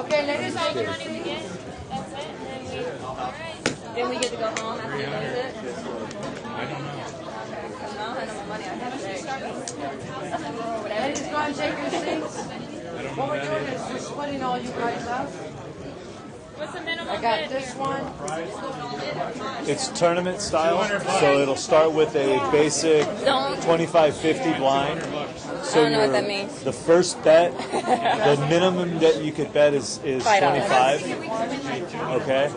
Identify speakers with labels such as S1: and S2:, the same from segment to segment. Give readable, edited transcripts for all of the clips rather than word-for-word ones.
S1: Okay, ladies.
S2: That's all the money we get. That's it. And then we, all right. Then we get to go home after we lose it.
S3: I don't know.
S2: No, I know my money. I have to say.
S1: Ladies, go and take your seats. What we're doing is we're splitting all you guys up.
S2: What's the minimum
S1: I got
S2: bid
S1: this
S2: here?
S1: one.
S4: It's tournament style, so it'll start with a basic
S2: Don't.
S4: 25-50 blind. So
S2: I don't know what that means.
S4: The first bet, the minimum that you could bet is
S2: $5.
S4: 25. Okay?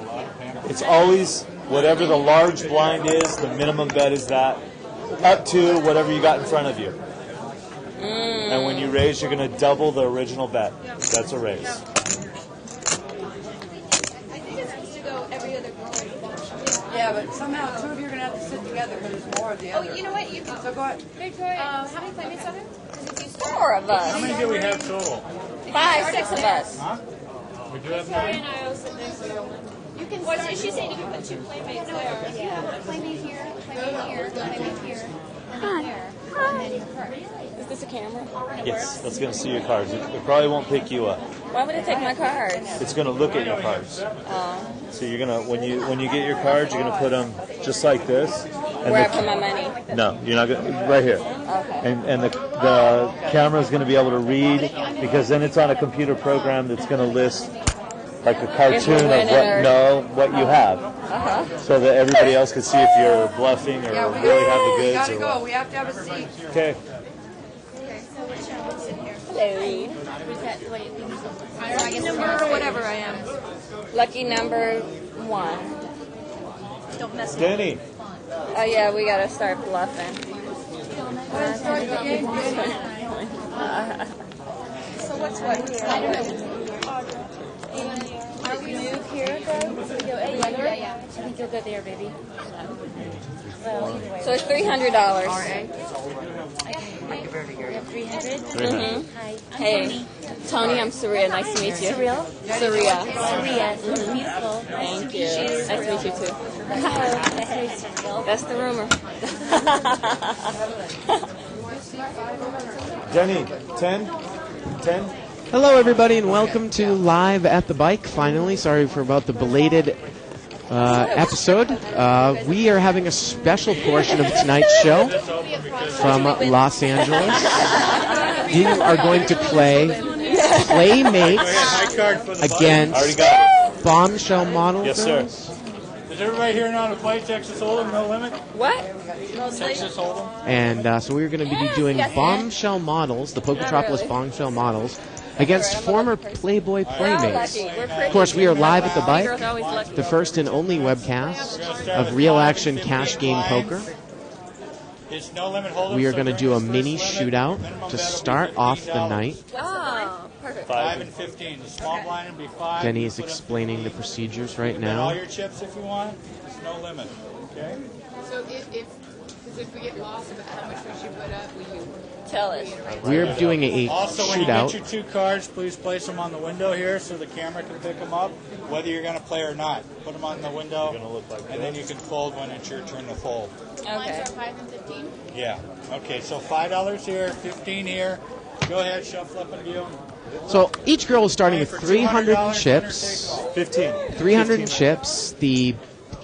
S4: It's always whatever the large blind is, the minimum bet is that, up to whatever you got in front of you. And when you raise, you're going to double the original bet. That's a raise.
S1: Yeah, but somehow two of you are going to have to sit together because there's more of the other.
S5: You know what? You can.
S1: So go ahead.
S5: Victoria, how many playmates are there?
S2: Four of us.
S3: How many do we have total?
S2: 5, 6 of us.
S3: We do have
S2: Victoria
S3: 9.
S2: and I will sit next to you.
S5: You can
S2: What
S5: start.
S2: is she saying? You can put 2 playmates there.
S5: Yeah, playmate here, playmate here, playmate here, and then there, and then your card.
S2: Is this a camera?
S4: Yes, that's going to see your cards. It probably won't pick you up.
S2: Why would it take my cards?
S4: It's going to look at your cards. So you're going to, when you get your cards, you're going to put them just like this. And
S2: Where I put my money?
S4: No, you're not going to, right here.
S2: Okay.
S4: And the camera is going to be able to read, because then it's on a computer program that's going to list like a cartoon of what you have, so that everybody else can see if you're bluffing or
S1: Yeah,
S4: really have the
S1: we
S4: goods
S1: got to
S4: or
S1: go.
S4: what.
S1: We have to have a seat.
S4: Okay.
S2: Hello.
S5: Number whatever I am.
S2: Lucky number 1.
S5: Don't mess with
S4: Denny.
S2: Oh yeah, we gotta start bluffing.
S1: Let's start the game.
S5: So what's what? I don't know. Are we move here though? Yeah. I think you'll go there, baby. Well, either way.
S2: So it's $300.
S5: You have 300?
S2: Mm-hmm.
S5: Hi.
S2: Hey, Tony, I'm Saria. Nice to meet you.
S5: Surreal?
S2: Saria.
S5: Surreal. Beautiful.
S2: Thank you.
S5: She's
S2: Nice to meet you too.
S5: surreal.
S2: That's the rumor.
S4: Denny, 10? 10?
S6: Hello, everybody, and welcome to Live at the Bike. Finally, sorry for about the belated episode. We are having a special portion of tonight's show from Los Angeles. You are going to play Playmates
S3: High card for the
S4: Already
S6: against
S4: got it.
S6: Bombshell Model
S4: Yes,
S6: Girls.
S4: sir.
S3: Is everybody here now to play Texas Hold'em, no limit?
S2: What?
S3: Texas Hold'em?
S6: And so we're going to be doing Bombshell Models, the Poketropolis Bombshell Models, against former Playboy Playmates. Of course, we are live at the Bike, the first and only webcast of real action cash game poker.
S3: It's no limit Hold'em.
S6: We are
S3: so
S6: going to do a
S3: during
S6: mini
S3: this first limit,
S6: shootout
S3: minimum
S6: to
S3: bet will be
S6: start off the
S3: $15.
S6: night.
S2: Oh, perfect.
S3: 5 and 15. The small blind will be 5.
S6: Denny
S3: You
S6: is
S3: put in
S6: explaining the
S3: 15.
S6: procedures right
S3: You bet all
S6: now.
S3: your chips if you want. It's no limit. Okay?
S7: So if we get lost about how much we should put up, will you?
S2: Tell us.
S6: We're doing a
S3: Also, when you get
S6: shootout.
S3: your 2 cards, please place them on the window here so the camera can pick them up, whether you're going to play or not. Put them on the window,
S4: Gonna look like
S3: and then you can fold when it's your turn to fold.
S2: Okay.
S7: Lines are 5 and 15.
S3: Yeah. Okay, so $5 here, 15 here. Go ahead, shuffle up and deal.
S6: So each girl is starting with
S3: For
S6: 300
S3: $200,
S6: chips.
S4: 15.
S6: 300 chips. The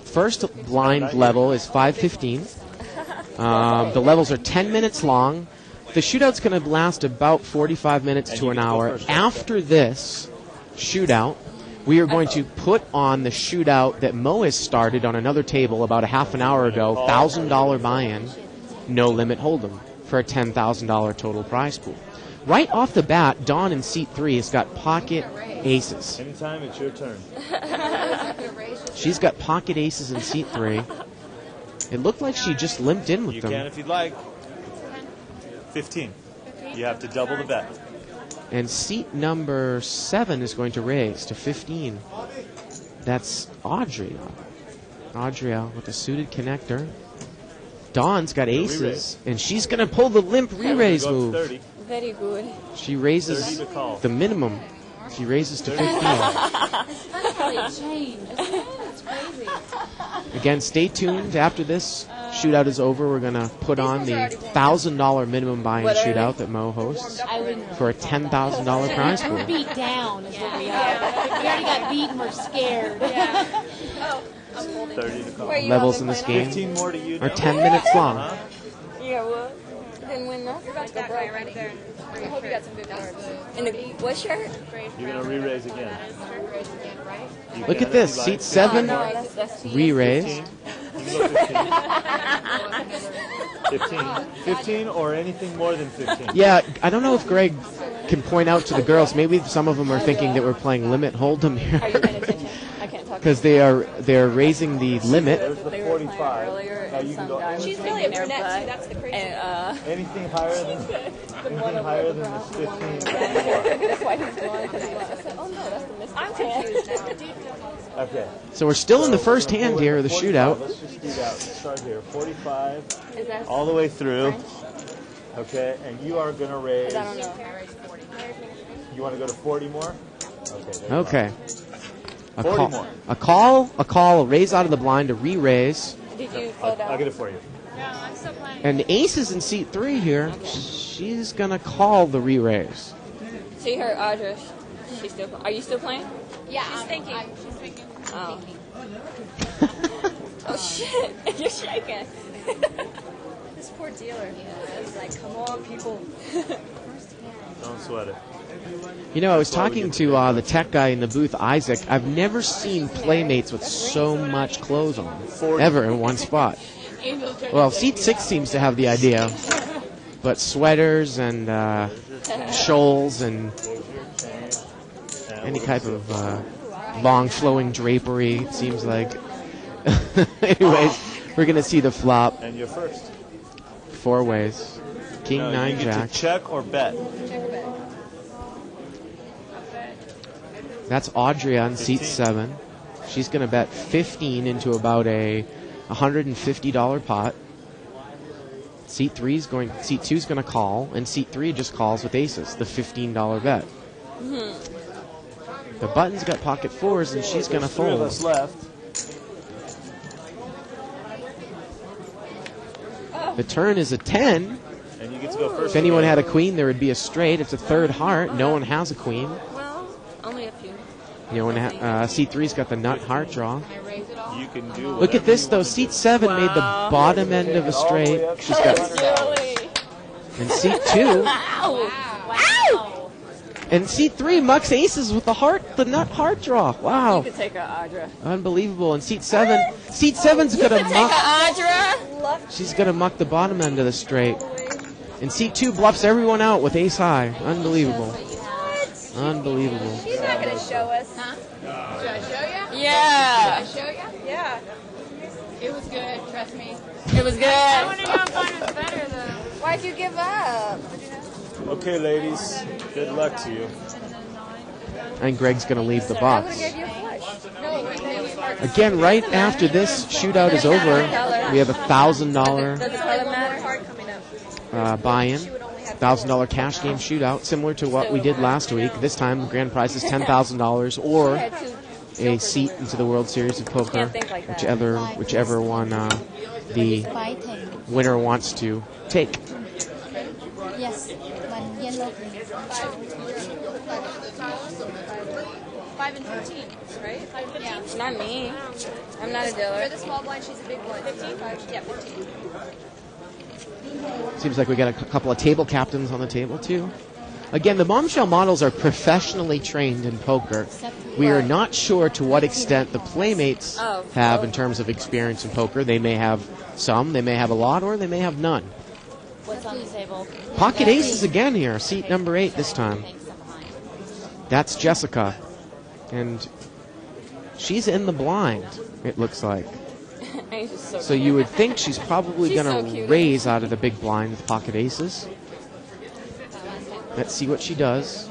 S6: first blind level is 515. The levels are 10 minutes long. The shootout's going to last about 45 minutes to an hour. After this shootout, we are going to put on the shootout that Mo has started on another table about a half an hour ago, $1,000 buy-in, no limit hold'em, for a $10,000 total prize pool. Right off the bat, Dawn in seat 3 has got pocket aces.
S4: Anytime, it's your turn.
S6: She's got pocket aces in seat 3. It looked like she just limped in with
S4: You
S6: them.
S4: can if you'd like. 15. You have to double the bet.
S6: And seat number 7 is going to raise to 15. That's Audrey. Audrey with a suited connector. Dawn's got aces, and she's going to pull the limp re-raise
S4: Go up to
S6: move.
S4: 30.
S2: Very good.
S6: She raises
S4: 30 to call.
S6: the minimum. She raises to 15.
S7: That's really changed. It's crazy.
S6: Again, stay tuned after this shootout is over, we're going to put on the $1,000 minimum buy-in
S2: What are
S6: shootout that Mo hosts
S5: I would
S6: for a $10,000 prize pool.
S5: beat down is what we are. We already got beaten. We're scared.
S4: 30 to call.
S6: Levels in this game
S4: 15 more to you.
S6: are 10 minutes long.
S2: Yeah, well, didn't win nothing.
S7: That guy right there. I hope you got some good cards.
S2: In the what shirt?
S4: You're going to re-raise again. You
S6: Look
S4: can
S6: at this,
S4: if you
S6: seat
S4: like.
S6: 7,
S2: No, that's
S6: re-raise.
S4: 15. You can go 15. 15 or anything more than 15.
S6: Yeah, I don't know if Greg can point out to the girls. Maybe some of them are thinking that we're playing limit hold'em
S2: Are you
S6: here
S2: paying attention? I can't talk.
S6: because they're raising the limit.
S4: There's the 45. Now you can go
S2: She's really a brunette too. That's the crazy. And
S4: anything higher than this 15.
S2: that's why he's going. I said, oh no, that's the mistake. I'm confused now.
S4: Okay.
S6: So we're still in the first hand here of the
S4: 45.
S6: shootout.
S4: Let's just do that. Start here. 45 all the way through. Okay, and you are going to raise.
S2: I don't know.
S4: You want to go to 40 more? Okay. there you
S6: Okay.
S4: go. 40 more.
S6: A call, a raise out of the blind, a re-raise.
S2: Did you fall
S4: I'll
S2: down?
S4: get it for you.
S6: And Ace is in seat 3 here. She's going to call the re-raise.
S2: See her, Audra. She's still. Are you still playing?
S7: Yeah, she's thinking. She's thinking.
S2: Oh. Oh shit! You're shaking.
S7: This poor dealer. He's like, come on, people.
S4: Don't sweat it.
S6: You know, I was talking to the tech guy in the booth, Isaac. I've never seen playmates with so much clothes on, ever in one spot. Well, seat 6 seems to have the idea, but sweaters and shawls and any type of long flowing drapery, it seems like. Anyways, we're going to see the flop.
S4: And you're first.
S6: 4 ways. King,
S4: No,
S6: 9,
S4: you get
S6: jack.
S4: to check or bet.
S6: That's Audrey on seat 7. She's going to bet 15 into about a $150 pot. Seat 2 is going to call, and seat 3 just calls with aces, the $15 bet. The button's got pocket 4s, and she's going to
S4: There's 3 of
S6: fold.
S4: us left.
S6: The turn is a 10.
S4: And you get to go first.
S6: If anyone had a queen, there would be a straight. It's a third heart. No one has a queen.
S2: Well, only a few.
S6: You know, seat 3's got the nut heart draw.
S4: You can do
S6: Look at this, though. Seat 7 made the bottom end of a straight. She's got, and seat 2.
S2: Ow!
S6: And seat 3 mucks aces with the nut heart draw.
S2: You
S6: Wow.
S2: could take her, Audra.
S6: Unbelievable. And seat 7's going to
S2: Take
S6: muck.
S2: her, Audra.
S6: She's going to muck the bottom end of the straight. And seat 2 bluffs everyone out with ace high. Unbelievable. Unbelievable.
S7: She's not going to show us. Huh? Should I show you?
S2: Yeah.
S7: Should I show you? Yeah. It was good, trust me.
S2: It was good.
S7: I want to know if mine was better, though.
S2: Why'd you give up?
S4: Okay, ladies. Good luck to you.
S6: And Greg's going to leave the box.
S2: Gave you a flush.
S6: Again, right after this shootout is over, we have a $1,000
S2: Does the color matter?
S6: buy-in, $1,000 cash game shootout, similar to what we did last week. This time, the grand prize is $10,000 or a seat into the World Series of Poker,
S2: Can't think like that.
S6: whichever one the winner wants to take.
S5: Yes, one yellow green.
S7: 5 and 15, right? 5 and 15?
S2: Not me. I'm not a
S7: You're
S2: dealer.
S7: the small blind, she's a big one. 15? Yeah, 15.
S6: Seems like we got a couple of table captains on the table, too. Again, the Bombshell models are professionally trained in poker. We are not sure to what extent the playmates have in terms of experience in poker. They may have some, they may have a lot, or they may have none.
S5: What's on the table?
S6: Pocket aces again here, seat number 8 this time. That's Jessica. And she's in the blind, it looks like.
S2: Ain't just so
S6: So you would think she's probably
S2: She's
S6: going
S2: so
S6: to
S2: cute.
S6: raise out of the big blind with pocket aces. Let's see what she does.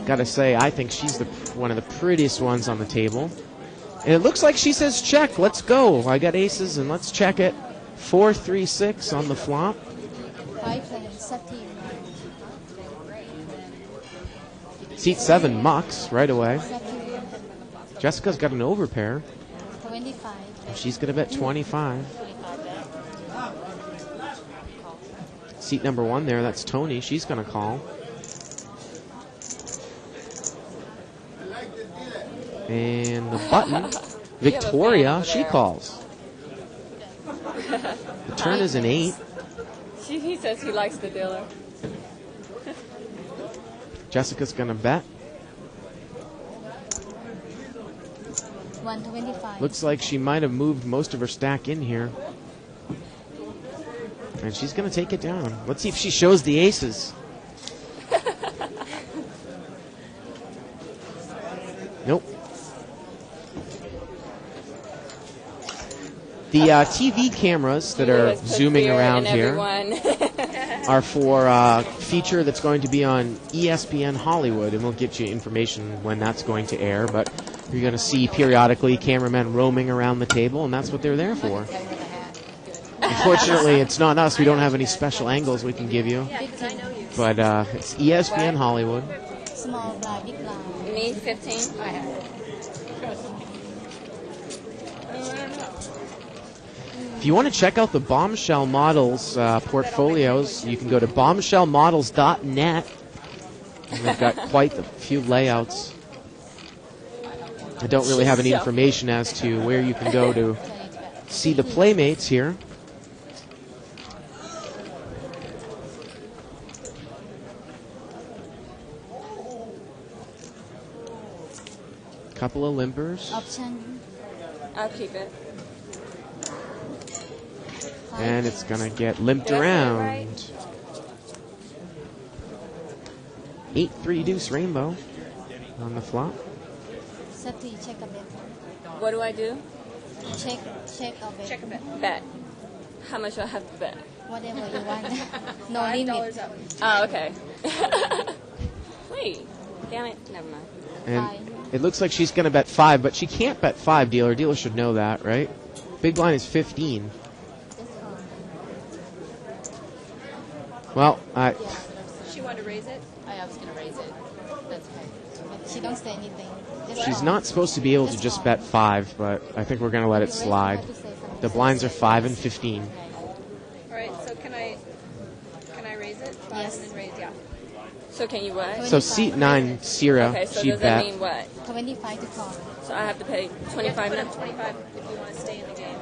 S6: Gotta say, I think she's one of the prettiest ones on the table. And it looks like she says check, let's go. I got aces and let's check it. 4-3-6 on the flop.
S5: 5 and 17.
S6: Seat 7 mucks right away.
S5: 17.
S6: Jessica's got an overpair.
S5: 25.
S6: She's going to bet 25. Seat number 1 there, that's Tony. She's going to call. And the button, Victoria, she calls. The turn is an 8.
S2: He says he likes the dealer.
S6: Jessica's going to bet.
S5: 125.
S6: Looks like she might have moved most of her stack in here. And she's going to take it down. Let's see if she shows the aces. Nope. The TV cameras that are zooming around here are for a feature that's going to be on ESPN Hollywood, and we'll get you information when that's going to air. But you're going to see periodically cameramen roaming around the table, and that's what they're there for. Unfortunately, it's not us. We don't have any special angles we can give you. But it's ESPN Hollywood.
S5: Small blind, big blind.
S2: Me, 15. I have.
S6: If you want to check out the Bombshell Models portfolios, you can go to bombshellmodels.net. And they've got quite a few layouts. I don't really have any information as to where you can go to see the playmates here. Couple of limpers.
S5: Option.
S2: I'll keep it.
S6: And it's going to get limped around. 8-3 deuce rainbow on the flop.
S5: Sati, check a bet.
S2: What do I do?
S5: Check a bet.
S2: Check a bet. Bet. How much do I have to bet?
S5: Whatever you want. No limit.
S2: Oh, okay. Wait. Damn it. Never mind.
S6: And it looks like she's going to bet 5, but she can't bet 5, dealer. Dealer should know that, right? Big blind is 15. Well,
S7: She wanted to raise it? I was going to raise it. That's okay.
S5: But she don't say anything. Just
S6: she's not supposed to be able to just bet 5, but I think we're going to let it slide. The blinds are 5 and 15.
S7: All right, so can I raise it?
S5: Yes.
S7: And raise, yeah.
S2: So can you what?
S6: So seat 9, Sierra,
S2: Okay, so
S6: she
S2: does that
S6: bet.
S2: mean what?
S5: 25 to call.
S2: So I have to pay 25 now?
S7: 25 if you want to stay in the game.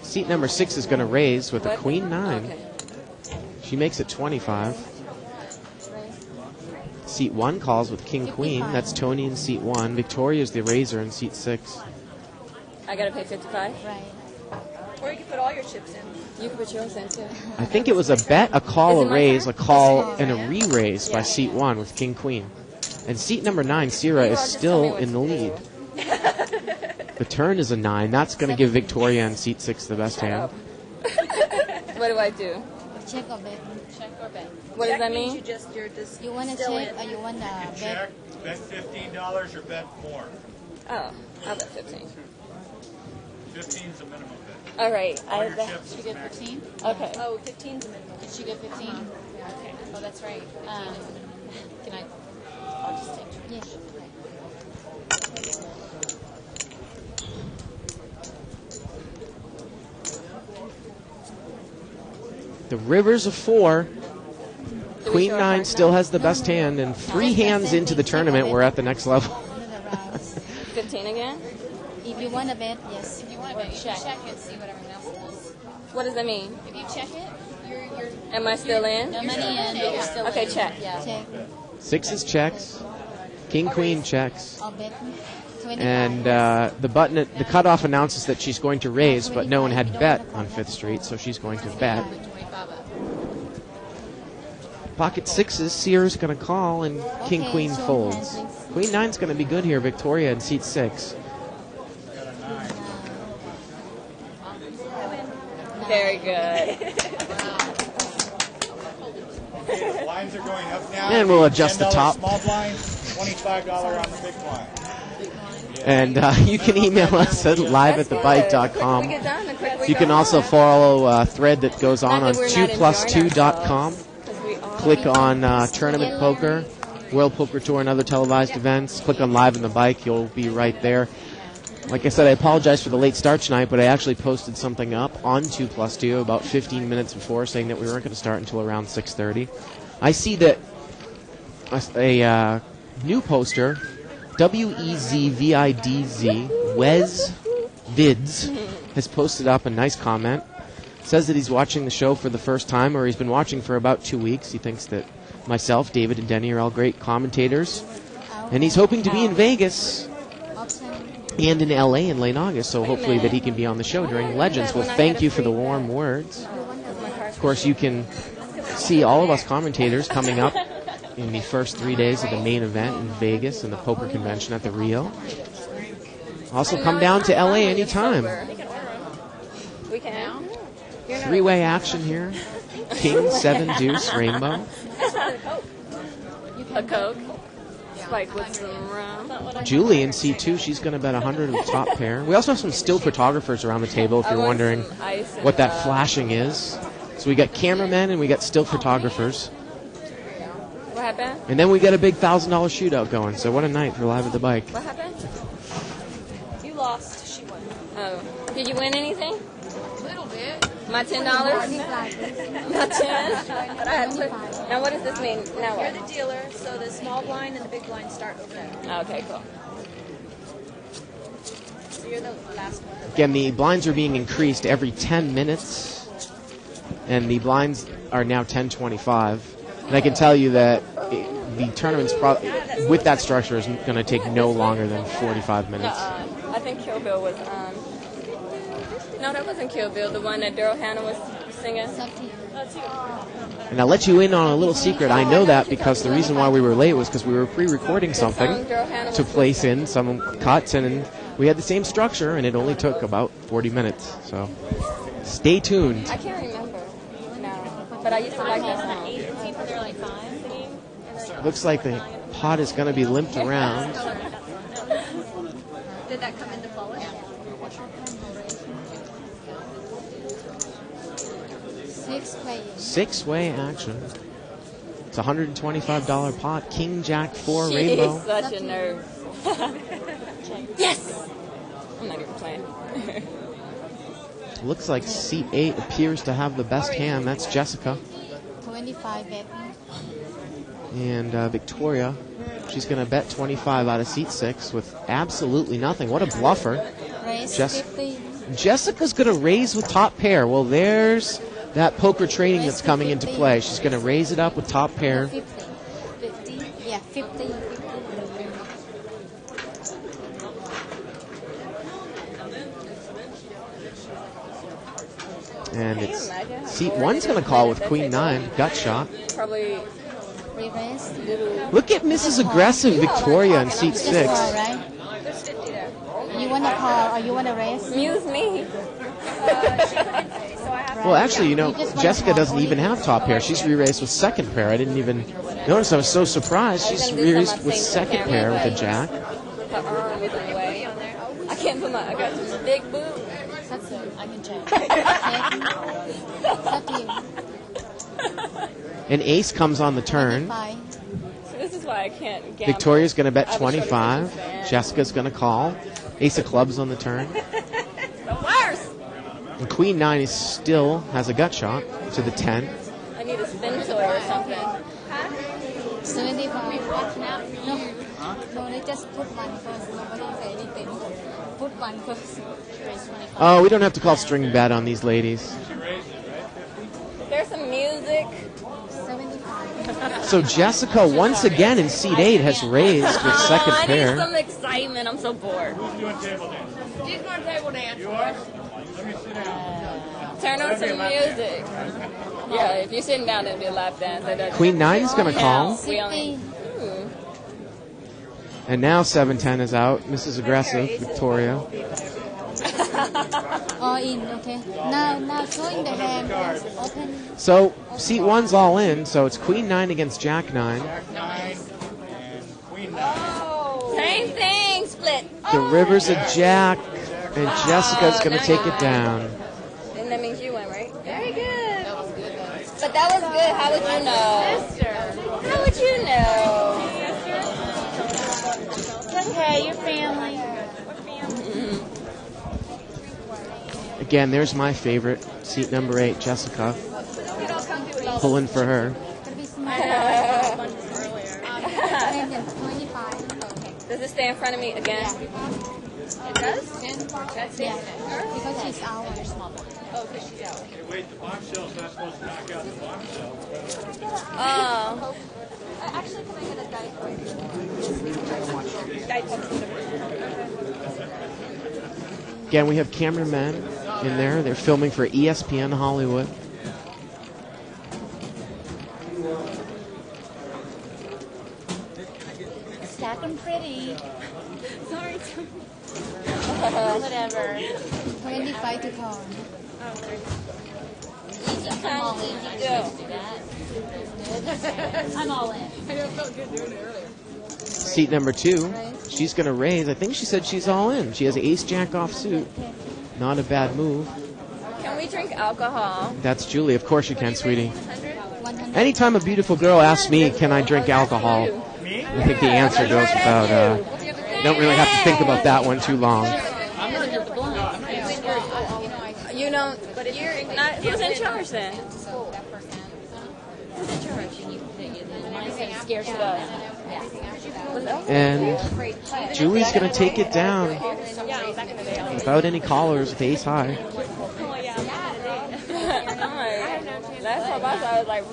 S6: Seat number 6 is going to raise with a
S2: What?
S6: queen 9.
S2: Okay.
S6: She makes it 25. Seat 1 calls with king queen. That's Tony in seat 1. Victoria's the raiser in seat 6.
S2: I got to pay 55?
S5: Right.
S7: Or you can put all your chips in.
S2: You can put yours in too.
S6: I think it was a bet, a call,
S2: Is
S6: a
S2: it my
S6: raise,
S2: turn?
S6: a call, and a re-raise by seat 1 with king queen. And seat number 9, Sierra, is still in the lead. The turn is a 9. That's going to give Victoria in seat 6 the best hand.
S2: What do I do?
S5: Check or bet.
S7: Check or bet.
S2: What does that
S7: Means
S2: mean?
S7: you're just
S5: You want to
S7: still
S5: check
S7: in.
S5: or you want to bet?
S3: Check, bet $15 or bet more.
S2: Oh, I'll bet 15.
S3: 15 is the minimum bet.
S2: All right.
S3: All your chips
S7: Did
S3: is
S7: you get
S3: max.
S7: 15?
S2: Okay.
S7: Oh, 15's a minimum.
S8: Did she get 15?
S7: Okay.
S8: Oh, that's right. Can I? I'll just take.
S5: Yes.
S6: The river's a 4.
S2: we
S6: Queen
S2: show our
S6: 9
S2: cards
S6: still
S2: now?
S6: has the best hand, and 3 hands into the tournament, we're at the next level.
S5: Another round.
S2: 15 again?
S5: If you want to bet, yes.
S8: If you want to bet, you can check it, see what everyone else does.
S2: What does that mean?
S8: If you check it, you're
S2: Am I still in?
S8: no money in, but you're still
S2: Okay,
S8: in.
S2: check.
S8: Yeah.
S5: Check
S6: 6 checks. King queen checks.
S5: or bet. 25.
S6: And the button, the cutoff announces that she's going to raise, but no one had bet on 5th Street, so she's going to bet.
S8: 25 up.
S6: Pocket 6s, Sierra's going to call, and King
S5: Okay,
S6: queen
S5: show
S6: folds.
S5: hands, please.
S6: Queen 9's going to be good here, Victoria in seat 6.
S2: Very good.
S3: Okay, the blinds are going up now.
S6: And we'll adjust the
S3: $10
S6: top.
S3: small blind, $25 on the big blind.
S6: And you can email us at live@thebike.com.
S2: We get done the quicker we
S6: You
S2: go
S6: can also
S2: on.
S6: follow a thread that goes on
S2: Not that we're not
S6: 2plus2.com.
S2: enjoying ourselves, 'cause we are.
S6: Click on Tournament Poker, World Poker Tour, and other televised events. Click on Live on the Bike. You'll be right there. Like I said, I apologize for the late start tonight, but I actually posted something up on 2+2 about 15 minutes before saying that we weren't going to start until around 6:30. I see that a new poster, WEZVIDZ, Wes Vids, has posted up a nice comment. Says that he's watching the show for the first time, or he's been watching for about 2 weeks. He thinks that myself, David, and Denny are all great commentators. And he's hoping to be in Vegas and in LA in late August, so hopefully that he can be on the show during Legends. Well, thank you for the warm words. Of course, you can see all of us commentators coming up in the first 3 days of the main event in Vegas and the poker convention at the Rio. Also, come down to LA anytime.
S2: We can.
S6: Three-way action here. King, 7, deuce, rainbow.
S2: A Coke. Spike with some rum.
S6: Julie in C2, she's going to bet 100 of the top pair. We also have some still photographers around the table if you're wondering what that flashing is. So we got cameramen and we got still photographers.
S2: What happened?
S6: And then we got a big $1,000 shootout going. So what a night for Live at the Bike.
S2: What happened? You lost. She won. Oh. Did you win anything?
S7: A little bit.
S2: My $10? My 10? But I had to. Now what does this mean? Now what?
S5: You're the dealer, so the small blind and the big blind start over there.
S2: Okay, cool.
S5: So you're the last one.
S6: Again, the blinds are being increased every 10 minutes. And the blinds are now 10.25. And I can tell you that the tournament's with that structure is going to take no longer than 45 minutes.
S2: I think Kill Bill was no, that wasn't Kill Bill. The one that Daryl Hannah was singing.
S6: And I'll let you in on a little secret. I know that because the reason why we were late was because we were pre-recording something to place in some cuts, and we had the same structure, and it only took about 40 minutes. So stay tuned.
S2: I can't remember. No, but I used to like that song.
S6: Looks like the pot is going to be limped around.
S5: Did that come into polish?
S6: Six-way action. It's a $125 pot. King, Jack, 4,
S2: She's
S6: rainbow.
S2: such a nerd. Yes! I'm not even playing.
S6: Looks like seat 8 appears to have the best hand. That's Jessica.
S8: 25 bet.
S6: And Victoria, she's going to bet 25 out of seat 6 with absolutely nothing. What a bluffer.
S8: Raise
S6: Jess-
S8: 50.
S6: Jessica's going to raise with top pair. Well, there's that poker trading that's coming into play. She's going to raise it up with top pair.
S8: 50. 50. Yeah, 50.
S6: And it's seat 1's going to call with Queen 9. Gut shot.
S2: Probably
S8: Reverse.
S6: Look at Mrs. Aggressive Victoria in seat
S8: Just
S6: 6.
S8: call, right? You want to call or you want to raise?
S2: Muse me.
S6: Well, actually, you know, Jessica doesn't even have top pair. She's re-raised with second pair. I didn't even notice. I was so surprised. She's re-raised with second pair with a jack.
S2: Her arm is in the way. I can't put my. I got some big boobs.
S8: That's it. I can check. Up to you.
S6: An ace comes on the turn.
S8: Bye.
S2: So this is why I can't gamble.
S6: Victoria's going to bet 25. Jessica's going to call. Ace of clubs on the turn.
S2: The worst.
S6: And Queen 9 is still has a gut shot to the 10.
S2: I need a spin toy or something.
S8: 75. No, they just put one first. Nobody say anything. Put one first. Raise 25.
S6: Oh, we don't have to call string bet on these ladies.
S2: There's some music.
S8: 75.
S6: So Jessica, once again in seat 8, has raised with second
S2: I need
S6: pair.
S2: some excitement. I'm so bored.
S7: She's doing table dance.
S2: Turn on some music. Yeah, if you're sitting down, it'll be a lap dance.
S6: Queen 9 is going to call.
S2: We only.
S6: And now 7-10 is out. Mrs. Aggressive, Victoria.
S8: All in, okay. Now showing the hand. Open.
S6: So seat 1's all in, so it's Queen 9 against Jack 9.
S3: Jack 9 and Queen 9.
S2: Same thing, split.
S6: The river's a jack, and Jessica's going to take it down.
S2: And that means you win, right? Very good. But that was good. How would you know? How would you know?
S8: Okay, your family.
S6: Again, there's my favorite, seat number 8, Jessica. Pulling for her.
S8: Gonna be small. 25.
S2: Does it stay in front of me again? It does? That's
S8: Yeah,
S2: it.
S8: because she's ours.
S2: Oh, because she's out.
S3: Wait, the bombshell's not supposed to knock out the bombshell.
S2: Oh.
S8: Actually, can I get a Diet Coke?
S6: Again, we have cameramen in there. They're filming for ESPN Hollywood.
S8: Stack them pretty.
S2: Sorry.
S8: Whatever. 25 to turn. I'm all in. I'm all in.
S7: I know it felt good doing it earlier.
S6: Seat number 2, she's going to raise. I think she said she's all in. She has ace jack offsuit. Not a bad move.
S2: Can we drink alcohol?
S6: That's Julie. Of course you can, sweetie.
S8: 100.
S6: Anytime a beautiful girl asks me, can I drink alcohol, I think the answer goes without, don't really have to think about that one too long.
S2: You know, but if you're not, who's in charge then? Who's in charge?
S5: Scared she does.
S6: And Julie's going to take it down without any callers with ace high.
S2: Last time I saw it was like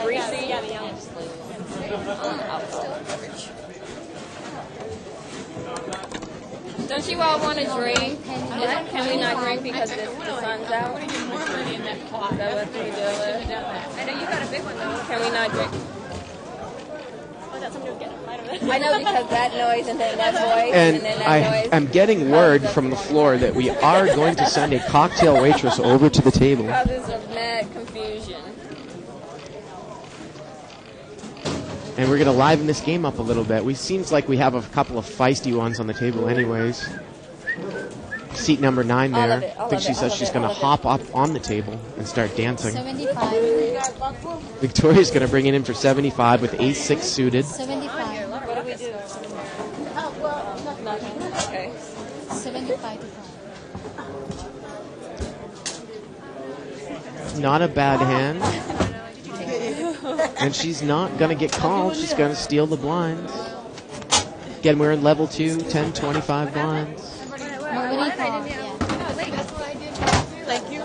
S2: greasy. Don't you all want to drink? Can we not drink because the sun's out? Is that what the deal is? I know you got a big one though. Can we not drink? I know because that noise and then that voice and
S6: And
S2: then that
S6: I
S2: noise.
S6: am getting word from the floor that we are going to send a cocktail waitress over to the table.
S2: Causes of mad confusion.
S6: And we're going to liven this game up a little bit. We seems like we have a couple of feisty ones on the table anyways. Seat number 9
S2: All
S6: there.
S2: of it, all
S6: I think
S2: of
S6: she
S2: it,
S6: says
S2: all
S6: she's
S2: of it,
S6: going to
S2: all of it.
S6: hop up on the table and start dancing.
S8: 75.
S6: Victoria's going to bring it in for 75 with ace 6 suited.
S8: 75.
S2: What do we do?
S8: Oh, well,
S2: Nothing. Okay.
S8: 75 to turn.
S6: Not a bad hand. And she's not going to get called. She's going to steal the blinds. Again, we're in level 2, 10, 25 blinds.
S8: Nobody called, yeah.
S7: Thank you.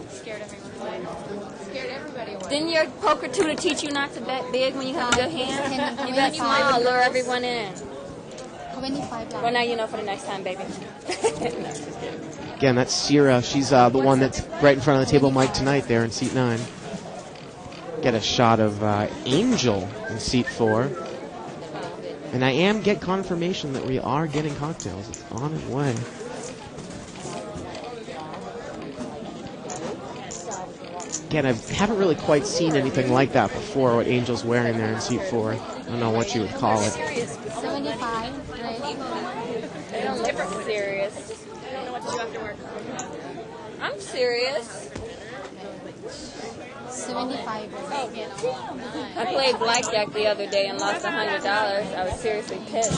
S7: Scared everybody away.
S2: Didn't your poker tutor teach you not to bet big when you have a good hand? You bet
S8: 25.
S2: small, lure everyone in.
S8: 25
S2: Well, now you know for the next time, baby. No, just kidding.
S6: Again, that's Sierra. She's the one that's right in front of the table mic tonight there in seat 9. Get a shot of Angel in seat 4. And I am get confirmation that we are getting cocktails. It's on its way. Again, I haven't really quite seen anything like that before, what Angel's wearing there in seat 4. I don't know what you would call it.
S8: 75, right?
S2: They don't look serious. I don't know what to do after work. I'm serious.
S8: 75.
S2: I played blackjack the other day and lost $100. I was seriously pissed.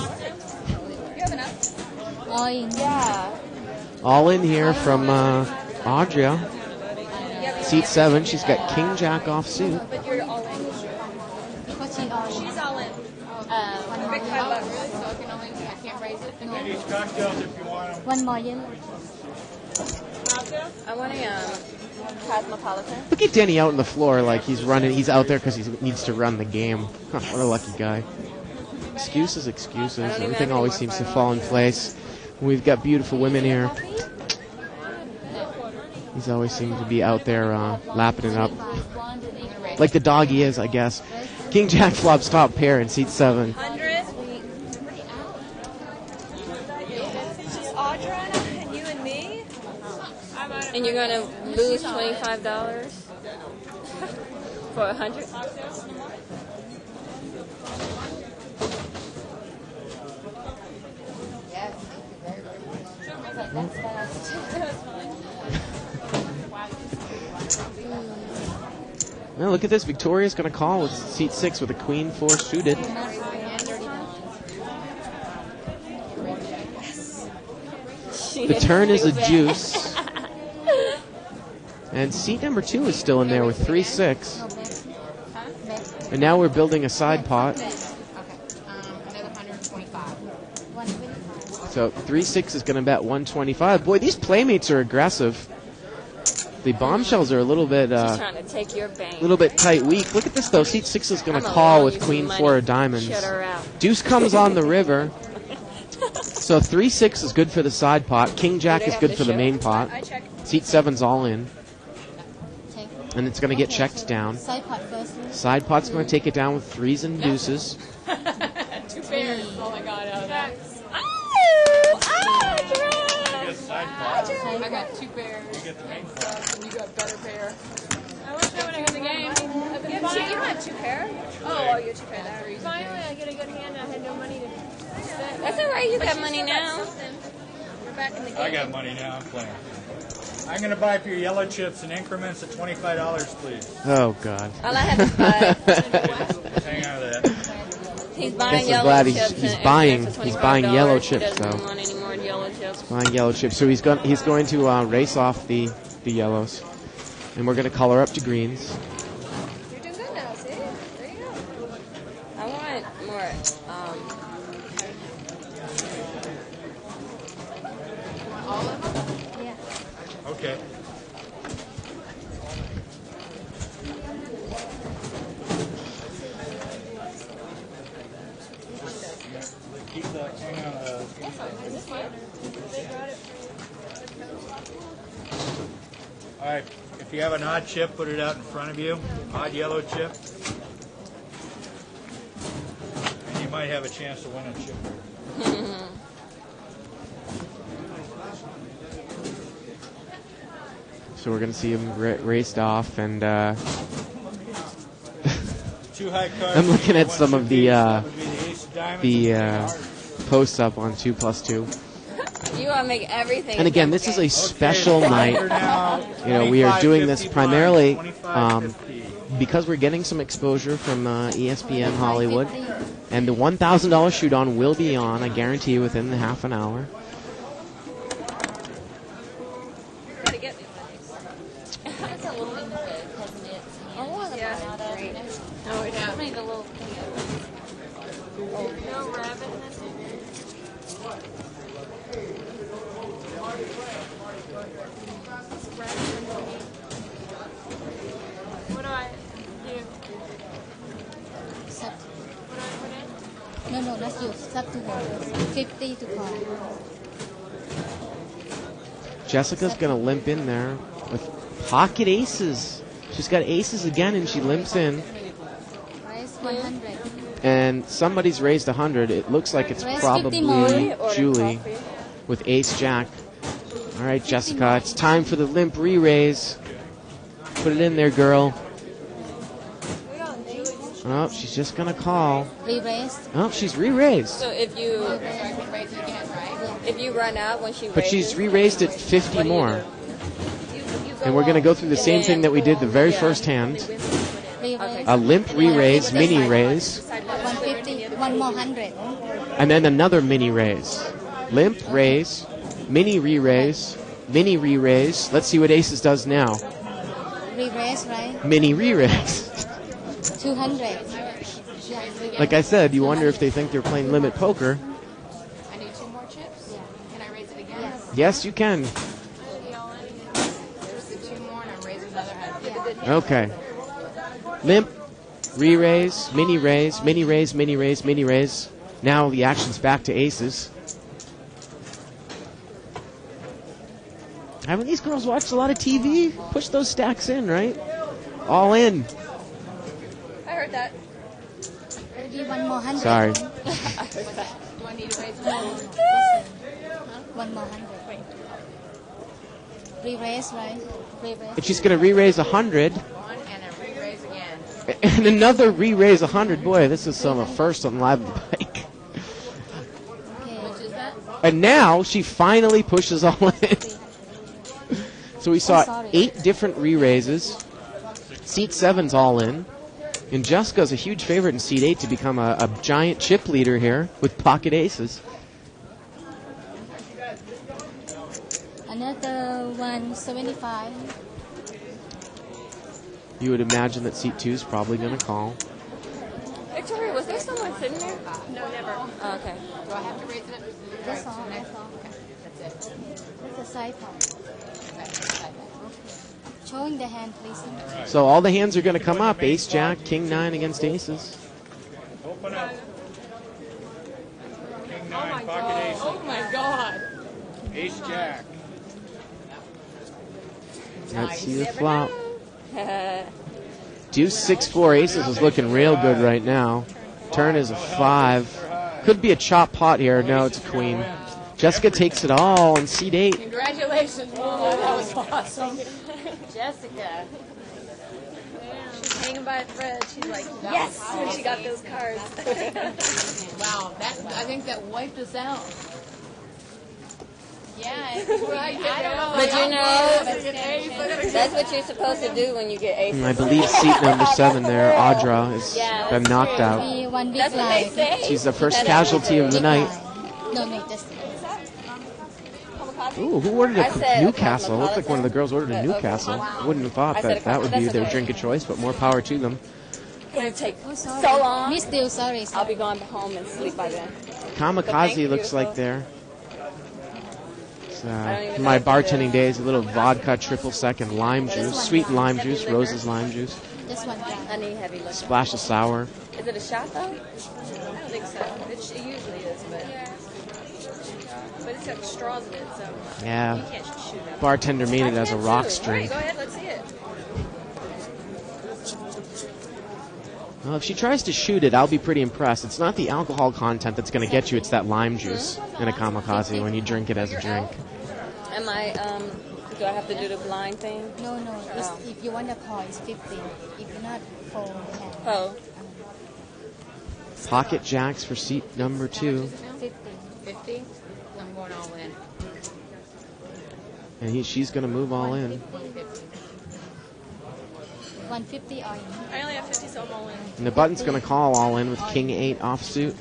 S8: All in.
S2: Yeah.
S6: All in here from Audria. Seat 7, she's got King Jack off suit.
S8: Because she's all in.
S7: She's all in. Big $5, so I can only, I can't raise it.
S3: These cocktails if you want them.
S8: One more yellow.
S2: I want a cosmopolitan.
S6: Look at Denny out on the floor like he's running. He's out there because he needs to run the game. Huh, what a lucky guy. Excuses, excuses. Everything always seems to fall in place. We've got beautiful women here. He's always seemed to be out there lapping it up. Like the dog he is, I guess. King Jack flops top pair in seat 7.
S2: 100. Just Audra and you and me. And you're gonna lose $25 for 100.
S6: Now look at this. Victoria's going to call with seat 6 with a queen 4 suited.
S2: She
S6: The turn is a juice. And seat number 2 is still in there with 3-6.
S8: No bet.
S6: And now we're building a side pot.
S7: Okay. Another 125.
S8: 125.
S6: So 3-6 is going to bet 125. Boy, these playmates are aggressive. The bombshells are a little bit
S2: She's trying to take your bank.
S6: tight weak. Look at this though. Seat 6 is going
S2: I'm
S6: to
S2: gonna
S6: call
S2: loan
S6: with
S2: you some
S6: queen
S2: money.
S6: 4 of diamonds.
S2: Shut her out.
S6: Deuce comes on the river. So 3-6 is good for the side pot. King Jack is good for the main pot. Seat 7's all in.
S8: Check.
S6: And it's going to get checked down.
S8: Side pot first.
S6: Side pot's going to take it down with 3s and deuces.
S7: 2 pairs. Oh my god, out of that. I got 2 pairs.
S3: You get the main
S7: And you got better pair. I wish I would have had the game. You don't have 2 pair? Oh, you're 2 pair. Finally, I get a good hand. I had no money to.
S2: That's all right. You got money now.
S7: We're back in the game.
S3: I got money now. I'm playing. I'm going to buy for your yellow chips in increments of $25, please.
S6: Oh, God.
S2: All I have is 5.
S3: Hang on to that.
S2: He's
S6: Guess
S2: buying
S6: I'm
S2: yellow
S6: glad
S2: chips.
S6: he's
S2: and
S6: buying-
S2: for
S6: he's buying yellow
S2: $25.
S6: chips,
S2: He doesn't
S6: though.
S2: want any more yellow chips.
S6: Buying yellow chips. So he's going to race off the yellows. And we're going to color up to greens.
S7: You're doing good now, see? There you go.
S2: I want more.
S7: All of them?
S8: Yeah.
S3: Okay. Keep the, hang on, all right, if you have an odd chip, put it out in front of you. Odd yellow chip. And you might have a chance to win a chip.
S6: So we're going to see him raced off. And
S3: 2 high cards.
S6: I'm looking at some of the
S3: That would be the ace of diamonds
S6: the
S3: and the queen of
S6: posts up on 2+2.
S2: You want to make everything.
S6: And again, this is a
S3: hearts.
S6: special
S3: Okay,
S6: night.
S3: we're now
S6: You know, we are doing this
S3: 25.50
S6: primarily
S3: blinds, 25.50.
S6: because we're getting some exposure from ESPN Hollywood. And the $1,000 shoot-on will be on, I guarantee you, within the half an hour.
S2: Gotta get me one of these.
S8: It's a little bit hasn't it?
S2: I want to
S8: Yeah.
S2: buy that.
S7: No, we
S8: I
S7: don't.
S8: mean, the little
S7: No rabbit in this? What do I do?
S8: sub.
S7: What do I put in?
S8: No, that's you. Sub to her. 50 to call.
S6: Jessica's going to limp in there with pocket aces. She's got aces again, and she limps in.
S8: Price 100.
S6: And somebody's raised 100. It looks like it's
S8: Raise 50 more.
S6: probably
S2: Order
S6: Julie
S2: coffee.
S6: with ace jack. All right, Jessica, it's time for the limp re-raise. Put it in there, girl. Oh, she's just going to call.
S8: Re-raise.
S6: Oh, she's re-raised.
S2: So if you run out when she
S6: But
S2: raises,
S6: she's re-raised it 50
S2: what do you
S6: more.
S2: do? You go
S6: And we're going to
S2: on,
S6: go through the
S2: and
S6: same
S2: then
S6: thing that we did the very
S2: yeah.
S6: first hand.
S8: Re-raise.
S6: A limp re-raise, mini raise,
S8: 150. One more 100.
S6: and then another mini raise. Limp raise, mini re-raise, mini re-raise. Let's see what aces does now.
S8: Re-raise, right?
S6: Mini re-raise.
S8: 200. Yeah.
S6: Like I said, you wonder if they think they're playing limit poker.
S7: I need 2 more chips. Can I raise it again?
S6: Yes, you can.
S7: There's the 2 more, and I'm raising another 100.
S6: Okay. Limp, re-raise, mini raise, mini raise, mini raise, mini raise. Now the action's back to aces. Haven't these girls watched a lot of TV? Push those stacks in, right? All in.
S2: I heard that.
S8: Maybe one more 100.
S6: Sorry.
S7: Do I need to raise
S8: No.
S7: more?
S8: One more 100. Re-raise, right? Re-raise.
S6: And she's going to re-raise 100.
S7: One, and a re-raise again.
S6: And another re-raise 100. Boy, this is some first on Live Bike.
S8: Okay.
S7: Which is that?
S6: And now she finally pushes all in. So we saw
S8: sorry.
S6: 8 different re-raises. Seat 7's all in. And Jessica's a huge favorite in Seat 8 to become a giant chip leader here with pocket aces.
S8: Another 175.
S6: You would imagine that seat 2 is probably going to call.
S2: Victoria, was there someone sitting there?
S7: No, never.
S2: Oh, okay.
S1: Do I have to raise it up?
S8: That's all. That's all.
S1: That's it.
S8: That's the side part. Showing the hand, please.
S6: So all the hands are going to come up. Ace, Jack, King 9 against aces.
S3: Open up. King 9, pocket ace.
S1: Oh my God.
S3: Ace, Jack.
S6: Let's see the flop. Deuce 6-4 aces is looking real good right now. Turn is a 5. Could be a chop pot here. No, it's a queen. Jessica takes it all in seat 8.
S1: Congratulations, Lola. That was awesome.
S7: Jessica. She's hanging by a thread. She's like, yes, when she got those cards.
S1: Wow, I think that wiped us out. Yeah, right.
S2: But you know, that's what you're supposed to do when you get aces.
S6: I believe seat number 7 there, Audra, has
S2: Yeah,
S6: been
S2: that's
S6: knocked
S2: true.
S6: out.
S8: Be one big
S2: That's what they
S8: blind.
S2: say.
S6: She's the first casualty of the night.
S8: No, just
S6: Ooh, who ordered
S2: I
S6: a
S2: said
S6: Newcastle? Looked like one of the girls ordered a
S2: Okay.
S6: Newcastle. Wouldn't have thought
S2: I said
S6: that
S2: a
S6: that would be
S2: that's
S6: their
S2: okay.
S6: drink of choice, but more power to them.
S2: It's gonna take
S8: Oh, sorry.
S2: so long.
S8: Miss Deal, sorry.
S2: I'll be going home and sleep by then.
S6: Kamikaze
S2: Thank you,
S6: looks like
S2: beautiful.
S6: there. It's,
S2: don't even
S6: my
S2: know what to
S6: bartending
S2: do.
S6: days, a little vodka triple second lime juice, sweet lime juice, Rose's lime juice,
S8: Just one guy.
S2: I need heavy liquor.
S6: splash of sour.
S2: Is it a shot though?
S7: I don't think so. It usually is, but it's got straws in it, so
S6: Yeah,
S7: you can't shoot it.
S6: bartender made it as a rocks
S7: All right,
S6: drink.
S7: go ahead, let's see it.
S6: Well, if she tries to shoot it, I'll be pretty impressed. It's not the alcohol content that's going to get you; it's that lime juice in a kamikaze when you drink it as a drink.
S2: Am I, do I have to do the blind thing?
S8: No. It's, if you want a call, it's 50. If you're not, 4 10.
S2: Oh,
S6: Pocket jacks for seat number 2,
S8: 50.
S1: 50? I'm going all in.
S6: and she's going to move all in.
S8: 150 all in.
S7: I only have 50, so I'm all in.
S6: And the button's going to call all in with King 8 offsuit.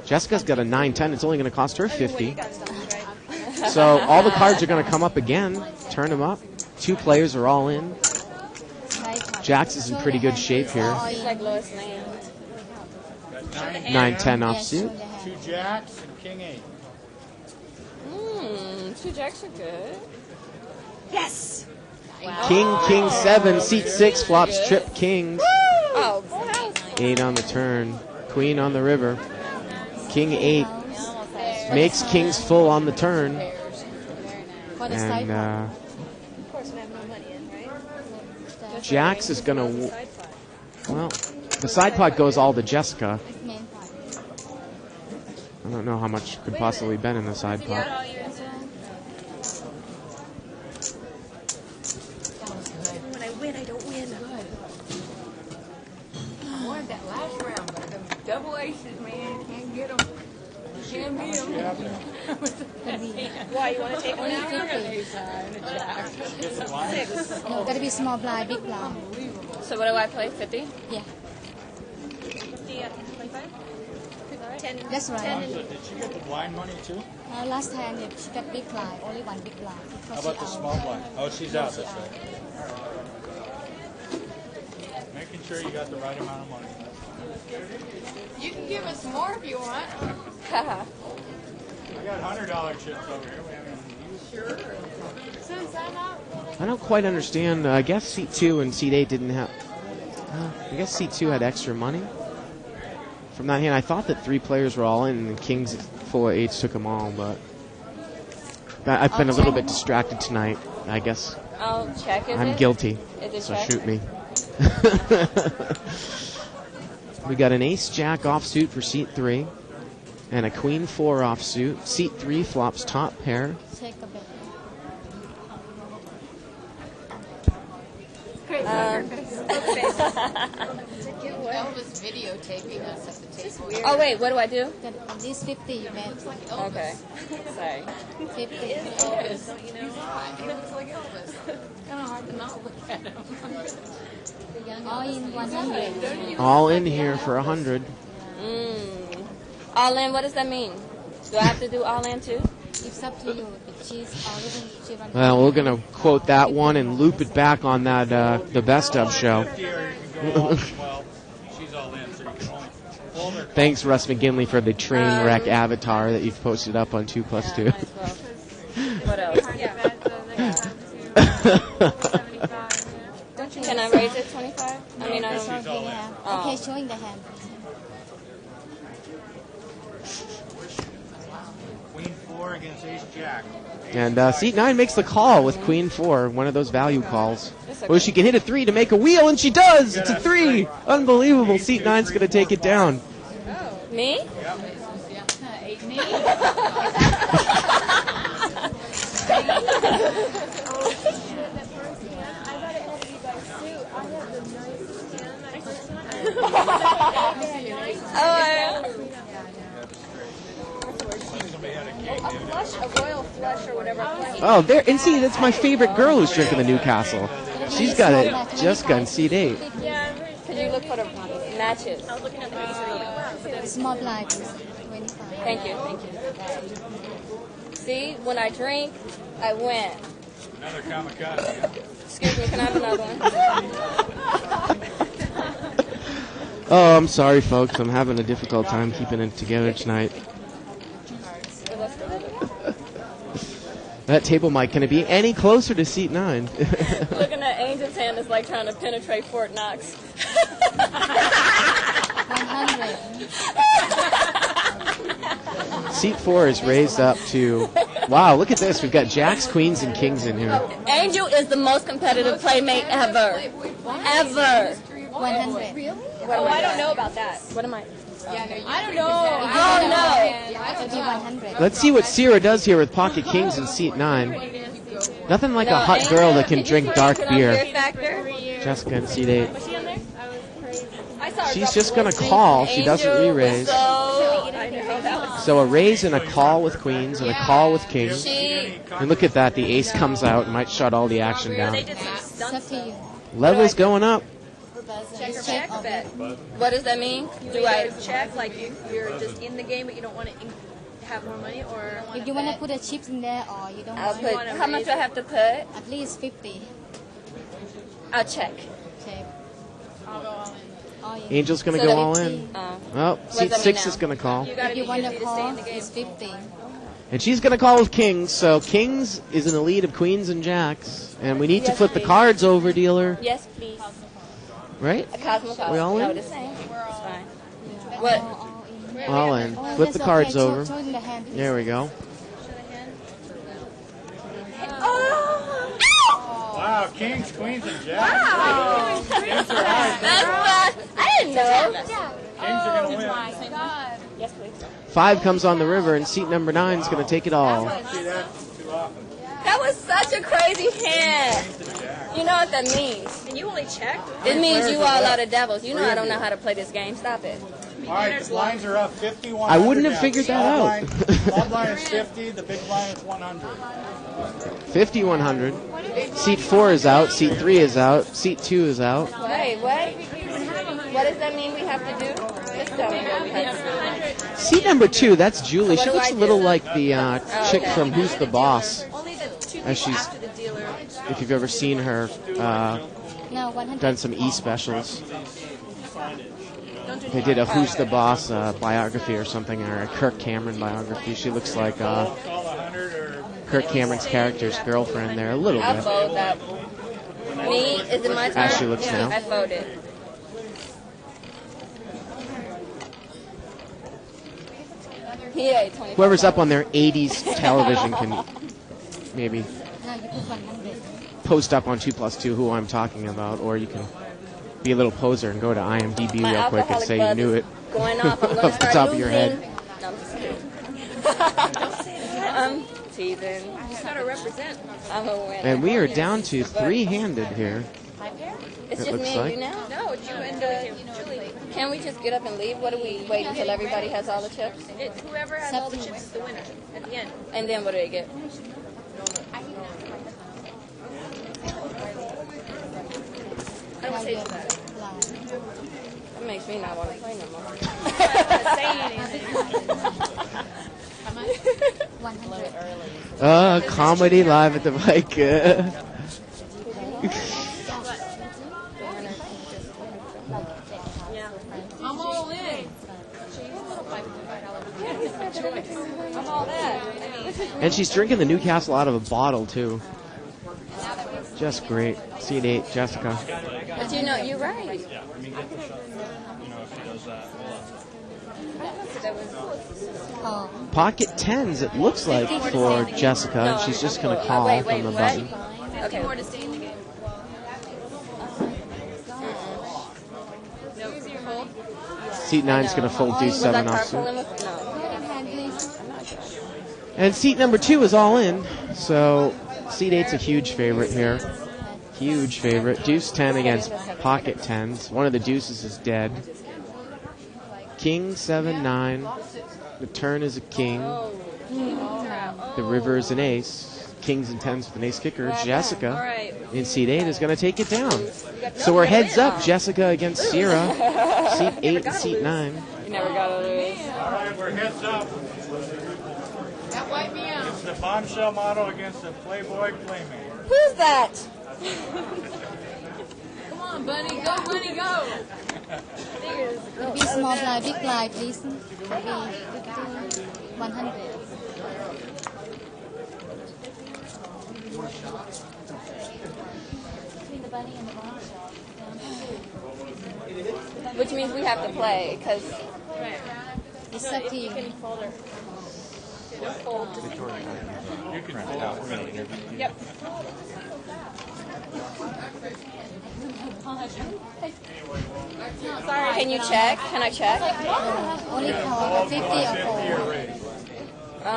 S6: Jessica's got a 9-10. It's only going to cost her 50.
S7: You got stuff, right?
S6: So all the cards are going to come up again. Turn them up. 2 players are all in.
S8: Side part.
S6: Jax is in pretty good shape here.
S8: All
S2: it's
S8: in.
S2: like Lois Lane.
S6: 9-10
S8: Yes, show
S6: offsuit.
S8: the hand.
S3: 2 jacks and King 8.
S2: 2 jacks are good.
S7: Yes!
S6: King 7. Seat 6 flops trip kings.
S2: Oh, full house.
S6: 8 on the turn. Queen on the river. King 8 makes kings full on the turn.
S8: For the side
S6: And
S8: part.
S7: Of course, we have no money in, right?
S6: Jax is going to... Well, the side pot goes all to Jessica.
S8: Main part.
S6: I don't know how much could possibly been in the side pot.
S7: When I win, I don't win.
S1: I wanted that last round, but the double aces, man, can't get them. Can't beat them.
S7: Why, you want to take one out?
S8: No, gotta be small blind, big blind.
S2: So what do I play? 50?
S8: Yeah,
S7: 50 at 25? 10.
S8: that's right.
S7: 10
S3: Did she get the blind money too?
S8: Last time she got big blind, only one big blind.
S3: How
S8: Because
S3: about
S8: she
S3: the
S8: out.
S3: small blind? Oh, she's out, that's right. Making sure you got the right amount of money.
S1: You can give us more if you want.
S2: Haha.
S3: I got $100 chips over here. We haven't used.
S1: Since I'm out.
S6: I don't quite understand. I guess seat 2 and seat 8 didn't have... I guess seat 2 had extra money. From that hand, I thought that 3 players were all in, and the kings full of 8s took them all, but... I've been a little bit distracted tonight. I guess
S2: I'll check. Is
S6: I'm
S2: it?
S6: guilty,
S2: Is it
S6: so
S2: check?
S6: shoot me. We got an ace-jack offsuit for seat 3, and a queen 4 offsuit. Seat 3 flops top pair.
S8: Take a bit.
S1: Elvis videotaping us at the table.
S2: Oh, wait, what do I do?
S8: Got at least 50 you bet.
S2: Okay. Sorry.
S8: 50.
S1: Elvis, don't you know? He looks like Elvis. Kind of hard to not look at him.
S8: All in 100.
S6: All in here for 100.
S2: All in, what does that mean? Do I have to do all in too?
S8: It's up to you. If she's she runs.
S6: Well, we're gonna quote that one and loop it back on that the best of show.
S3: 50 or you can go all, well, she's all in, so you can only hold her.
S6: Thanks, Russ McGinley, for the train wreck avatar that you've posted up on 2+2.
S2: What else? Can I raise it 25? I mean, I don't
S8: Okay,
S2: know.
S8: yeah.
S2: Oh.
S8: Okay, showing the hand.
S3: Queen 4 against Ace Jack.
S6: And seat 9 makes the call with Queen 4, one of those value calls. Well, she can hit a 3 to make a wheel, and she does! It's a 3! Unbelievable. Seat 9's going to take it down.
S2: Me?
S7: A royal flush or whatever.
S6: Oh, there, and see, that's my favorite girl who's drinking the Newcastle. She's got it. Jessica in seat 8.
S2: Could you look for the matches?
S7: I was looking at the piece and I'm like, wow.
S8: Small blind, 25.
S2: Thank you. See, when I drink, I win.
S3: Another kamikaze.
S2: Excuse me, can I have another one?
S6: Oh, I'm sorry, folks. I'm having a difficult time keeping it together tonight. That table mic, can it be any closer to seat 9?
S2: Looking at Angel's hand is like trying to penetrate Fort Knox.
S8: 100.
S6: Seat 4 is raised up to... Wow, look at this. We've got jacks, queens, and kings in here.
S2: Angel is the most competitive playmate ever. Ever.
S8: 100. Really?
S7: Oh, I don't know about that.
S2: What am I?
S7: I don't know.
S2: Oh, no.
S8: It'll be 100.
S6: Let's see what Sierra does here with pocket kings in seat 9. Nothing like a hot girl that can drink dark beer. Jessica in seat 8.
S7: Was she on there?
S6: She's just going to call. She doesn't re-raise. So a raise and a call with queens and a call with kings. And look at that. The ace comes out and might shut all the action down.
S8: It's up to you.
S6: Level's going up.
S7: Check or check or bet?
S2: What does that mean?
S7: Do I check like you're just in the game but you don't want to have more money, or
S8: If you want to put the chips in there, or you don't
S2: I'll
S8: want,
S2: put, how much do I have to put?
S8: at least 50.
S2: I'll check.
S8: Check.
S7: I'll go all in.
S8: All you.
S6: Angel's going to
S2: So
S6: go
S2: that
S6: all
S2: we-
S6: in.
S2: Oh.
S6: Well, seat
S2: that
S6: 6
S2: mean
S6: is going to call.
S7: You gotta
S8: If you
S7: be
S8: want to
S7: easy to stay
S8: call,
S7: in the game.
S8: it's 50.
S6: And she's going to call with kings. So kings is in the lead of queens and jacks. And we need to flip the cards over, dealer.
S2: Yes, please.
S6: Right?
S2: A cosmopolitan.
S6: We all in?
S2: No, the same. It's fine. What?
S6: All in.
S8: Oh,
S6: Flip
S8: that's
S6: the cards
S8: okay.
S6: over.
S8: Show in the hand.
S6: There we go.
S3: Wow, kings, queens, and jacks. Kings are high.
S2: That's fun. I didn't know.
S3: Kings are going to win.
S2: Yes, please.
S6: 5 comes on the river, and seat number 9 is going to take it all.
S3: See that too often.
S2: That was such a crazy hand. You know what that means?
S7: And you only check?
S2: It means you all are the devils. You know I don't know how to play this game. Stop it.
S3: All right, the blinds are up 51.
S6: I wouldn't have figured that out.
S3: Small blind is 50, the big blind is 100.
S6: 50, 100. Seat 4 is out. Seat 3 is out. Seat 2 is out.
S2: Wait, what? What does that mean we have to do? Just tell me what we have to do.
S6: Seat number 2, that's Julie. She
S2: What do
S6: looks
S2: I
S6: a little
S2: do?
S6: like the chick from Who's the Boss.
S7: Only the two
S6: As she's,
S7: after the dealer.
S6: if you've ever seen her,
S8: No, 100.
S6: done some E-specials. They did a Who's the Boss biography or something, or a Kirk Cameron biography. She looks like
S3: Call 100 or
S6: Kirk Cameron's character's girlfriend there, a little
S2: I'll
S6: bit.
S2: fold that. Me? Is it my turn?
S6: As she looks now.
S2: I folded. Yeah, 25.
S6: Whoever's up on their 80s television can maybe
S8: No, you put 100.
S6: post up on 2+2 who I'm talking about, or you can be a little poser and go to IMDb
S2: My
S6: real quick and
S2: alcoholic
S6: say you
S2: buzz
S6: knew
S2: is
S6: it
S2: going off. I'm going to
S6: off the
S2: start
S6: top of your
S2: losing.
S6: head.
S2: No, I'm just kidding. I'm teasing.
S7: You gotta represent.
S2: I'm a winner.
S6: And we are down to 3-handed here.
S2: It's
S6: it
S2: just
S6: looks
S2: me and
S6: like.
S2: you now?
S7: No, it's you and Julie.
S2: Can we just get up and leave? What do we wait until everybody has all the chips?
S7: Whoever has all the chips is the winner at the end.
S2: And then what do they get?
S7: I don't say to that.
S2: That makes me not want to play no more.
S7: I'm not saying anything.
S8: 100.
S6: Comedy live at the mic.
S1: I'm all in.
S2: I'm all that.
S6: And she's drinking the Newcastle out of a bottle, too. Just great. Seat 8, Jessica.
S2: But you know, you're right.
S8: Oh,
S6: Pocket 10s, it looks like, for Jessica. And she's just going to call
S2: Wait,
S6: from the
S2: what?
S6: button.
S2: Okay.
S7: More to stay in the game. No, hold.
S6: Seat 9's going to fold deuce
S2: Was
S6: 7
S2: that
S6: off
S2: card
S6: suit.
S2: pulling with? No.
S6: And seat number 2 is all in. So seat 8's a huge favorite here. Huge favorite. Deuce 10 against pocket 10s. One of the deuces is dead. King 7, 9. The turn is a king. The river is an ace. Kings and 10s with an ace kicker. Jessica
S2: Alright.
S6: in seat 8 is going to take it down. So we're heads up. Jessica against Sierra. Seat 8 and seat 9.
S2: You never got to lose.
S3: All right, we're heads up.
S1: That wiped me out.
S3: It's the bombshell model against the Playboy Playmate.
S2: Who's that?
S1: Come on, Bunny. Go, Bunny, go.
S8: be small blind, big blind, please. Be 100.
S2: Which means we have to play, because
S8: It's up to you.
S2: Yep. Can you check? Can I check?
S8: Only call 50 or 4.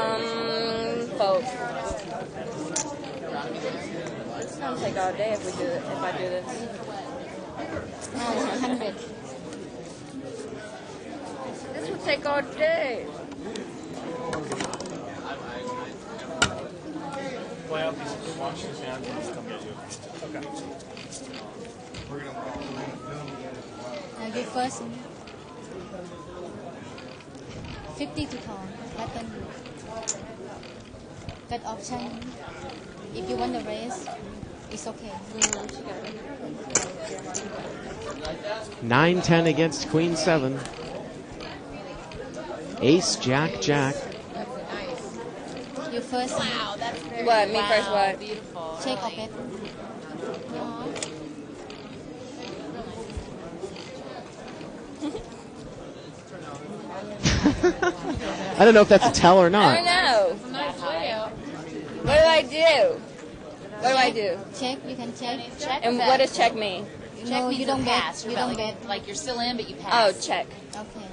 S2: Fold. It's gonna take all day if we do it. If I do this.
S8: No, 100.
S2: This would take all day.
S3: Play out these watches and come get you. Okay.
S8: You first. 50 to call. Button. Bet option. If you want the raise, it's okay.
S6: 9, 10 against Queen 7. Ace, Jack, Jack.
S8: You first.
S1: Wow, that's very
S2: What? Me first what?
S1: beautiful.
S8: Check or bet.
S6: I don't know if that's a tell or
S2: I don't
S6: not.
S2: know.
S1: Nice layout.
S2: What do I do? What do I do?
S8: Check. You can check.
S2: And what does check mean?
S8: No, you don't
S1: pass.
S8: bet. You don't bet.
S1: Like you're still in, but you
S2: Oh,
S1: pass.
S2: check.
S8: Okay.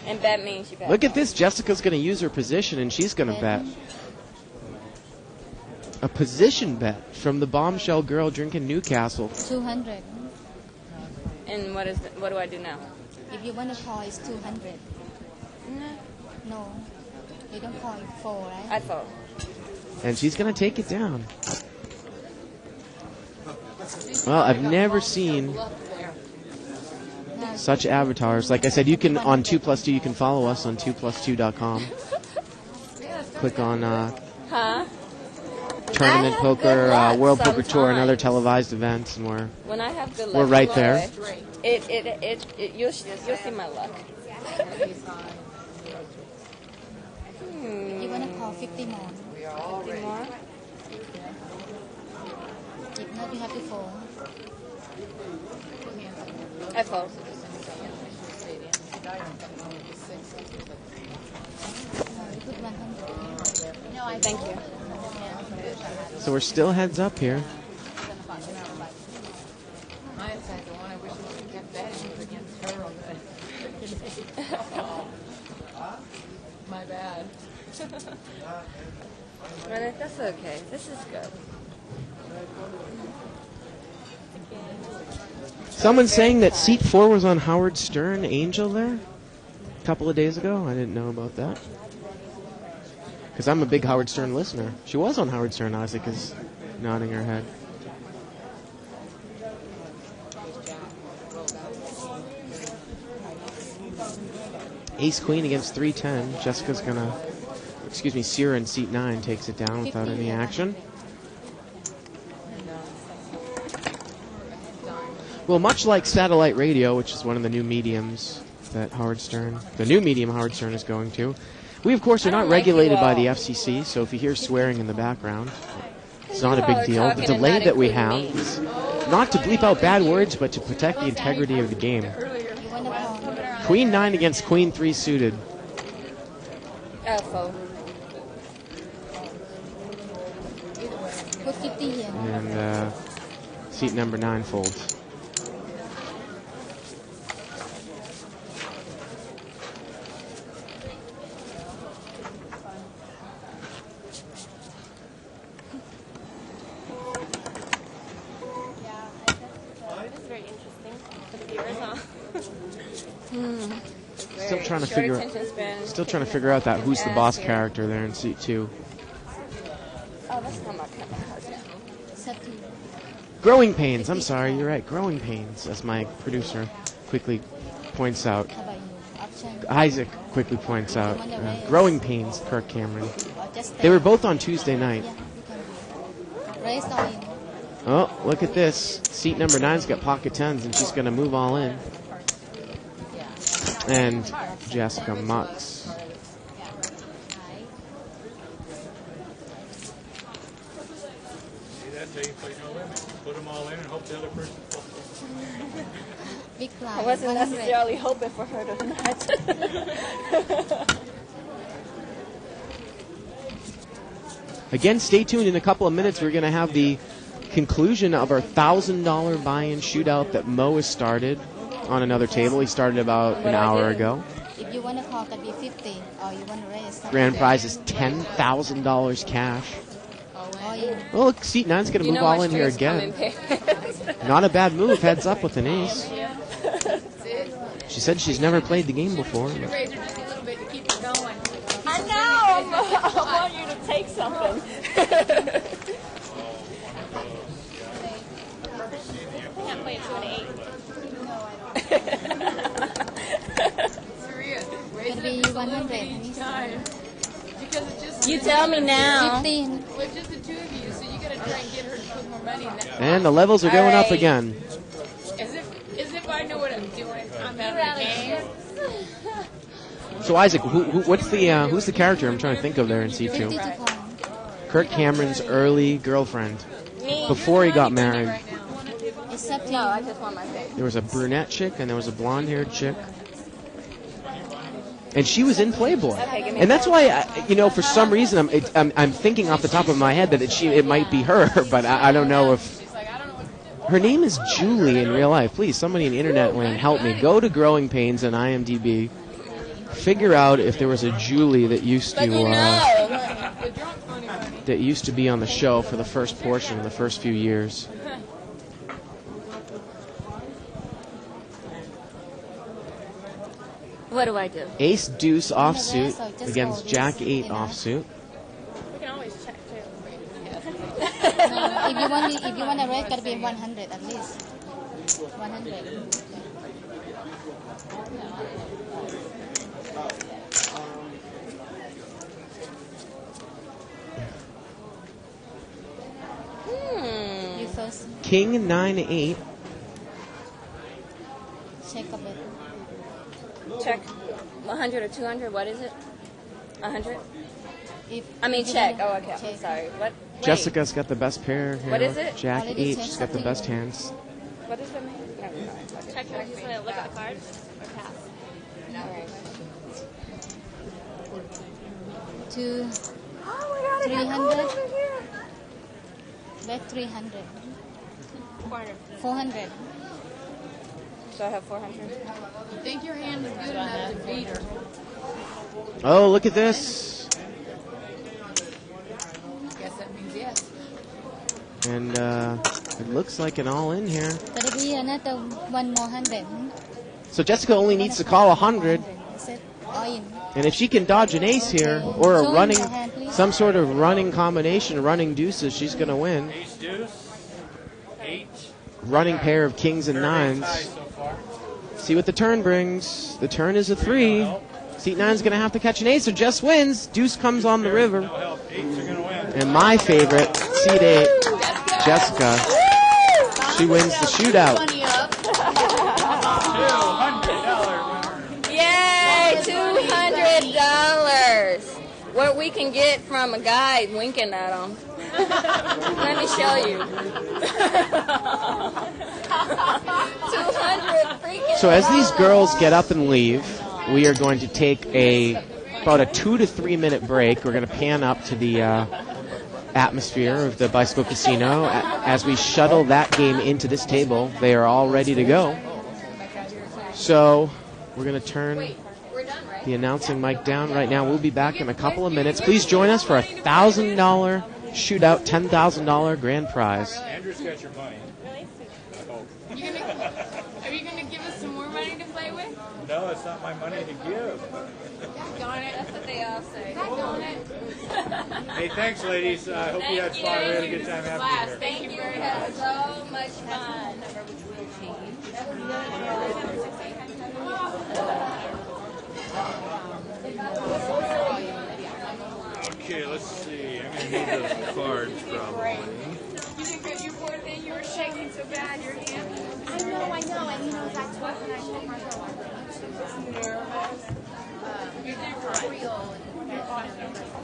S2: And bet means you bet.
S6: Look at this. Jessica's going to use her position, and she's going to bet. A position bet from the bombshell girl drinking Newcastle.
S8: 200.
S2: And what do I do now?
S8: If you want to call, it's 200. No. You don't call it 4, right?
S2: I thought.
S6: And she's going to take it down. Well, I've never seen such avatars. Like I said, you can, on 2+2, you can follow us on 2plus2.com. Click on Tournament
S2: I have
S6: Poker,
S2: good luck
S6: World Poker Tour, and
S2: sometimes.
S6: other televised events, and we're
S2: When I have good luck,
S6: We're right
S2: by
S6: there.
S2: the way, you'll see my luck.
S8: You want to call 50 more.
S2: 50 more?
S8: If not, you have to fold.
S2: I fold.
S8: You put 100.
S1: No, I
S2: Thank you.
S6: so we're still heads up here.
S1: Hindsight, the one I wish we had kept betting was against her on the. My bad.
S2: Really? That's okay. This is good.
S6: Someone's saying that seat 4 was on Howard Stern, Angel there, a couple of days ago. I didn't know about that. Because I'm a big Howard Stern listener. She was on Howard Stern, Isaac is nodding her head. Ace Queen against 310. Jessica's going to excuse me, Sierra in seat 9 takes it down without any action. Well, much like satellite radio, which is one of the new mediums that Howard Stern, the new medium Howard Stern is going to, we, of course, are not regulated by the FCC, so if you hear swearing in the background, it's not a big deal. The delay that we have is not to bleep out bad words, but to protect the integrity of the game. Queen 9 against Queen 3 suited.
S2: Fold.
S8: Put 50 here.
S6: And seat number 9 folds. Still trying to figure out that who's the boss character there in seat 2.
S2: Oh, that's not my camera.
S6: Growing pains. I'm sorry, you're right. Growing pains, as my producer quickly points out.
S8: How about you? Option.
S6: Isaac quickly points out. Growing pains, Kirk Cameron.
S8: Or just
S6: They were both on Tuesday night.
S8: Yeah, you can raise all in.
S6: Oh, look at this. Seat number 9's got pocket 10s, and she's going to move all in. And Jessica Mux.
S3: See, that's how you play no limit. Put them all in and hope the other person falls.
S8: Big
S2: I
S8: line.
S2: wasn't
S8: 100.
S2: necessarily hoping for her to not.
S6: Again, stay tuned. In a couple of minutes, we're going to have the conclusion of our $1,000 buy-in shootout that Mo has started on another table. He started about an hour ago.
S8: If you want to call, that be 50, or you want to raise.
S6: Grand prize is $10,000 cash.
S8: All in.
S6: Oh, look, seat 9's going to move all in here again. Not a bad move. Heads up with an ace. She said she's never played the game before.
S1: Raise her just a little bit to keep it going.
S2: I know. I want you to take something.
S7: Can't play 2 and 8.
S1: Serious. Raise
S8: It'll
S1: it
S8: be
S1: just a
S8: 100.
S1: little bit each time. Because it's just
S2: You tell me now.
S8: 15.
S1: well, it's just the two of you, so you gotta try and get her to put more money in that.
S6: And the levels are going up
S2: Alright.
S6: again.
S1: As if I know what I'm doing. I'm out of the game.
S6: So, Isaac, what's the who's the character I'm trying to think of there in C2?
S8: 50 to call.
S6: Kirk Cameron's early girlfriend
S2: Me.
S6: before he got married.
S1: Right now.
S8: It's up to
S2: No,
S8: you.
S2: I just want my face.
S6: There was a brunette chick and there was a blonde-haired chick. And she was in Playboy. And that's why, for some reason, I'm thinking off the top of my head that it might be her, but I don't know if...
S1: She's like, I don't know what to do.
S6: Her name is Julie in real life. Please, somebody in the internet land, help me. Go to Growing Pains and IMDb. Figure out if there was a Julie that used to...
S2: But you know.
S1: The drunk funny money.
S6: that used to be on the show for the first portion of the first few years.
S2: What do I do?
S6: Ace Deuce offsuit against Jack 8 offsuit.
S7: We can always check too.
S8: No, if you want to raise, gotta be 100 at least. 100. You first.
S6: King 9-8.
S8: Check a bit.
S2: Check. 100 or 200? What is it? 100?
S8: If
S2: Check.
S8: wanna
S2: Oh, okay. I'm
S8: check.
S2: sorry. What? Wait.
S6: Jessica's got the best pair here.
S2: What is it?
S6: Jack
S8: Already
S6: 8.
S8: checked
S6: She's got the
S8: something.
S6: best hands.
S2: What is the name? No, okay.
S7: Check. Are you just gonna look at the cards or pass?
S8: To
S2: Oh my God!
S8: 300. Back 300.
S7: 400.
S8: 400.
S2: So I have 400.
S1: You think your hand is good enough to beat her?
S6: Oh, look at this.
S1: Guess that means yes.
S6: And it looks like an all-in here.
S8: That'll be another one more 100.
S6: So Jessica only needs to call 100.
S8: Is it all in?
S6: And if she can dodge an ace here, or a
S8: Show
S6: running,
S8: your hand, please.
S6: some sort of running combination, running deuces, she's going to win.
S3: Ace deuce. 8.
S6: Running pair of kings and
S3: Third ace high
S6: nines.
S3: so far.
S6: See what the turn brings. The turn is a 3. Seat 9 is going to have to catch an ace or just wins. Deuce comes on the river.
S3: No help. Eights are going to win.
S6: And my favorite, seat 8, Jessica. She wins the shootout.
S3: $200 winner.
S2: Yay! $200. What we can get from a guy winking at him. Let me show you. 200 freaking.
S6: So as these girls get up and leave, we are going to take about a 2 to 3 minute break. We're going to pan up to the atmosphere of the Bicycle Casino. As we shuttle that game into this table, they are all ready to go. So we're going to turn the announcing mic down right now. We'll be back in a couple of minutes. Please join us for a $1,000 shootout, $10,000 grand prize.
S3: Andrew's got your money.
S1: Are you gonna give us some more money to play with?
S3: No, it's not my money to give.
S1: Darn it. That's what they all say. Darn it.
S3: Hey, thanks, ladies. I hope you had fun. We had a good time having you here.
S1: Thank you very much. So much fun. Number which will change.
S3: Okay, let's see. I'm going to need those cards probably.
S1: You poor thing, you were shaking so bad your hand.
S8: I know, and you know, that twice when I told my girl,
S1: You did great.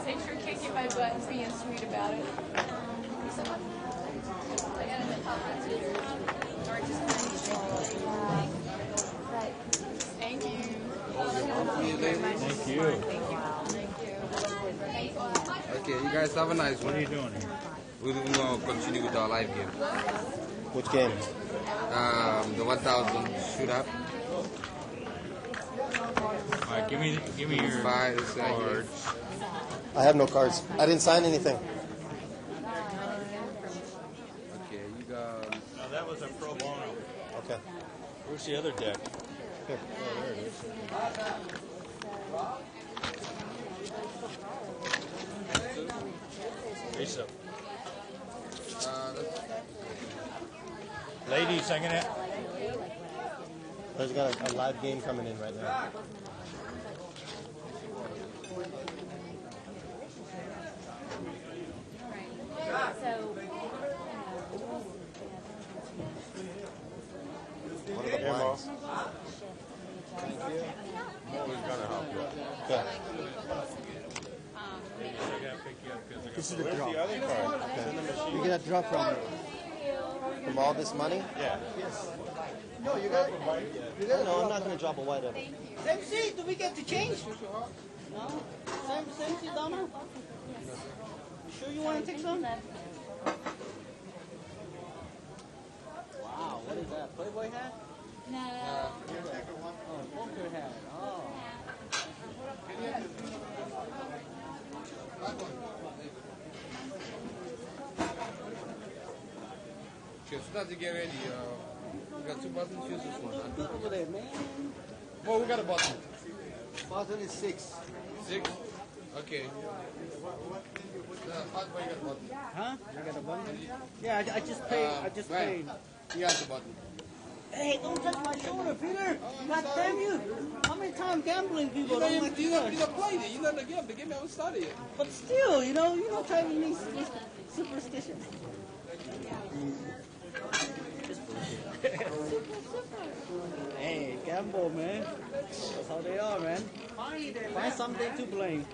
S1: Make sure kick my butt and being sweet about it. Thank you.
S3: Thank you.
S9: Okay, you guys have a nice one.
S3: What are you doing here?
S9: We're going to continue with our live game.
S10: Which game?
S9: The 1,000 shootout.
S3: All right, give me your
S9: Cards.
S3: cards.
S10: I have no cards. I didn't sign anything.
S9: Okay, you got...
S3: No, that was a pro bono.
S10: Okay.
S3: Where's the other deck?
S10: Here.
S3: Oh, there it is. Face up. Ladies, I'm gonna.
S10: There's got a live game coming in right now. What are the blinds?
S9: Always gonna help you.
S10: Okay.
S3: This is the draw. Where's the other card?
S10: You get a draw from all this money?
S3: Yeah.
S10: No, you got. No, I'm not going to drop a white ever.
S11: Same seat. Do we get to change? No. Same seat, Donna. Sure you want to take some? Wow. What is that? Playboy hat?
S8: no.
S11: Oh, poker hat. Oh.
S9: Okay, so now to get ready, we got 2 buttons. Choose this one.
S11: Look over there, man.
S9: Oh, we got a button.
S11: Button is 6.
S9: 6. Okay. Hot boy, you got a button.
S11: Huh? I got a button? Yeah, I just paid. I just paid.
S9: You got the button.
S11: Hey, don't touch my shoulder, Peter. God damn you. How many times gambling people don't like
S9: You
S11: to touch?
S9: not played it. You not the game. The game haven't started yet.
S11: But still, you know Chinese superstition. Hey, gamble, man. That's how they are, man. Find something to blame.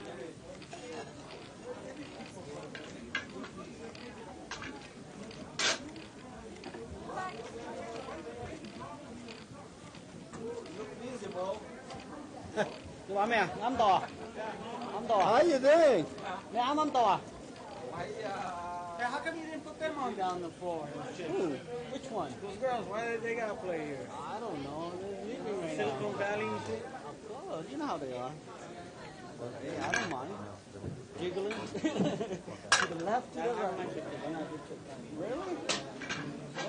S11: Đúng không em? Ngắm to. Ngắm to.
S10: How you doing?
S11: Mẹ ngắm to. Hey, how come you didn't put them on down the floor? Who? Which one? Those girls. Why did they gotta play here? I don't know. They're leaving right now. Silicon Valley and shit. Of course. You know how they are. Hey, I don't mind. Jiggling. To the left, to the right. Really?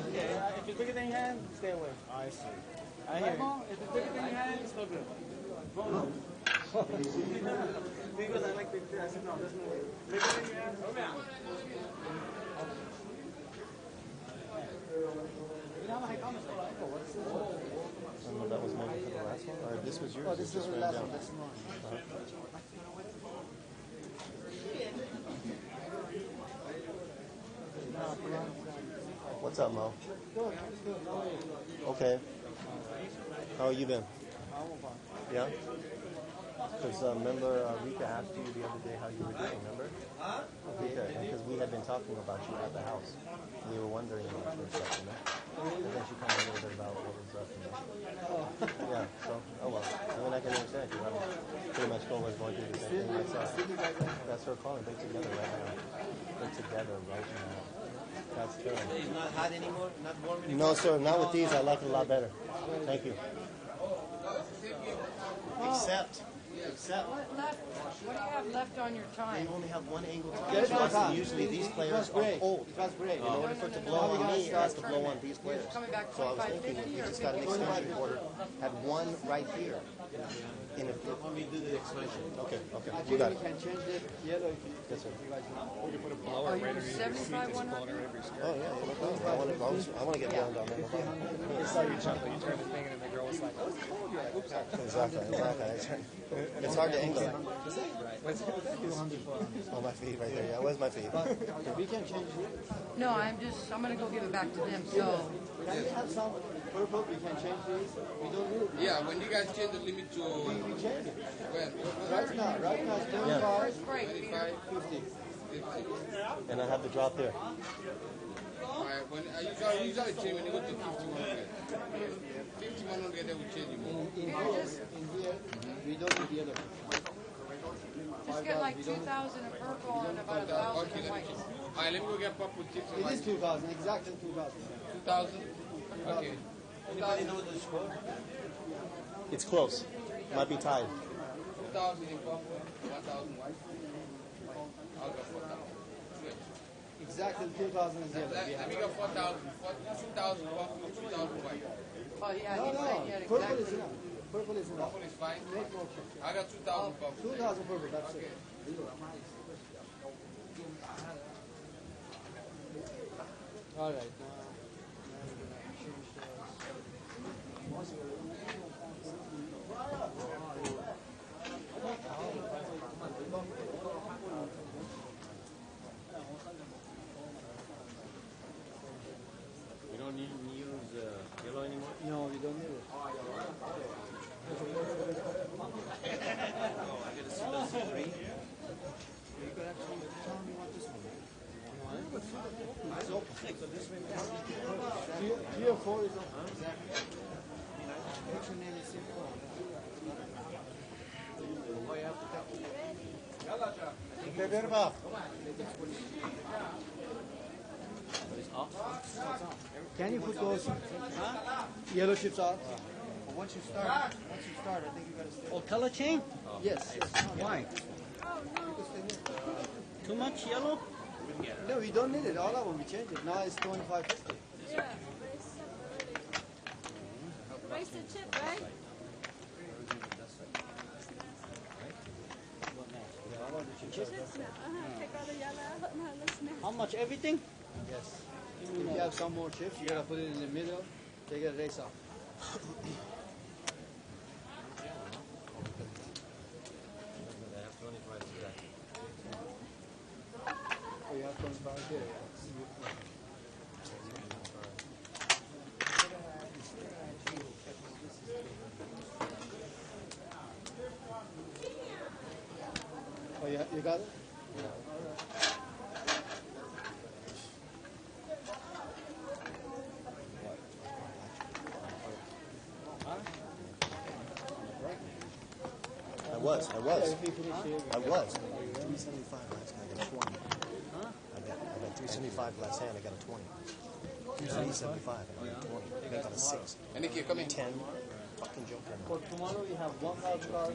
S11: Okay. If it's bigger than your hand, stay away. I see. I hear you. If it's bigger than your hand, it's no good. Because I like big I said, no, there's no way. Bigger than your hand? Okay.
S10: I don't know, that was maybe for the last one? Or This was yours.
S11: Oh, this
S10: It just
S11: is the
S10: ran
S11: last
S10: down.
S11: one. That's mine.
S10: What's up, Mo? Okay. How have you been? Yeah? Because remember Rika asked you the other day how you were doing, remember? Rika, because we had been talking about you at the house. We were wondering about you and stuff, you know? And then she kind of knew about what was up, you know? Yeah, so, oh well. I mean, I can understand because I'm pretty much going through the same thing myself. That's her calling. They're together right now. They're together right now. That's terrible.
S12: It's not hot anymore? Not warm anymore?
S10: No, sir, not with these. I like it a lot better. Thank you. Except.
S1: What do you have left on your time?
S10: They only have one angle to
S11: There's one time.
S10: Usually these
S11: It
S10: players
S11: was
S10: are
S11: great.
S10: old.
S11: It was great.
S10: In order for it to blow on me, it has to blow on these players.
S1: coming back
S10: So I was
S1: 25,
S10: thinking, if
S1: 50
S10: you
S1: or
S10: just got an
S1: 50?
S10: extension cord, had one right here. In a,
S12: Let me do the extension.
S10: okay, okay,
S11: I
S10: you got
S11: think
S10: it.
S11: we can change it yellow if you,
S10: Yes, sir.
S11: you guys want.
S1: Oh, you're 75, 100?
S10: Oh yeah, no problem. I want to get down there. No problem.
S13: It's like you turn the thing and the girl was like, oh, it's cold. You're like, oops, sorry.
S10: Exactly. It's hard to angle it.
S13: What's
S11: 200 for
S10: Oh, my feet right there. Yeah, where's my feet?
S11: we can change it.
S1: No, I'm going to go give it back to them, so.
S11: Can we have some purple? We can change these. We don't need it.
S9: Yeah, when you guys change the limit to
S11: We change it.
S9: when?
S11: Right now it's 25,
S1: First break, Peter.
S9: 25,
S11: 50.
S10: And I have the drop there.
S9: Alright, when I usually change when you go to 5100. 5100 they will change you more.
S11: In here, we don't need the other.
S1: Just get like 2,000 of purple and about 1,000
S9: Okay,
S1: of
S9: let
S1: white.
S9: me check. Alright, let me go get purple chips.
S11: It is 2,000, exactly 2,000.
S9: 2000. Okay.
S12: Anybody know the score?
S10: It's close. Might be tied.
S9: 2000 in purple, 1000 white. I'll go 4000.
S11: Exactly 2,000 is yellow.
S9: Let me go 4000. 2000 purple, 2000 white.
S1: Oh, yeah,
S11: No,
S1: he's saying
S11: no,
S1: yeah,
S11: purple is
S1: exactly.
S11: enough. Purple is enough.
S9: Purple is fine.
S11: Make more purple.
S9: I got 2000 purple.
S11: 2,000 purple, that's it. All right, now we're going to change
S12: We don't need to use yellow anymore?
S11: No, we don't need it.
S12: Oh, I get a C3.
S10: You could actually tell me what this one is.
S12: It's open. So this way,
S11: 3 or 4 is open.
S10: What's your name? Is
S12: why you have to take
S11: Can you put those yellow chips out?
S10: But once you start, I think you got to stay.
S11: Oh, color change? Yes. Why? Too much yellow? No, we don't need it. All of them, we change it. Now it's 25.50.
S7: Yeah. Wasted chip, right? Take all the yellow out. No, let's not.
S11: How much? Everything? Yes. If you have some more chips, you gotta put it in the middle. Take a race off.
S12: I have 25 today.
S11: Oh, you have 25 there. Oh, yeah, you got it?
S10: I was.
S11: If we finish here,
S10: I was. 375 last time. I got a 20. I got 375 last hand. I got a 20. 375 and I got a 20. I got a 6.
S9: And Nikki, come in.
S10: 10. Fucking joker.
S11: for tomorrow, we have $1,000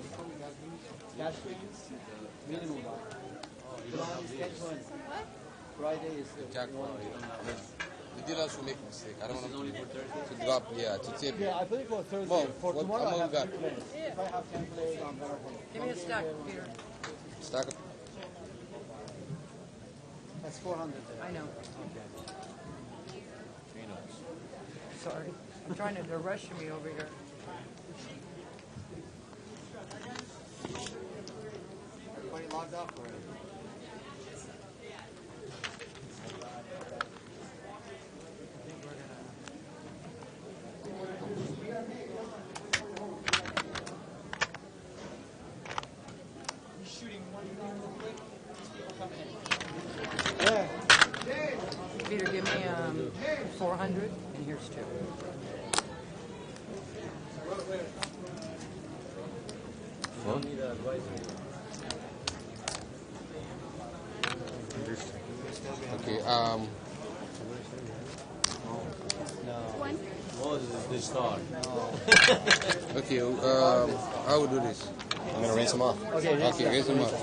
S11: cash for you. Minimum. Tomorrow is 1020. Friday is
S9: Jackpot. The dealers will make mistake. I don't want them to drop, to tip.
S11: Yeah, I put it for Thursday.
S9: Mom,
S11: For
S9: what
S11: tomorrow, I
S9: amount
S11: have
S9: you
S11: 10
S9: got?
S11: players. If I have 10 players, I'm better for
S1: Give me a stack, Peter.
S9: Stack it.
S11: That's 400 there.
S1: I know. Sorry. I'm trying to, they're rushing me over here. Peter, give me 400, and here's 2.
S9: Okay,
S12: The star.
S9: okay, I will do this.
S10: I'm gonna rinse them off.
S9: Okay, rinse them off.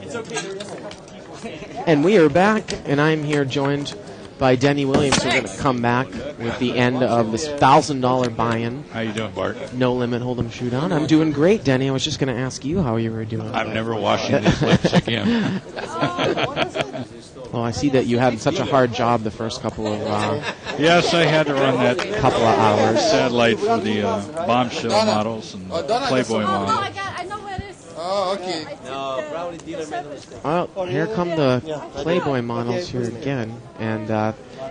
S12: It's okay.
S6: And we are back, and I'm here joined by Denny Williams. We're going to come back with the end of this $1,000 buy-in.
S14: How you doing, Bart?
S6: No Limit Hold'em Shootout. I'm doing great, Denny. I was just going to ask you how you were doing.
S14: I'm never washing these lips again.
S6: Well, I see that you had such a hard job the first couple of
S14: yes, I had to run that
S6: couple of hours.
S14: satellite for the bombshell models and Playboy models.
S7: I know where it is.
S9: Oh, okay.
S12: No, probably dealer made a mistake.
S6: Well, here come the Playboy models here again. And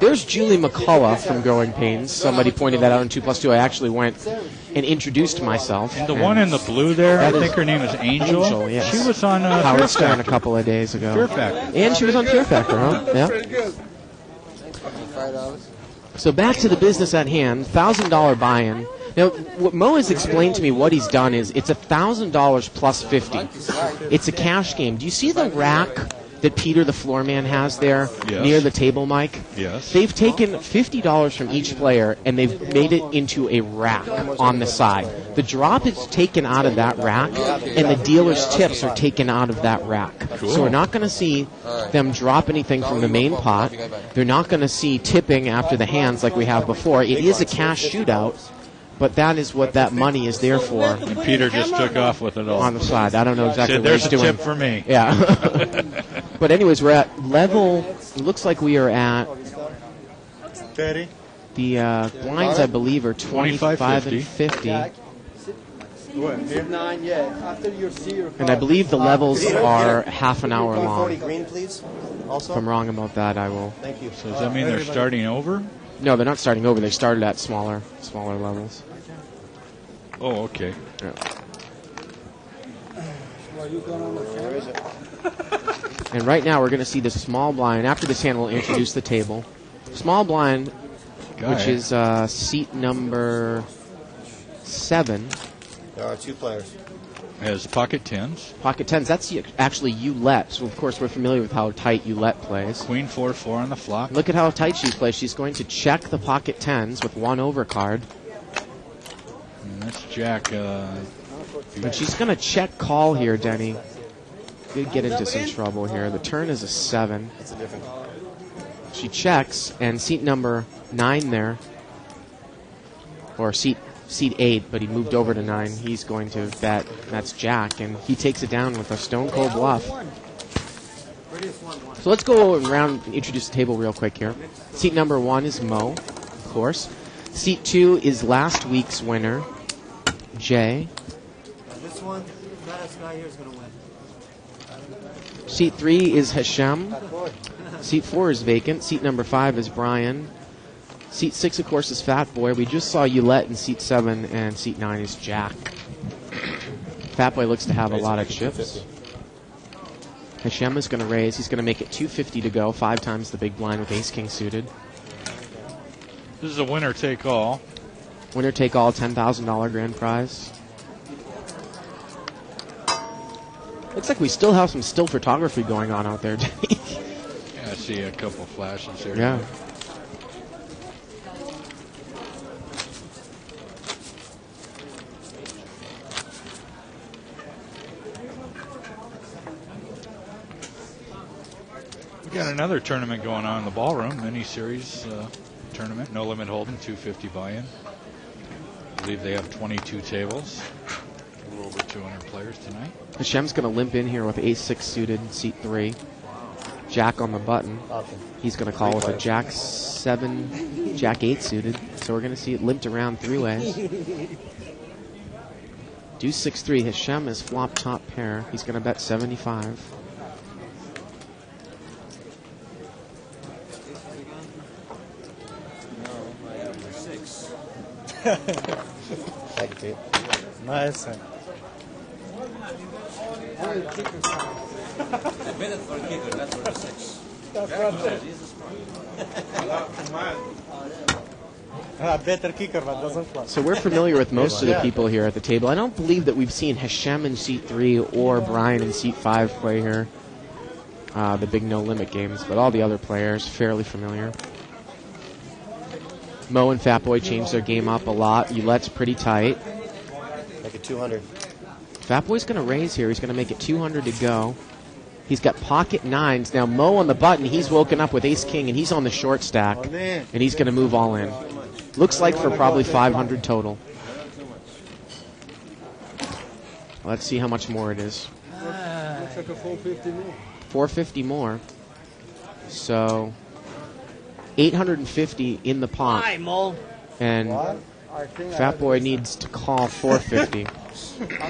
S6: there's Julie McCullough from Growing Pains. Somebody pointed that out in 2+2. I actually went and introduced myself.
S14: The one in the blue there, I think her name is Angel.
S6: Angel, yes.
S14: She was on Fear
S6: Howard Stern a
S14: Factor.
S6: couple of days ago.
S14: Fear Factor.
S6: And she was on Fear Factor, huh? Yeah.
S9: $5.
S6: So back to the business at hand, $1,000 buy-in. Now, what Mo has explained to me what he's done is it's $1,000 plus 50. It's a cash game. Do you see the rack that Peter the floor man has there
S14: Yes.
S6: near the table, Mike?
S14: Yes.
S6: They've taken $50 from each player and they've made it into a rack on the side. The drop is taken out of that rack and the dealer's tips are taken out of that rack. So we're not going to see them drop anything from the main pot. They're not going to see tipping after the hands like we have before. It is a cash shootout, but that is what that money is there for.
S14: And Peter just took off with it all.
S6: On the side. I don't know exactly
S14: Said,
S6: what he's
S14: there's a
S6: doing.
S14: tip for me.
S6: Yeah. But anyways, we're at level, it looks like we are at
S3: Betty?
S6: the blinds, I believe, are 25 and 50.
S12: Nine, yeah. After your zero.
S6: And I believe the levels are half an hour
S10: 40
S6: long.
S10: green, please. Also.
S6: If I'm wrong about that, I will.
S10: Thank you.
S14: So does that mean they're starting over?
S6: No, they're not starting over. They started at smaller levels.
S14: Oh, okay.
S6: Yeah.
S10: Where is it?
S6: And right now we're going to see the small blind. After this hand, we'll introduce the table. Small blind, which is seat number 7.
S10: There are 2 players.
S14: Has pocket tens.
S6: Pocket 10s, that's actually Ulette. So, of course, we're familiar with how tight Ulette plays.
S14: Queen 4-4 on the flop.
S6: Look at how tight she plays. She's going to check the pocket 10s with 1 overcard.
S14: And that's Jack.
S6: But she's going to check call here, Denny. Could get into some trouble here. The turn is a 7.
S10: That's a different.
S6: She checks, and seat number 9 there, or seat 8, but he moved over to 9. He's going to bet. That's Jack, and he takes it down with a stone cold bluff. So let's go around and introduce the table real quick here. Seat number 1 is Mo, of course. Seat 2 is last week's winner, Jay.
S10: This one, this guy here is going to win.
S6: Seat 3 is Hashem. Seat 4 is vacant. Seat number 5 is Brian. Seat 6, of course, is Fat Boy. We just saw Ulette in seat 7, and seat 9 is Jack. Fat Boy looks to have a lot of chips. Hashem is going to raise. He's going to make it 250 to go, 5 times the big blind with Ace-King suited.
S14: This is a winner take all.
S6: Winner take all, $10,000 grand prize. Looks like we still have some still photography going on out there.
S14: Yeah, I see a couple flashes here.
S6: Yeah.
S14: We got another tournament going on in the ballroom, mini-series tournament, No Limit Hold'em, 250 buy-in. I believe they have 22 tables, a little over 200 players tonight.
S6: Hashem's going to limp in here with Ace-6 suited, seat 3. Jack on the button. He's going to call with a Jack 7, Jack 8 suited. So we're going to see it limped around 3 ways. Deuce 6-3. Hashem is flop top pair. He's going to bet 75.
S10: Thank you, Pete.
S3: Nice.
S12: I bet it for a kicker, not for a 6.
S3: That's right. Better kicker, but doesn't flop.
S6: So we're familiar with most of the people here at the table. I don't believe that we've seen Hashem in seat 3 or Brian in seat 5 play here. The big no limit games, but all the other players fairly familiar. Mo and Fatboy changed their game up a lot. Ouellette's pretty tight.
S10: Make it 200.
S6: Fatboy's going to raise here. He's going to make it 200 to go. He's got pocket nines. Now Mo on the button. He's woken up with ace king, and he's on the short stack, and he's going to move all in. Looks like for probably 500 total. Let's see how much more it is.
S11: Looks like a 450 more.
S6: 450 more. So 850 in the pot.
S11: Hi, Mo.
S6: And Fatboy needs to call 450.
S11: I'm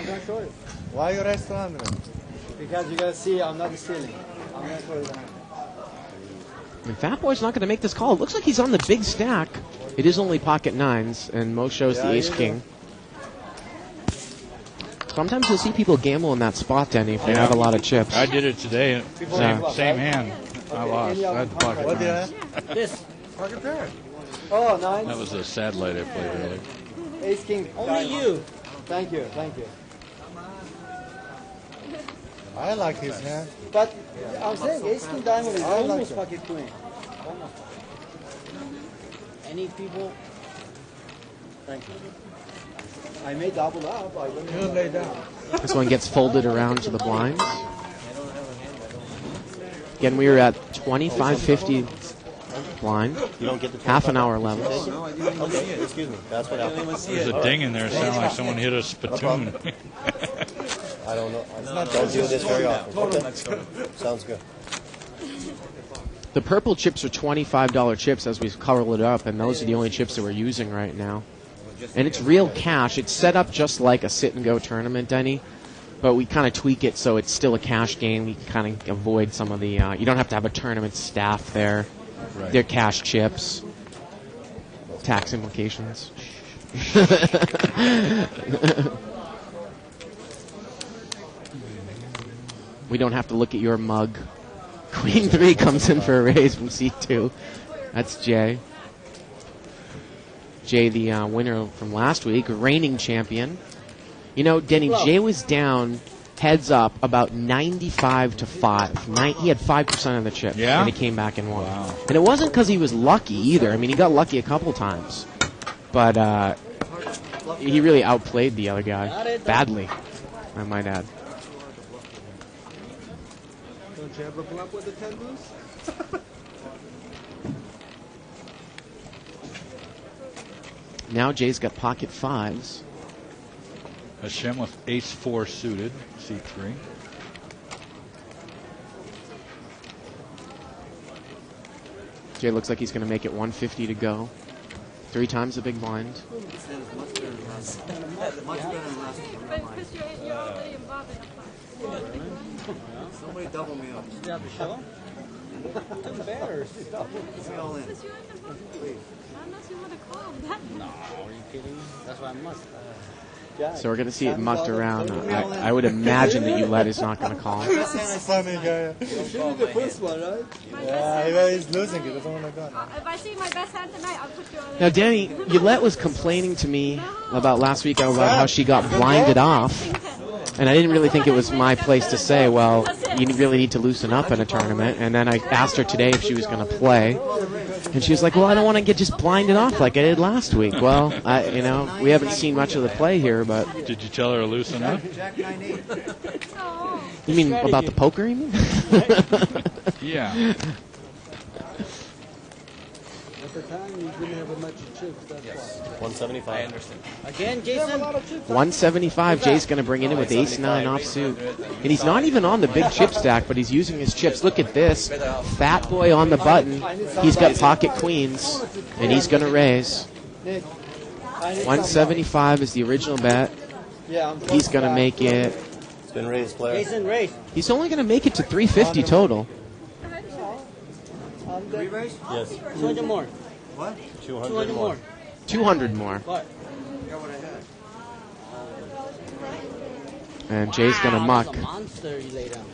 S11: going to show you.
S3: Why you raise 200?
S11: Because you got to see I'm not stealing. I'm going to show you that.
S6: And Fatboy's not going to make this call. It looks like he's on the big stack. It is only pocket nines, and Mo shows the ace king. Sometimes you'll see people gamble in that spot, Denny, if they have a lot of chips.
S14: I did it today. Same hand. I lost. I had the pocket
S3: What did you
S14: nines.
S3: have?
S11: This.
S3: Pocket pair.
S11: Oh, nine.
S14: That was a satellite I played earlier.
S11: Ace king. Only you. Thank you. Thank you.
S3: I like his hand.
S11: But I'm saying ace king diamond is
S3: I like
S11: almost
S3: it.
S11: pocket queen. Almost. Any people? Thank you. I may double up. I don't
S3: You lay down.
S6: This one gets folded around to the blinds. Again, we were at 25.50 blind.
S10: You don't get the
S6: Half an hour left.
S10: Okay, excuse me. That's what happened.
S14: There's a ding in there. It sounded like someone hit a spittoon.
S10: I don't know. Don't do this very often. Okay. Sounds good.
S6: The purple chips are $25 chips as we color it up, and those are the only chips that we're using right now. And it's real cash. It's set up just like a sit-and-go tournament, Denny, but we kind of tweak it so it's still a cash game. We kind of avoid some of the... you don't have to have a tournament staff there.
S14: Right.
S6: They're cash chips. Tax implications. We don't have to look at your mug. Queen 3 comes in for a raise from C2. That's Jay. Jay, the winner from last week, reigning champion. You know, Denny, Jay was down heads up about 95 to 5. He had 5% of the chips,
S14: Yeah?
S6: and he came back and won.
S14: Wow.
S6: And it wasn't because he was lucky either. I mean, he got lucky a couple times. But he really outplayed the other guy. Badly, I might add.
S11: Don't you ever flop with the 10 boost?
S6: Now Jay's got pocket fives.
S14: Hashem with ace-4 suited, C3.
S6: Jay looks like he's going to make it 150 to go. 3 times the big blind.
S12: Somebody double me up.
S11: Did you have the show? Two bears.
S12: Put me all in.
S11: No, are you kidding me? That's why I must.
S6: So we're going to see it mucked around. I would imagine that Oulette is not going to call.
S3: Funny guy.
S11: You should be the first one, right?
S3: Yeah, he's losing. He doesn't want to go.
S7: If I see my best hand tonight, I'll put you on.
S6: Now, Danny, Oulette was complaining to me about last week about how she got blinded off. And I didn't really think it was my place to say, well, you really need to loosen up in a tournament. And then I asked her today if she was going to play. And she was like, well, I don't want to get just blinded off like I did last week. Well, we haven't seen much of the play here, but...
S14: Did you tell her to loosen up?
S6: You mean about the poker, you mean?
S14: Yeah.
S11: At the time, you didn't have much chips. That's why.
S10: 175. I understand.
S11: Again, Jason?
S6: 175. Jay's going to bring it in with ace-9 offsuit. And he's not even on the big chip stack, but he's using his chips. Look at this. Fat boy on the button. He's got pocket queens, and he's going to raise. 175 is the original bet.
S11: Yeah, I'm
S6: He's going to make it.
S10: It's been raised, player.
S11: Jason, race.
S6: He's only going to make it to 350 total.
S11: Re-race?
S10: Yes.
S11: 200 more.
S10: What? 200
S11: 200 more.
S6: 200 more.
S11: What?
S6: And Jay's going to muck.
S11: That's a monster you laid down.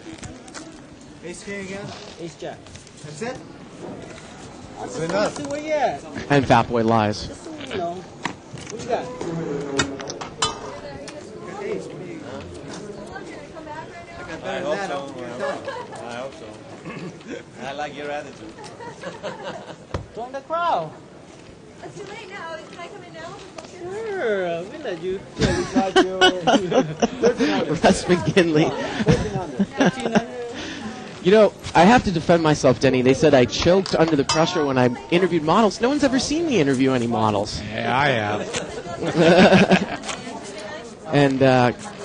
S10: Ace king again?
S11: Ace jack.
S10: That's it?
S11: That's
S10: enough.
S11: Where you at?
S6: And Fat Boy lies.
S11: Just so you know. What you got?
S12: I hope so. I hope so. I like your attitude.
S11: Join the crowd.
S7: It's too late now. Can I come in now?
S11: Sure, we let you. Yeah, we got you. 1300.
S6: Russ McGinley.
S11: 1300.
S6: You know, I have to defend myself, Denny. They said I choked under the pressure when I interviewed models. No one's ever seen me interview any models.
S14: Yeah, I have.
S6: And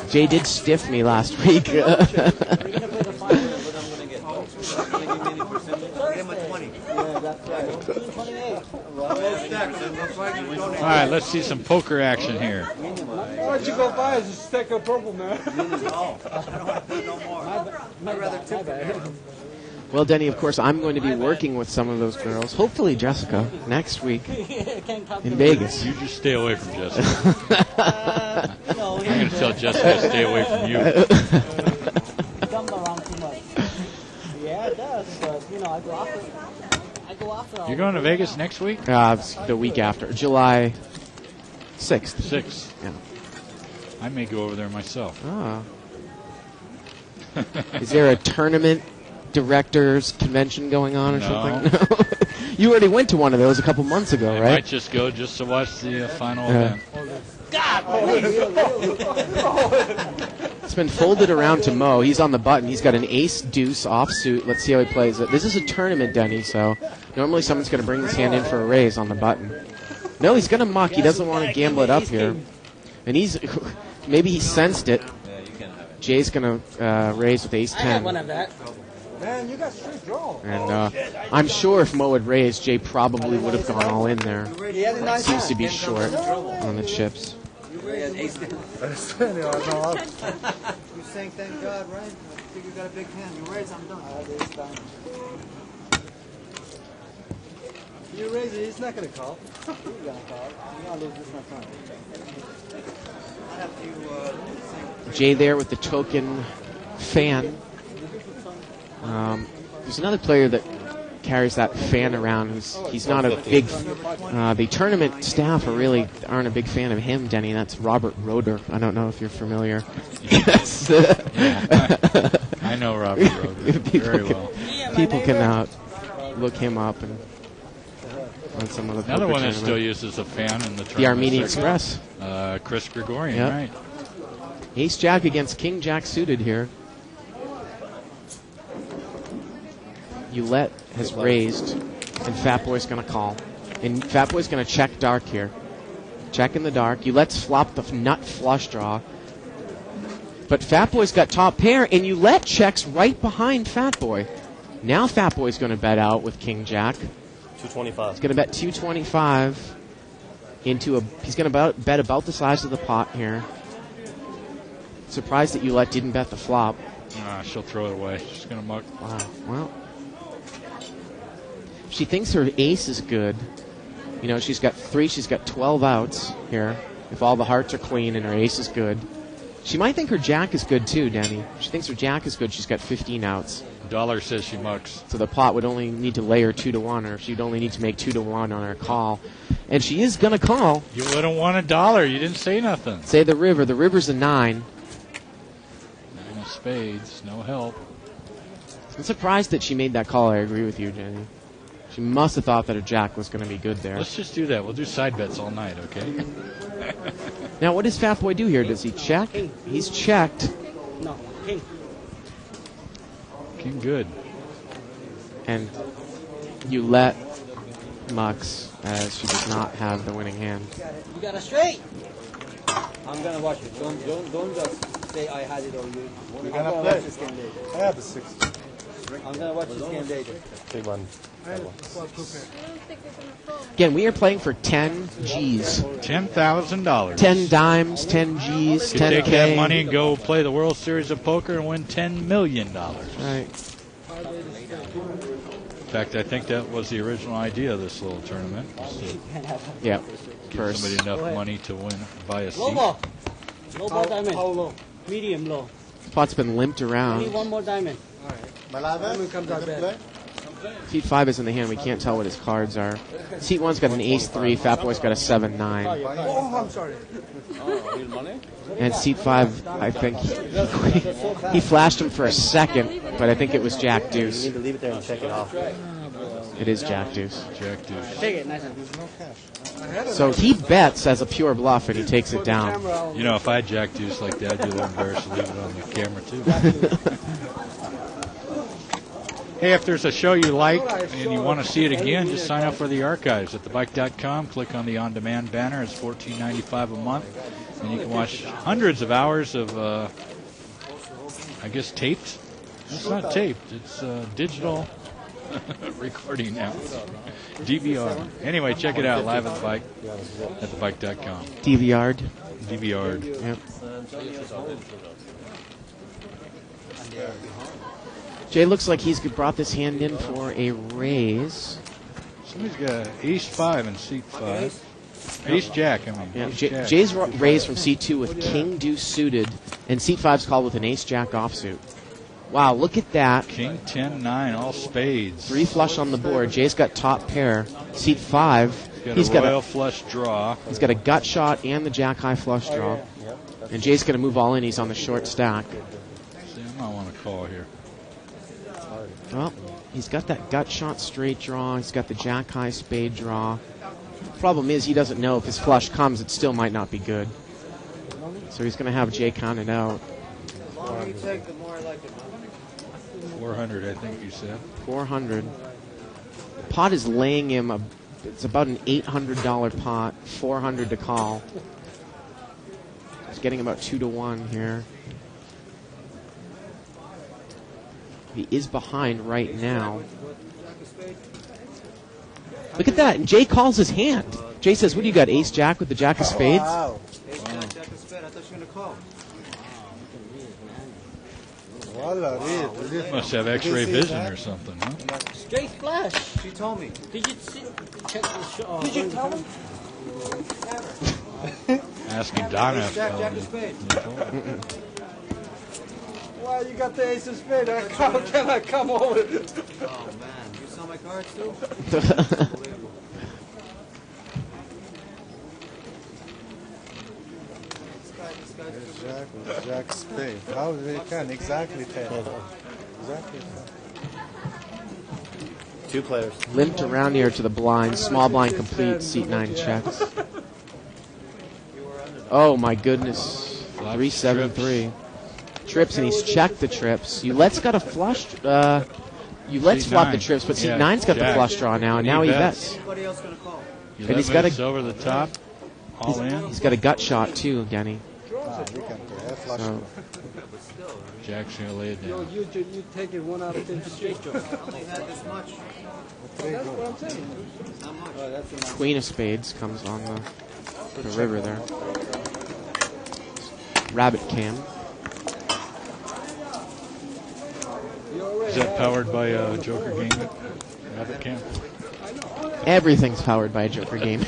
S6: Jay did stiff me last week.
S14: All right, let's see some poker action here.
S11: Why don't you go buy us a stack of purple, man?
S6: Well, Denny, of course, I'm going to be working with some of those girls. Hopefully, Jessica, next week in Vegas.
S14: You just stay away from Jessica. I'm going to tell Jessica to stay away from you.
S11: Jump around too much. Yeah, it does, but, you know, I go after
S14: You're going to Vegas next week?
S6: It's the week after, July 6th.
S14: 6th.
S6: Yeah.
S14: I may go over there myself.
S6: Ah. Is there a tournament directors convention going on or
S14: No.
S6: something? No. You already went to one of those a couple months ago,
S14: I
S6: right?
S14: might just go just to watch the final event.
S6: It's been folded around to Mo. He's on the button. He's got an ace deuce offsuit. Let's see how he plays it. This is a tournament, Denny, so normally someone's going to bring his hand in for a raise on the button. No, he's going to muck. He doesn't want to gamble it up here. And he's maybe he sensed it. Jay's going to raise with ace 10.
S11: I had one of that. Man, you got straight draw.
S6: And I'm sure if Mo had raised, Jay probably would have gone all in there. Seems to be short on the chips.
S10: You saying thank God, right? I think you got a big hand. You raise, I'm done. You raise it, he's not going to call. He's going to call. You're going to lose this much time. I have to
S6: Jay there with the token fan. There's another player that carries that fan around. He's not a big. The tournament staff aren't a big fan of him, Denny. That's Robert Roeder. I don't know if you're familiar. Yes.
S14: I know Robert Roeder very well.
S6: People can look him up and on some of the
S14: Another
S6: poker
S14: one that
S6: tournament.
S14: still uses a fan in the tournament.
S6: The Armenian
S14: circuit.
S6: Express.
S14: Chris Gregorian,
S6: Yep.
S14: right?
S6: Ace Jack against King Jack suited here. Ulette has raised, and Fat Boy's going to call. And Fat Boy's going to check dark here. Check in the dark. Ulette's flopped the nut flush draw. But Fat Boy's got top pair, and Ulette checks right behind Fat Boy. Now Fat Boy's going to bet out with King Jack.
S10: 225.
S6: He's going to bet 225 into a. He's going to bet about the size of the pot here. Surprised that Ulette didn't bet the flop.
S14: She'll throw it away. She's going to muck.
S6: Wow. Well, she thinks her ace is good. You know, she's got 3. She's got 12 outs here. If all the hearts are clean and her ace is good. She might think her jack is good too, Denny. She thinks her jack is good. She's got 15 outs.
S14: Dollar says she mucks.
S6: So the pot would only need to lay her 2-1, or she'd only need to make 2-1 on her call. And she is going to call.
S14: You wouldn't want $1. You didn't say nothing.
S6: Say the river. The river's a 9.
S14: 9 of spades. No help.
S6: I'm surprised that she made that call. I agree with you, Jenny. She must have thought that her jack was going to be good there.
S14: Let's just do that. We'll do side bets all night, okay?
S6: Now, what does Fat Boy do here? Does he check? He's checked.
S11: No, king.
S14: King good.
S6: And Ulette mucks as she does not have the winning hand.
S11: You got a straight. I'm gonna watch it. Don't just say I had it or you.
S10: You're gonna
S11: watch
S10: play.
S11: this game later.
S10: I have a 6.
S11: I'm gonna watch this game later.
S10: Big one.
S6: Again, we are playing for 10 G's.
S14: $10,000.
S6: 10 dimes, 10 G's,
S14: You
S6: 10
S14: take
S6: K.
S14: that money and go play the World Series of Poker and win $10 million.
S6: Right.
S14: In fact, I think that was the original idea of this little tournament. was to
S6: Yep.
S14: Give
S6: First.
S14: somebody enough money to win, buy a seat.
S11: Low ball. Low ball diamond. How low? Medium low.
S6: Pot's been limped
S11: I
S6: around.
S11: need one more diamond.
S10: Diamond
S11: comes out bad.
S6: Seat 5 is in the hand. We can't tell what his cards are. Seat 1's got an ace-3. Fat Boy's got a 7-9.
S11: Oh, I'm sorry.
S6: And seat 5, I think, he flashed him for a second, but I think it was Jack
S10: You
S6: Deuce.
S10: need to leave it there and check it off.
S6: It is Jack Deuce.
S14: Jack Deuce.
S11: Take it, nice.
S6: So he bets as a pure bluff, and he takes it down.
S14: You know, if I had Jack Deuce like that, I'd be a little embarrassed to leave it on the camera, too. Hey, if there's a show you like and you want to see it again, just sign up for the archives at thebike.com. Click on the on-demand banner. It's $14.95 a month. And you can watch hundreds of hours of, I guess, taped. It's not taped. It's digital recording now. DVR. Anyway, check it out live at the bike at thebike.com.
S6: DVR'd.
S14: DVR'd.
S6: Yep. Jay looks like he's brought this hand in for a raise.
S14: Somebody's got ace-5 in seat 5. Ace-jack, I mean.
S6: Yeah,
S14: Ace-jack.
S6: Jay's raised from seat 2 with king deuce suited, and seat 5's called with an ace-jack offsuit. Wow, look at that.
S14: King 10-9, all spades.
S6: 3 flush on the board. Jay's got top pair. Seat 5.
S14: He's got a royal flush draw.
S6: He's got a gut shot and the jack high flush draw. And Jay's going to move all in. He's on the short stack.
S14: See, I might want to call here.
S6: Well, he's got that gut shot straight draw. He's got the jack high spade draw. Problem is, he doesn't know if his flush comes, it still might not be good. So he's going to have Jay count it out.
S14: 400, I think you said.
S6: 400. Pot is laying him it's about an $800 pot. 400 to call. He's getting about 2-1 here. He is behind right now. Look at that. And Jay calls his hand. Jay says, what do you got, ace-jack with the jack of spades?
S12: Wow. Ace-jack, jack of spades. I thought you were going to call.
S14: Must have x-ray vision or something, huh?
S11: Straight flash.
S12: She told me.
S11: Did you see? Check the show.
S12: Did you tell him?
S14: Asking Donna.
S12: Ace-jack, jack of spades.
S11: Why you got the ace of spades? How can I come over?
S12: Oh, man. You saw my cards, too?
S15: Jack spade. How they can exactly tell? Exactly.
S10: 2 players.
S6: Limped around here to the blind. Small blind complete. Seat 9 checks. Oh, my goodness. 3-7-3. Trips, and he's checked the trips. Ulette's got a flush. Ulette's flopped the trips, but seat 9's got the flush draw now, and now he bets.
S12: Anybody else going to call?
S6: And he's got a
S14: over the top. All in.
S6: He's got a gut shot too, Denny.
S15: So.
S14: Jack's going to lay it down.
S11: You take it 1 out of 10 straight, Joe.
S12: I only had this much.
S11: That's what I'm saying.
S12: Not much.
S11: Oh, that's enough.
S6: Queen of spades comes on the river there. Rabbit cam.
S14: Is that powered by Joker Gaming? Rabbit Cam?
S6: Everything's powered by Joker Gaming.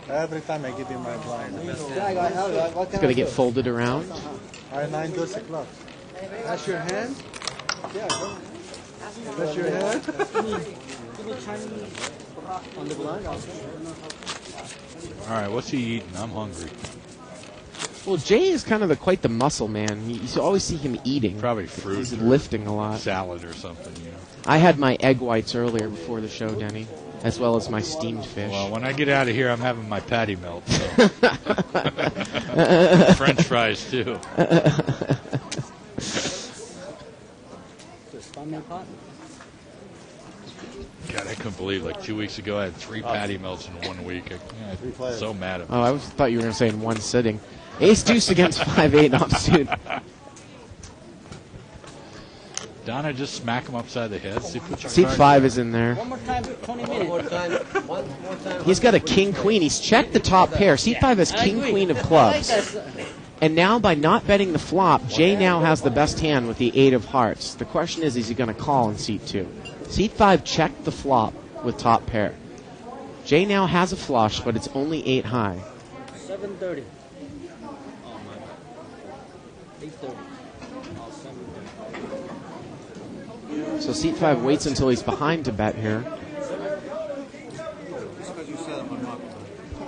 S15: Every time I give you my blind.
S6: It's going to get folded around.
S15: I 9 deuce o'clock.
S11: That's your hand? Yeah. That's your hand? On the blind also.
S14: All right, what's he eating? I'm hungry.
S6: Well, Jay is kind of quite the muscle man. You always see him eating.
S14: Probably fruit.
S6: He's lifting a lot.
S14: Salad or something, you know.
S6: I had my egg whites earlier before the show, Denny, as well as my steamed fish.
S14: Well, when I get out of here, I'm having my patty melt. So. French fries, too. God, I couldn't believe, like 2 weeks ago, I had 3 patty melts in 1 week. I'm so mad at me.
S6: Oh, I thought you were going to say in one sitting. Ace deuce against 5-8 offsuit.
S14: Donna, just smack him upside the head. See, put your
S6: Seat
S14: card
S6: 5
S14: in.
S6: is in there.
S11: One more time, 20 minutes.
S10: One more time.
S6: He's got a king queen. He's checked the top pair. Seat 5 has king queen of clubs. And now by not betting the flop, Jay now has the best hand with the 8 of hearts. The question is he going to call in seat 2? Seat 5 checked the flop with top pair. Jay now has a flush, but it's only 8 high.
S11: 7:30. Oh, my bad. 8:30. Oh, 7:30.
S6: So seat 5 waits until he's behind to bet here.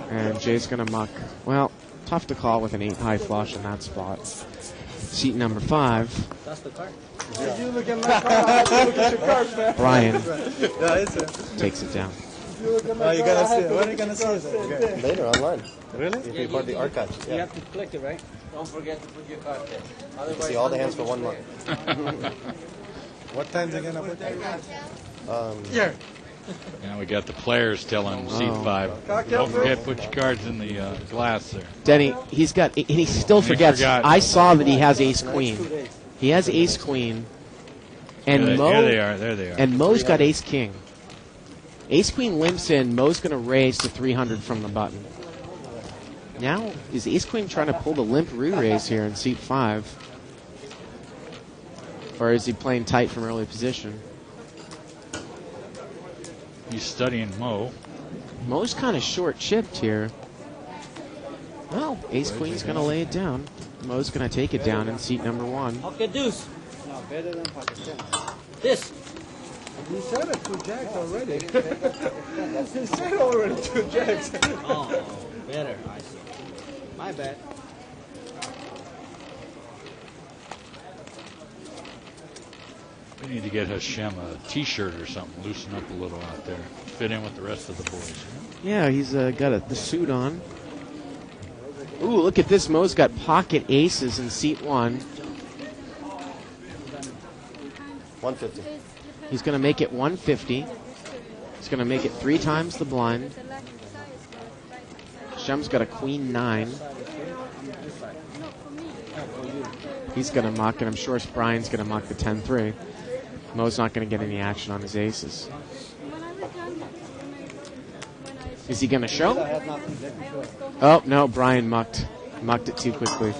S6: And Jay's going to muck. Well, tough to call with an 8 high flush in that spot. Seat number 5.
S11: That's the card.
S13: Did you look at my card? Did you look at your cards, man?
S6: Brian
S15: Yeah, it's
S6: takes it down.
S13: You look at my
S15: Oh, you
S13: card,
S15: gotta
S13: I
S15: see
S13: had
S15: it.
S13: to
S15: When are
S13: look
S15: you gonna
S13: at
S15: see
S13: your
S15: it?
S13: cards,
S15: Okay.
S13: same thing.
S10: Later online.
S15: Really?
S10: If you part the archives.
S11: You
S10: Yeah.
S11: have to click it, right?
S12: Don't forget to put your card there.
S10: You can see all the hands for 1 month.
S15: What time's it gonna put that?
S13: Here.
S14: Now we got the players telling seat 5. Don't forget to put your cards in the glass there.
S6: Denny, he's got, and he still forgets.
S14: forgot.
S6: I saw that he has ace queen. He has ace queen. And
S14: Here
S6: Mo,
S14: they are. There they are.
S6: And Mo's got ace king. Ace queen limps in. Mo's going to raise to 300 from the button. Now, is ace queen trying to pull the limp re-raise here in seat 5? Or is he playing tight from early position?
S14: He's studying Mo.
S6: Mo's kind of short chipped here. Well, ace queen's going to lay it down. Mo's going to take it down in seat number 1.
S11: Okay, deuce.
S13: No, better than Pakistan.
S11: This.
S13: You said it, 2 jacks already. You said already 2 jacks.
S11: Oh, better. I see. My bad.
S14: We need to get Hashem a T-shirt or something. Loosen up a little out there. Fit in with the rest of the boys.
S6: Yeah, he's got the suit on. Ooh, look at this. Mo's got pocket aces in seat 1.
S10: 150.
S6: He's going to make it 150. He's going to make it 3 times the blind. Shem's got a queen 9. He's going to muck, and I'm sure Brian's going to muck the 10-3. Mo's not going to get any action on his aces. Is he going to show? Oh, no, Brian mucked. Mucked it too quickly.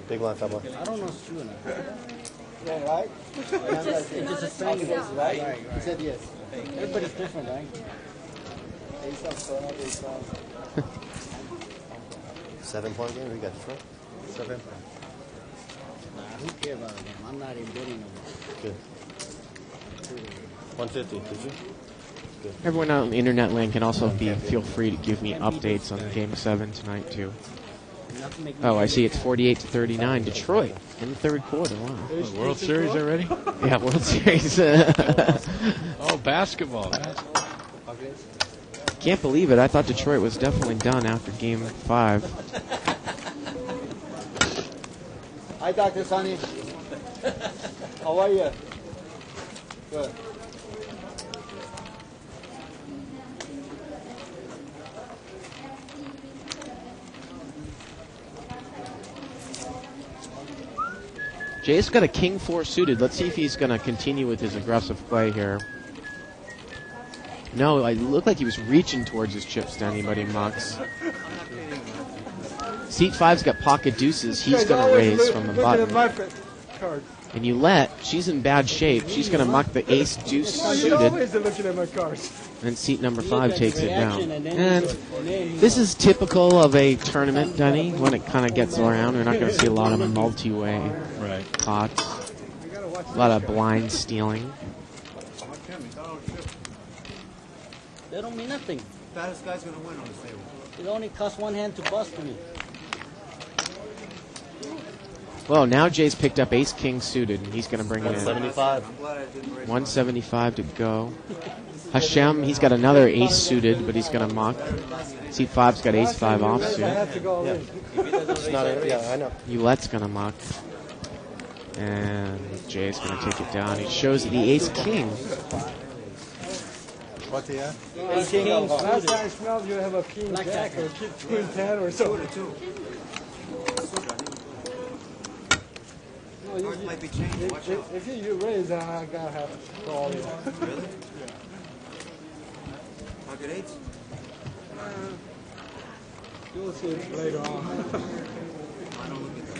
S10: Big blind, fat boy.
S11: I don't know it's true or not.
S13: Yeah, right?
S11: It's just a thing.
S13: Right? He said yes.
S11: Everybody's different, right?
S13: Ace of soda, ace of...
S10: 7-point game. We got you.
S15: 7.
S11: Nah, who cares about the game? I'm not even betting no more.
S10: Good. 150. Did you? Good.
S6: Everyone out on the internet land can also feel free to give me updates on Game 7 tonight, too. Oh, I see it's 48-39. Detroit in the 3rd quarter. Wow.
S14: World Series already?
S6: Yeah, World Series.
S14: Oh, basketball.
S6: Can't believe it. I thought Detroit was definitely done after Game 5.
S13: Hi, Dr. Sonny. How are you? Good.
S6: Jay's got a king 4 suited. Let's see if he's going to continue with his aggressive play here. No, it looked like he was reaching towards his chips, Denny, but he mucks. Seat 5's got pocket deuces. He's going to raise from the button.
S13: Card.
S6: And you let, she's in bad shape. She's going to muck the ace deuce
S13: You're
S6: suited.
S13: always looking at my cards.
S6: And seat number 5 takes it down. And this is typical of a tournament, Denny, when it kind of gets around. We're not going to see a lot of multi-way pots. A lot of blind stealing.
S11: They don't mean nothing.
S13: Fattest guy's going to win on this table.
S11: It only costs 1 hand to bust for me.
S6: Well, now Jay's picked up ace king suited, and he's going to bring it in.
S10: 175.
S6: 175 to go. Hashem, he's got another ace suited, but he's going to muck. Seat 5's got ace 5 offsuit.
S10: It's not I know.
S6: Ouellette's going to muck. And Jay's going to take it down. He shows the ace king.
S15: What do you have?
S13: Ace king. Last time I smelled you have a king jack or queen 10 or so. No, if you raise, then I gotta have to call you.
S12: Really? Pocket eights?
S13: You'll see it later on.
S12: I don't look at that. I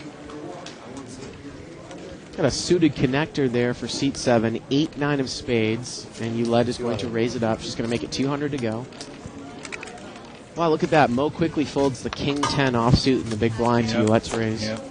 S12: won't see it.
S6: Got a suited connector there for seat 7, 8-9 of spades, and Oulette is going to raise it up. She's going to make it 200 to go. Wow, look at that. Mo quickly folds the king 10 offsuit in the big blind to Oulette's raise.
S12: Yep.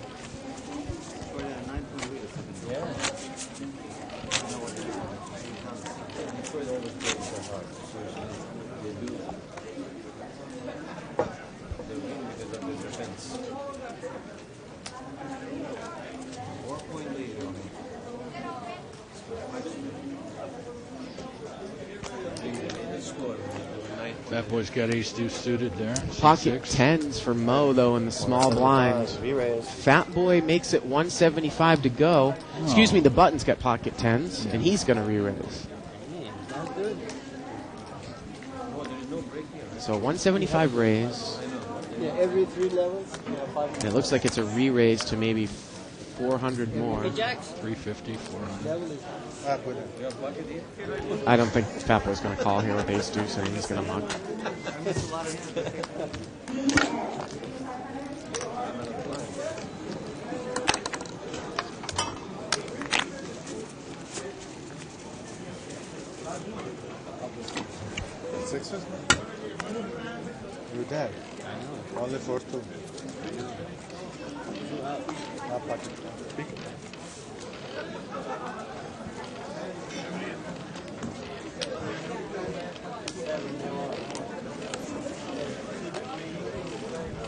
S14: That boy's got ace deuce suited there.
S6: Pocket 10s for Mo, though, in the small blind. Fat Boy makes it 175 to go. Excuse me, the button's got pocket 10s, and he's going to re-raise. So 175 raise.
S13: Yeah, every 3 levels.
S6: And it looks like it's a re-raise to maybe 400 more.
S14: 350, 400.
S6: I don't think Fat Boy's going to call here with ace deuce, and he's going to muck.
S15: Sixes? You're dead. Only for 2.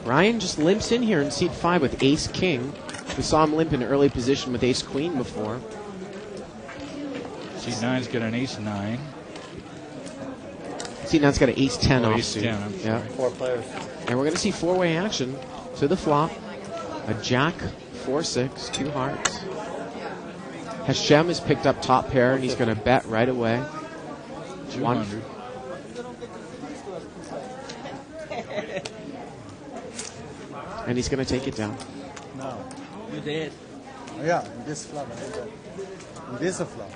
S6: Ryan just limps in here in seat 5 with ace king. We saw him limp in early position with ace queen before.
S14: Seat 9's got an ace 9.
S6: Seat 9's got an ace 10
S14: ace
S6: offsuit.
S14: 10, I'm
S6: Yeah.
S10: 4 players.
S6: And we're going to see 4-way action to the flop. A jack, 4-6, 2 hearts. Hashem has picked up top pair, and he's going to bet right away.
S14: 200.
S6: And he's going to take it down.
S15: No.
S11: You did.
S15: Yeah, in this flop. I did that. In this flop.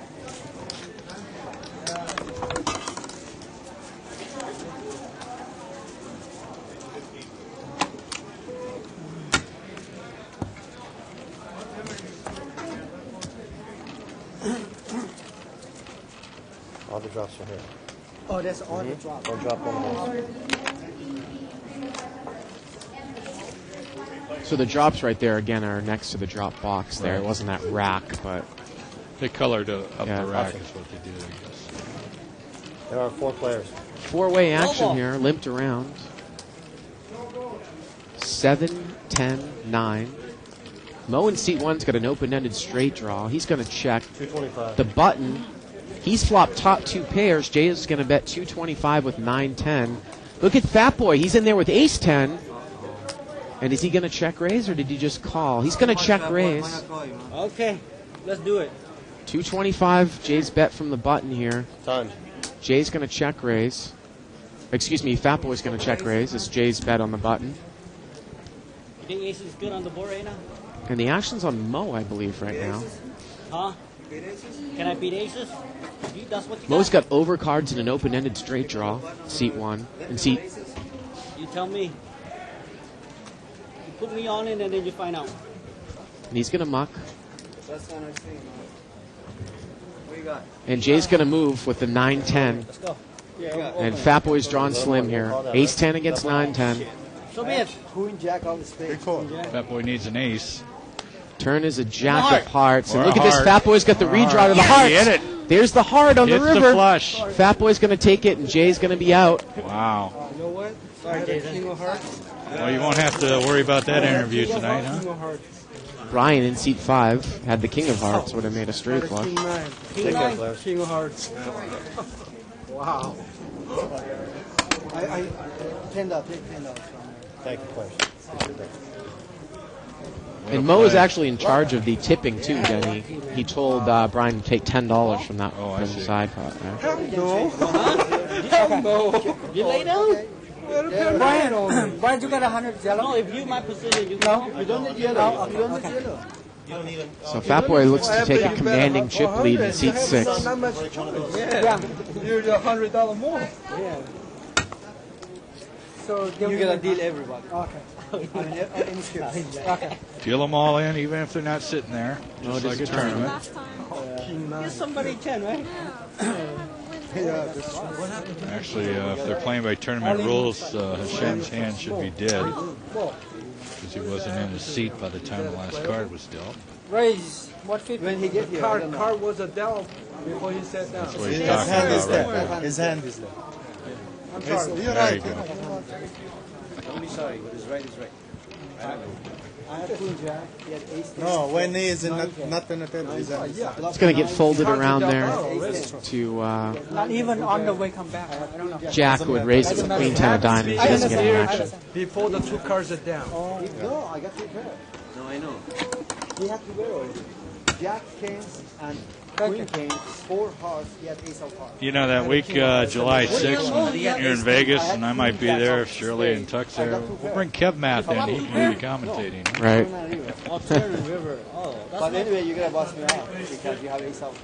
S10: All the drops are here.
S13: Oh, that's all the drop.
S10: Or drop one of those.
S6: So the drops right there, again, are next to the drop box there.
S14: Right.
S6: It wasn't that rack, but...
S14: They colored up
S6: Yeah.
S14: the rack is what they did, I guess.
S10: There are 4 players.
S6: 4-way action here, limped around. 7, 10, 9. Mo in seat 1's got an open-ended straight draw. He's going to check.
S10: 225.
S6: The button, he's flopped top 2 pairs. Jay is going to bet 225 with 9-10. Look at Fat Boy. He's in there with ace-10. And is he going to check raise, or did he just call? He's going to check raise.
S11: Okay, let's do it.
S6: 225, Jay's bet from the button here.
S10: Time.
S6: Jay's going to check raise. Excuse me, Fat Boy's going to check raise. It's Jay's bet on the button.
S11: You think ace is good on the board right now?
S6: And the action's on Mo, I believe, right now.
S11: Huh? Can I beat aces? That's what you
S6: Mo's got overcards and an open-ended straight draw. Seat 1. And seat...
S11: You tell me. You put me on it and then you find out.
S6: And he's going to muck.
S12: That's what I'm saying. What you got?
S6: And Jay's going to move with the 9-10.
S11: Let's go.
S6: And Fat Boy's drawn slim here. Ace-10 against 9-10.
S11: So be it.
S13: Queen jack on the spade.
S14: Fat Boy needs an ace.
S6: Turn is a jack of hearts. And
S14: Or
S6: look
S14: a
S6: at this.
S14: heart.
S6: Fat Boy's got the
S14: Or a
S6: redraw
S14: heart.
S6: to the
S14: Yeah,
S6: hearts.
S14: he hit it.
S6: There's the heart on
S14: Hits
S6: the
S14: the
S6: river.
S14: flush.
S6: Fat Boy's going to take it, and Jay's going to be out.
S14: Wow.
S13: You know what? Sorry, king of hearts.
S14: Well, you won't have to worry about that interview tonight, huh?
S13: King of hearts.
S6: Brian in seat 5 had the king of hearts, would have made a straight flush.
S13: King 9. King
S10: Take care,
S13: 9.
S10: players.
S13: King of hearts. Wow. I $10 from there.
S10: Thank you, question.
S6: And Mo is actually in charge of the tipping too, Denny. He told Brian to take $10 from that from the side pot.
S13: No.
S11: You lay down?
S13: Brian, you got 100 yellow?
S11: No, if you my position, you
S13: No, you don't need yellow. You don't need yellow.
S6: So Fat Boy looks to take a commanding chip lead in seat 6.
S13: Not much choice. Yeah. You're $100 more. Yeah. So
S11: You gotta deal everybody.
S13: Okay. Okay.
S14: Deal them all in, even if they're not sitting there. Just like a tournament.
S11: Give somebody 10, right?
S14: Actually, if they're playing by tournament rules, Hashem's hand should be dead because he wasn't in his seat by the time the last card was dealt.
S13: Raise 150. When he get here, card was a dealt before he sat down.
S14: That's what he's talking about right there.
S10: His hand is there.
S13: I'm sorry.
S10: You're
S14: There
S10: right.
S14: you go.
S10: Don't be sorry. What is right is right.
S13: I had Queen Jack. He had Ace.
S15: No, when he is not in the table, he's
S6: It's going to get folded around there to
S13: Not even on the way come back. I don't know.
S6: Jack, who would raise it with Queen 10 of diamonds. He doesn't get any action.
S13: Before the 2 cards are down.
S10: No, I got 2 pairs.
S12: No, I know.
S10: He had to go. Jack kings and Queen kings, 4 hearts. He had Ace of hearts.
S14: You know, that week, July 6th, you're in Vegas, and I might be there if Shirley and Tuck's there. We'll bring Kev Math in. He can be commentating.
S6: Right.
S10: But anyway, you're going to bust me out because you have Ace of.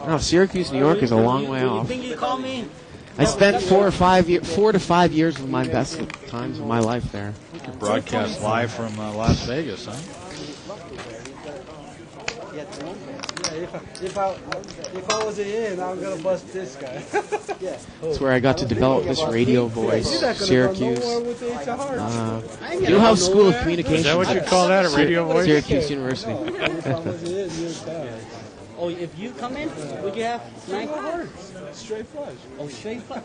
S6: No, Syracuse, New York is a long way off.
S11: Think you call me?
S6: I spent 4 to 5 years of my best times of my life there.
S14: Broadcast live from Las Vegas, huh?
S13: If I was in, I'm gonna bust this guy.
S6: That's where I got to develop this radio voice, Syracuse. Newhouse School of Communications.
S14: Is that what you call that, a radio voice?
S6: Syracuse University.
S11: Oh, if you come in, would you have 9 cards?
S13: Straight flush.
S11: Oh, straight flush.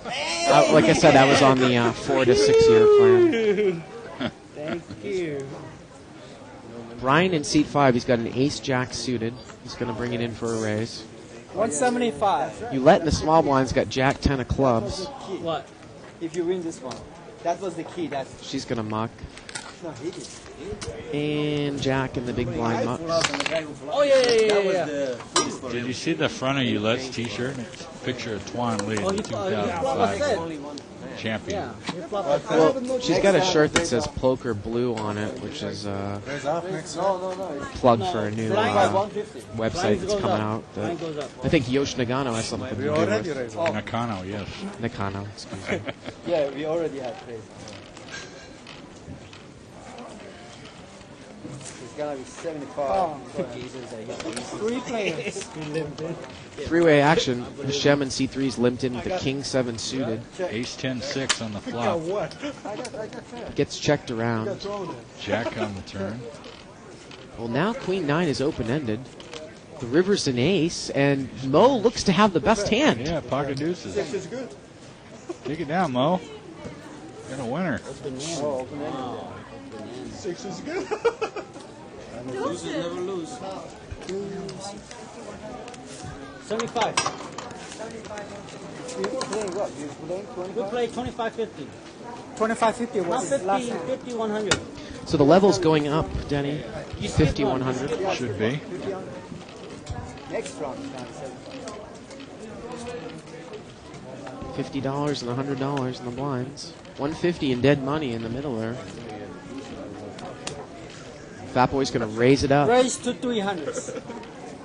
S6: Like I said, I was on the 4 to 6 year plan.
S11: Thank you.
S6: Brian in seat 5, he's got an ace-jack suited. He's going to bring it in for a raise.
S13: 175.
S6: Yulette in the small blind's got jack 10 of clubs.
S11: What?
S10: If you win this one, that was the key.
S6: She's going to muck.
S10: No, he did.
S6: And jack in the big blind mucks.
S11: Oh, yeah.
S14: Did you see the front of Ulette's T-shirt? It's a picture of Tuan Lee, the 2005 champion.
S6: Well, she's got a shirt that says Ploker Blue on it, which is plug for a new website that's coming out. That I think Yosh Nagano has something to do with.
S14: Nakano, yes.
S6: Nakano, excuse me.
S10: Yeah, we already had praise. It's gonna be 75.
S13: 3 players.
S6: Three-way action. Hashem and C3's limped in with the King 7 suited.
S14: Ace 10-6 on the flop.
S6: Gets checked around.
S14: Jack on the turn.
S6: Well, now Queen 9 is open-ended. The river's an ace, and Mo looks to have the best hand.
S14: Yeah, pocket deuces.
S10: 6 is good.
S14: Take it down, Mo. Got a winner.
S10: Oh, open-ended.
S13: 6 is good.
S12: Losers never lose.
S11: 75.
S10: You playing what? You playing 25?
S11: We play 25-50.
S13: 25-50
S11: Not
S13: was last
S11: 50,
S13: time.
S11: 50-100.
S6: So the level's going up, Denny. 50-100.
S14: Should be.
S10: Next round is gonna be 75.
S6: $50 and $100 in the blinds. $150 in dead money in the middle there. Fat Boy's going to raise it up.
S11: Raise to 300.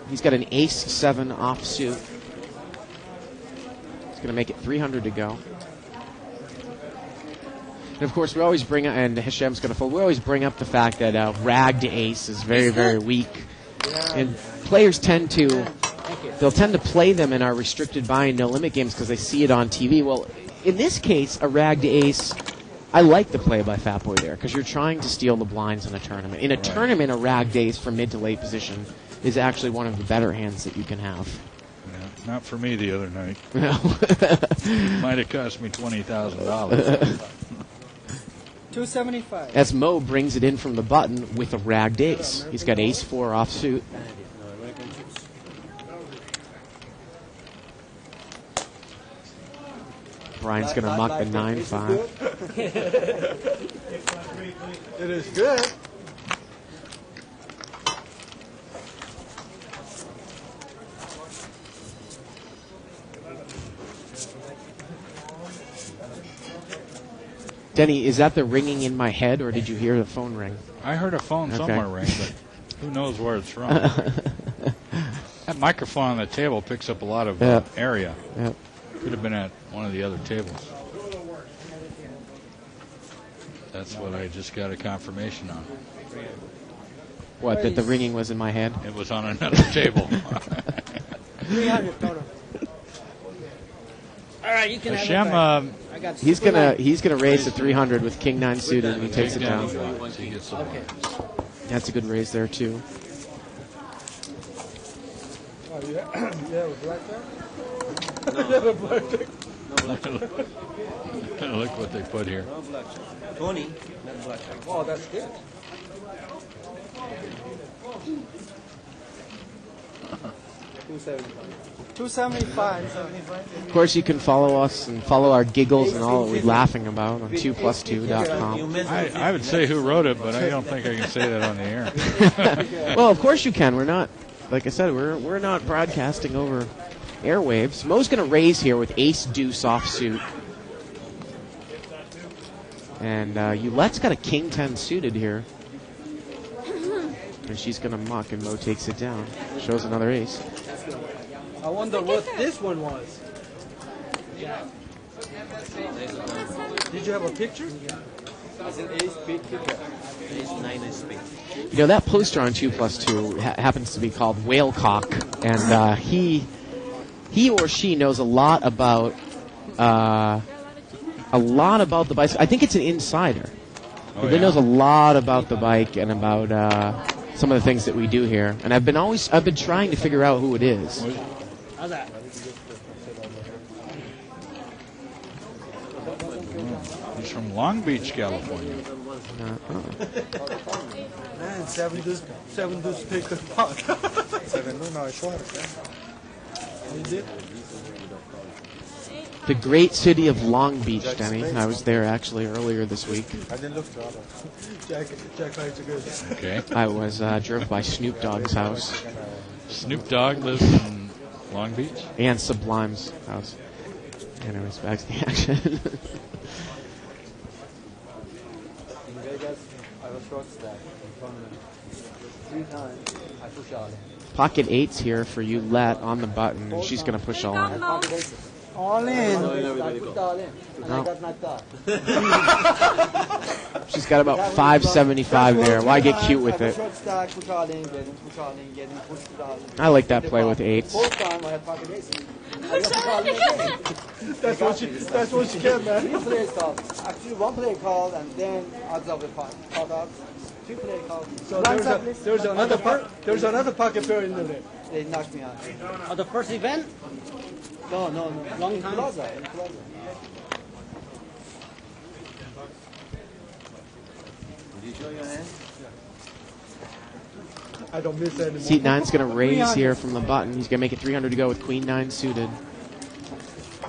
S6: He's got an ace 7 offsuit. He's going to make it 300 to go. And of course, we always bring up, and Hashem's going to fold. We always bring up the fact that ragged ace is very, very weak, and players tend to play them in our restricted buy and no limit games because they see it on TV. Well, in this case, a ragged ace, I like the play by Fat Boy there because you're trying to steal the blinds in a tournament. In a tournament, a ragged ace from mid to late position is actually one of the better hands that you can have.
S14: Yeah, not for me the other night.
S6: No.
S14: Might have cost me $20,000.
S13: 275.
S6: As Mo brings it in from the button with a ragged ace. He's got ace 4 offsuit. Brian's going to muck the 9-5.
S13: It is good.
S6: Denny, is that the ringing in my head, or did you hear the phone ring?
S14: I heard a phone
S6: Okay.
S14: somewhere ring, but who knows where it's from. That microphone on the table picks up a lot of area.
S6: Yep.
S14: Could have been at one of the other tables. That's what I just got a confirmation on.
S6: What, that the ringing was in my head?
S14: It was on another table.
S11: 300 total. All right, you can have
S14: Hashem,
S11: it back. I got
S6: He's
S11: super
S6: gonna
S11: light.
S6: raise to 300 with King 9 suited, and he takes it down.
S14: So he gets the
S11: Okay.
S6: That's a good raise there too.
S13: Oh, you have a blackjack? You have a blackjack?
S14: Look what they put here.
S12: No blackjack. 20, not blackjack.
S13: Oh, that's good. $275.
S6: Of course, you can follow us and follow our giggles and all that we're laughing about on 2plus2.com.
S14: I would say who wrote it, but I don't think I can say that on the air.
S6: Well, of course you can. We're not, like I said, we're not broadcasting over airwaves. Mo's going to raise here with ace deuce offsuit. And Ouellette's got a king 10 suited here. And she's going to muck, and Mo takes it down. Shows another ace.
S11: I wonder what this one was.
S13: Did you have a picture?
S12: It's an ace big kicker. Ace 9 is big.
S6: You know, that poster on 2plus2 happens to be called Whalecock, and he or she knows a lot about the bicycle. I think it's an insider.
S14: Oh,
S6: He
S14: yeah?
S6: knows a lot about the bike and about some of the things that we do here. And I've been trying to figure out who it is.
S11: How's that?
S14: He's from Long Beach, California.
S13: Man, seven dudes take the pot. You did?
S6: The great city of Long Beach, Denny. I was there actually earlier this week.
S13: I didn't look for other. Jack likes it good.
S14: Okay.
S6: I was drove by Snoop Dogg's house.
S14: Snoop Dogg lives in Long Beach?
S6: And Sublime's house. Anyways, back to the action.
S10: In Vegas, I was short stack in tournament. 3 times, I push all in.
S6: Pocket 8's here for Ouellette on the button, and she's going to push all in.
S11: All in.
S10: I pushed all in, and I got knocked out.
S6: She's got about 575 there. Why get cute with it?
S10: Short stack, push all in, get in, push it all in.
S6: I like that play with 8s.
S10: Fourth time, I had pocket ace. I got push all in again.
S13: That's what she get, man.
S10: 3 plays called. Actually, 1 play called, and then odds of the pot out. 2 play called.
S13: So there's another pocket pair in there.
S10: They knocked me out.
S11: Oh, the first event?
S10: No.
S11: Long time?
S10: Plaza. Did you show your hand?
S13: I don't miss anymore.
S6: Seat 9's going to raise here from the button. He's going to make it 300 to go with Queen 9 suited.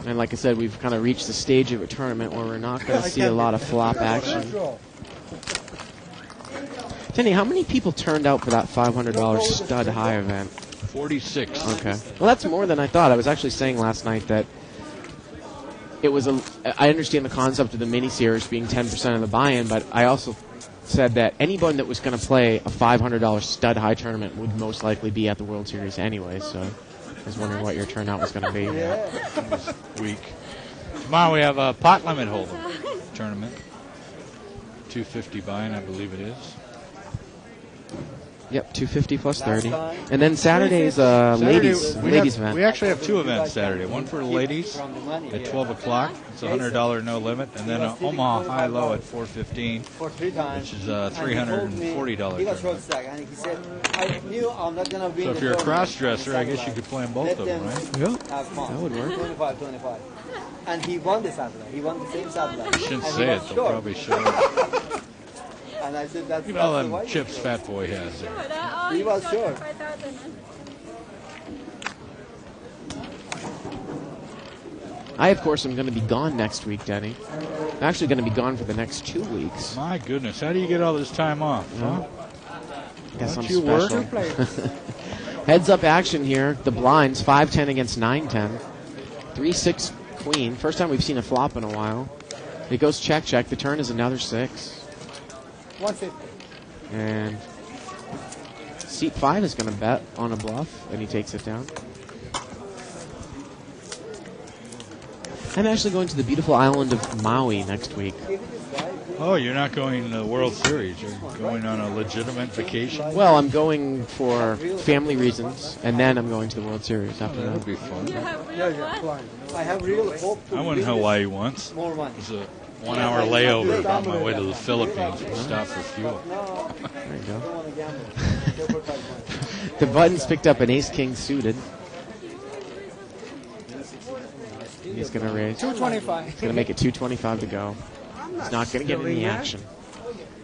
S6: And like I said, we've kind of reached the stage of a tournament where we're not going to see a lot of flop action. Denny, how many people turned out for that $500 stud high event?
S14: 46.
S6: Okay. Well, that's more than I thought. I was actually saying last night that it was I understand the concept of the mini-series being 10% of the buy-in, but I also said that anyone that was going to play a $500 stud high tournament would most likely be at the World Series anyway, so I was wondering what your turnout was going to be.
S14: Week. Tomorrow we have a pot limit holder tournament. 250 buy-in, I believe it is.
S6: Yep, 250 plus 30. And then Saturday's ladies event.
S14: We actually have 2 events Saturday. One for the ladies at 12 o'clock. It's a $100 no limit. And then Omaha High-Low at 4:15, which is a $340
S10: He got
S14: tournament.
S10: short stack, and he said, I knew I'm not going to win.
S14: So if you're a cross-dresser, I guess you could play in both of them, right?
S6: Yeah,
S10: have fun.
S6: that would work.
S10: 25. And he won the satellite. He won the same satellite.
S14: You shouldn't
S10: And he
S14: say
S10: was
S14: it. They'll
S10: short.
S14: probably show it.
S10: And I said, that's
S14: You know
S10: the
S14: them
S10: white.
S14: chips Fat Boy has there.
S10: He was short.
S6: I, of course, am going to be gone next week, Denny. I'm actually going to be gone for the next 2 weeks.
S14: My goodness, how do you get all this time off? Huh?
S6: I guess
S14: Don't
S6: I'm
S14: you
S6: special. Heads up action here. The blinds, 5-10 against 9-10. 3-6 queen. First time we've seen a flop in a while. It goes check, check. The turn is another 6.
S13: 150.
S6: And seat 5 is going to bet on a bluff, and he takes it down. I'm actually going to the beautiful island of Maui next week.
S14: Oh, you're not going to the World Series. You're going on a legitimate vacation?
S6: Well, I'm going for family reasons, and then I'm going to the World Series after that.
S14: That'll be fun.
S13: I have real hope.
S14: I went to Hawaii once.
S13: More money.
S14: It was a 1 hour layover on my way to the Philippines. We stopped for fuel.
S6: There you go. The Buttons picked up an ace-king suited. He's going to raise.
S13: 225.
S6: He's going to make it 225 to go. He's not going to get any action.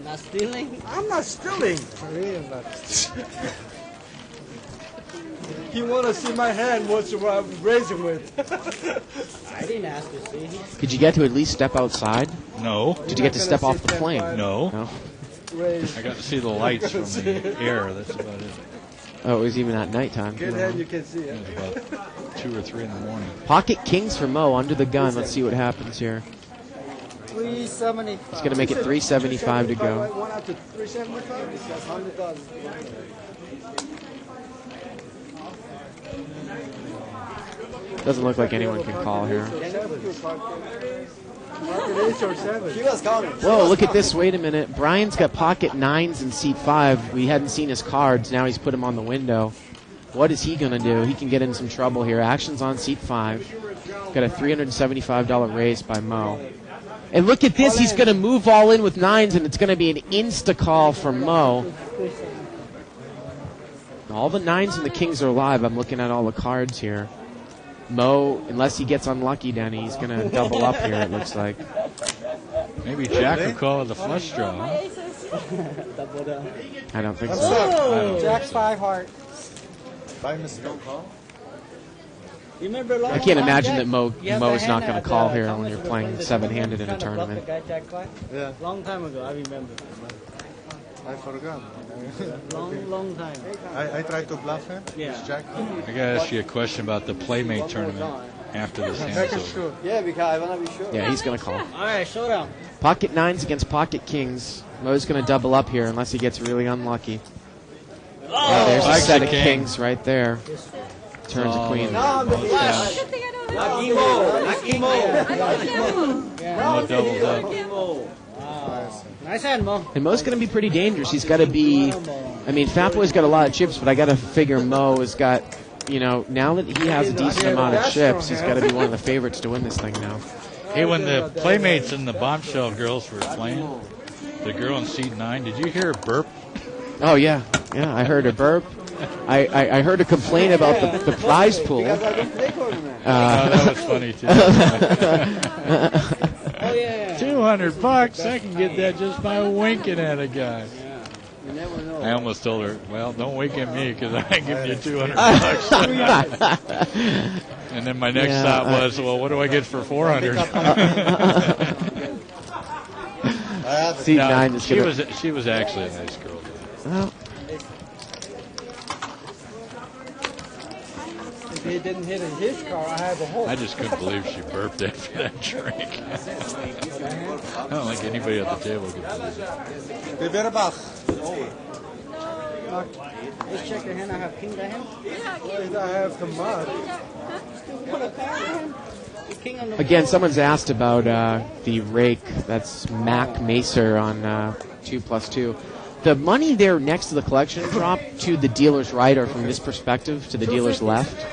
S11: Not stealing?
S13: I'm not stealing. He want to see my hand, what I'm raising with.
S11: I didn't ask to see.
S6: Could you get to at least step outside?
S14: No.
S6: Did you get to step off the plane?
S14: No.
S6: No.
S14: I got to see the lights from the air. That's about it.
S6: Oh, it was even at nighttime.
S13: Good hand, you can see
S14: It
S13: it.
S14: was about 2 or 3 in the morning.
S6: Pocket kings for Mo under the gun. Let's see what happens here.
S13: 375.
S6: He's going to make it 375 to go.
S13: One out to 375. That's 100,000.
S6: Doesn't look like anyone can call here.
S13: He was counting.
S6: Whoa, look at this. Wait a minute. Brian's got pocket 9s in seat 5. We hadn't seen his cards. Now he's put them on the window. What is he going to do? He can get in some trouble here. Action's on seat 5. Got a $375 raise by Mo. And look at this. He's going to move all in with 9s, and it's going to be an insta-call from Mo. All the 9s and the kings are live. I'm looking at all the cards here. Mo, unless he gets unlucky, Danny, he's going to double up here, it looks like.
S14: Maybe Jack will call it a flush draw. Huh?
S6: I don't think
S13: I'm
S6: so.
S13: sorry. Jack's 5 heart.
S10: 5 missed don't call.
S11: You remember
S6: I can't imagine that Mo is not going to call here when you're playing 7-handed in a tournament.
S10: Yeah.
S11: Long time ago, I remember.
S15: I forgot.
S11: Long time.
S15: I tried to bluff him.
S11: Yeah.
S15: Jack.
S14: I got to ask you a question about the Playmate tournament after this hand's over.
S13: Yeah, because I want to be sure.
S6: Yeah, he's going to call.
S11: All right, showdown.
S6: Pocket 9s against pocket kings. Mo's going to double up here unless he gets really unlucky. Oh, there's a
S14: Likes
S6: set
S14: a
S6: of
S14: king.
S6: kings right there. Turns a queen.
S13: No, I'm the flash.
S11: Lucky Mo. Lucky Mo.
S14: Mo doubled up.
S11: Nice hand, Mo.
S6: And Mo's going to be pretty dangerous. He's got to be... I mean, Fat Boy's got a lot of chips, but I got to figure Mo has got... You know, now that he has a decent amount of chips, he's got to be one of the favorites to win this thing now.
S14: Hey, when the Playmates and the Bombshell girls were playing, the girl in seat 9, did you hear her burp?
S6: Oh, yeah. Yeah, I heard a burp. I heard a complaint about the prize pool.
S14: That was funny, too.
S11: Oh, yeah.
S14: $200. I can get that just by winking at a guy.
S11: You never know.
S14: I almost told her, well, don't wink at me because I ain't giving you $200. And then my next thought was, well, what do I get for $400?
S6: Seat 9 is
S14: she was actually a nice girl.
S6: Well,
S13: If he didn't hit in his car, I have a hope.
S14: I just couldn't believe she burped after that drink. I don't think anybody at the table could believe it.
S11: Let's check the hand. I have king the hand.
S13: I have the mud.
S11: King on the
S6: again, someone's asked about the rake. That's Mac Macer on 2+2. The money there next to the collection drop to the dealer's right or from this perspective to the dealer's left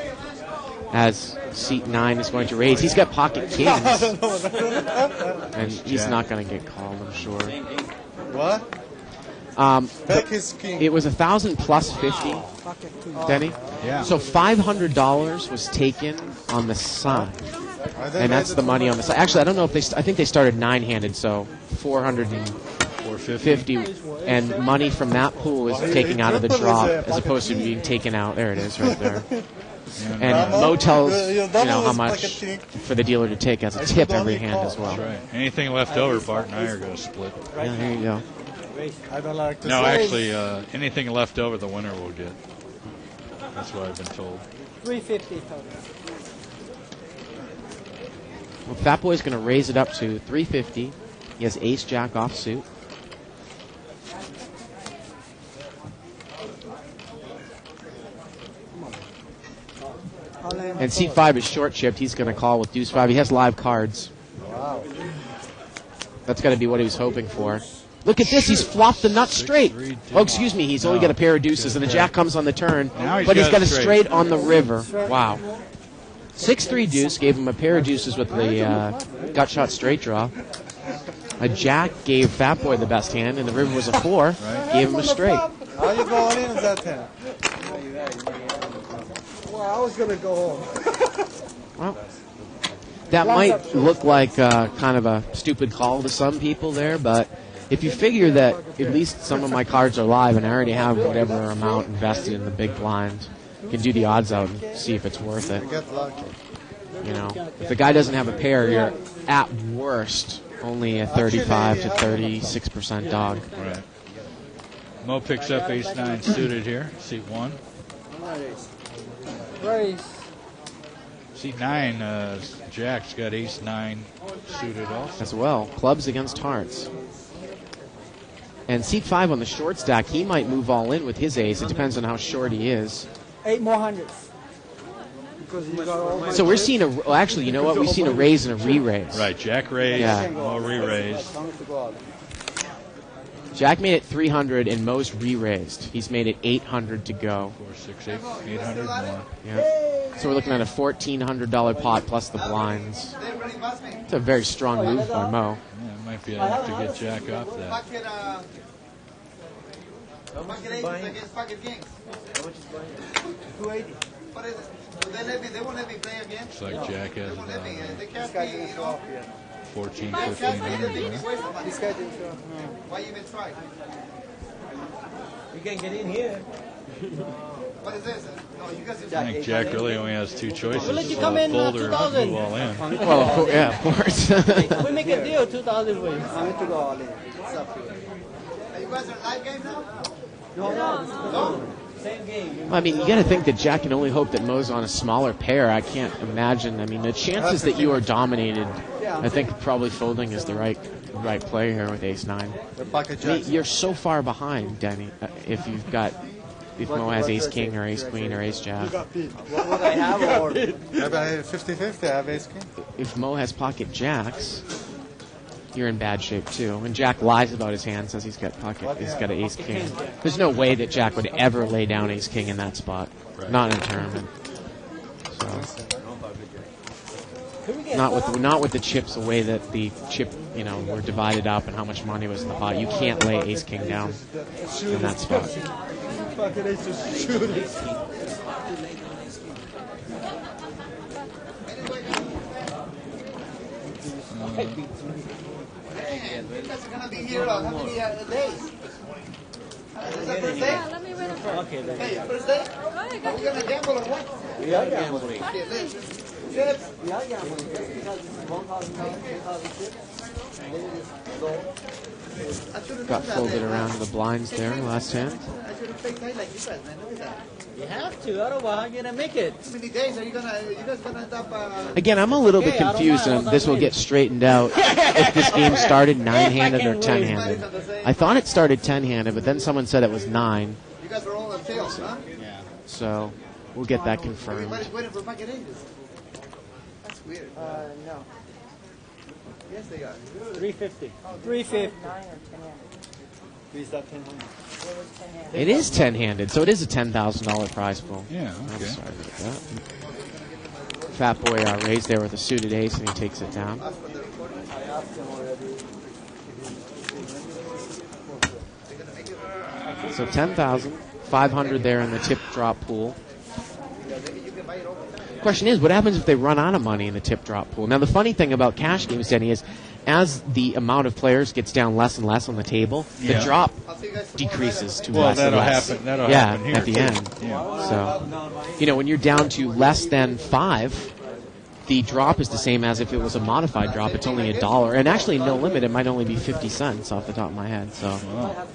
S6: as seat 9 is going to raise. He's got pocket kings. And he's not going to get called, I'm sure.
S15: What? Back his king.
S6: It was 1,000 plus 50, Denny.
S14: Yeah.
S6: So $500 was taken on the side, and that's the money on the side. Actually, I don't know if I think they started 9-handed, so 400 and
S14: 50.
S6: and money from that pool is taken out of the drop as opposed to being taken out. There it is, right there. And Mo tells how much for the dealer to take as a tip every hand as well.
S14: That's right. Anything left over, Bart and I are going to split.
S6: Yeah, there you go.
S15: I don't like to
S14: No,
S15: say.
S14: actually, anything left over, the winner will get. That's what I've been told.
S11: 350 total.
S6: Well, Fat Boy's going to raise it up to 350. He has ace jack off suit. And C5 is short chipped. He's going to call with deuce 5. He has live cards.
S15: Wow.
S6: That's got to be what he was hoping for. Look at this. He's flopped the nut straight. Oh, excuse me. He's only got a pair of deuces, and the jack comes on the turn. But he's got a straight on the river. Wow. 6-3 deuce gave him a pair of deuces with the gut shot straight draw. A jack gave Fat Boy the best hand, and the river was a 4. Gave him a straight.
S15: How you go all in with that hand? Well, I was going to go home.
S6: Well, that might look like kind of a stupid call to some people there, but if you figure that at least some of my cards are live and I already have whatever amount invested in the big blind, you can do the odds out and see if it's worth it.
S15: Get lucky.
S6: You know, if the guy doesn't have a pair, you're at worst only a 35 to 36% dog.
S14: Right. Mo picks up ace-9 suited here, seat 1.
S11: Raise.
S14: Seat 9, Jack's got ace-9 suited also.
S6: As well. Clubs against hearts. And seat 5 on the short stack, he might move all in with his ace. It depends on how short he is.
S11: 8 more hundreds. Because you got all my
S6: So we're seeing well, actually, you know what? We've seen a raise and a re-raise.
S14: Right, Jack raised,
S6: Yeah.
S14: Mo re-raised.
S6: Jack made it 300 and Mo's re-raised. He's made it 800 to go.
S14: 4, 6, 8, 800 more.
S6: Yeah. So we're looking at a $1,400 pot plus the blinds. It's a very strong move for Mo.
S14: Yeah, it might be enough to get Jack off that.
S9: Against Pocket Kings.
S11: 280.
S9: What is it? They won't let me play again.
S14: Looks like Jack has it down there.
S9: They can't be, you know.
S14: 14,
S9: They can't
S14: 1500
S9: be
S14: more.
S9: waste of money.
S11: This guy didn't show up.
S9: Why even try?
S12: You can get in here.
S9: What is this? No, you guys
S14: I think Jack really only has two choices.
S11: We'll let you come in,
S14: fold or
S11: 2,000.
S14: move all in.
S6: Well, yeah, of course.
S11: We make a deal, 2,000 for you. I'm going to go all in. It's up to you.
S9: Are you guys in a live game now?
S11: No. Same game.
S6: I mean, you got to think that Jack can only hope that Mo's on a smaller pair. I can't imagine. I mean, the chances that you are dominated, I think probably folding is the right play here with ace-9. I mean, you're so far behind, Denny, if Mo has ace-king or ace-queen or ace-jack.
S11: What would I have? Or
S15: 50-50, I have ace-king.
S6: If Mo has pocket jacks, you're in bad shape too. And Jack lies about his hand, says he's got an ace-king. There's no way that Jack would ever lay down ace-king in that spot. Right. Not in a tournament. So. Not with the chips, the way that the chip, were divided up and how much money was in the pot. You can't lay ace-king down in that spot.
S15: Fucking ace just shoot it.
S9: You guys are going to be here how many days? Is that first day?
S7: Yeah, let me win it first.
S11: Okay, then.
S9: Hey, first day? Are we going to gamble or what?
S11: We are gambling.
S9: Okay, let's.
S11: We are gambling. Just because it's $1,000, $2,000.
S6: Got folded around the blinds there last hand.
S9: I should have played tight like you guys, man. Look at that.
S11: You have to, otherwise how are you going to make it?
S9: How many days are you guys going to end up?
S6: Again, I'm a little bit confused, and this will get straightened out if this game started 9-handed or 10-handed. I thought it started 10-handed, but then someone said it was 9.
S9: You guys are all on tails, huh?
S6: Yeah. So we'll get that confirmed.
S9: Everybody's waiting for pocket aces. That's weird.
S11: No.
S9: Yes, they are.
S11: 350. 350. Is that 1000?
S6: It is 10-handed, so it is a $10,000 prize pool.
S14: Yeah,
S6: I'm
S14: okay.
S6: sorry about that. Fat Boy raised there with a suited ace, and he takes it down. So 10,500 there in the tip drop pool. Question is, what happens if they run out of money in the tip drop pool? Now, the funny thing about cash games, Denny, is as the amount of players gets down less and less on the table, the drop decreases to less and less.
S14: That'll happen here
S6: at the
S14: too.
S6: end. So, when you're down to less than 5, the drop is the same as if it was a modified drop. It's only $1, and actually, no limit, it might only be 50 cents off the top of my head. So.
S14: Wow.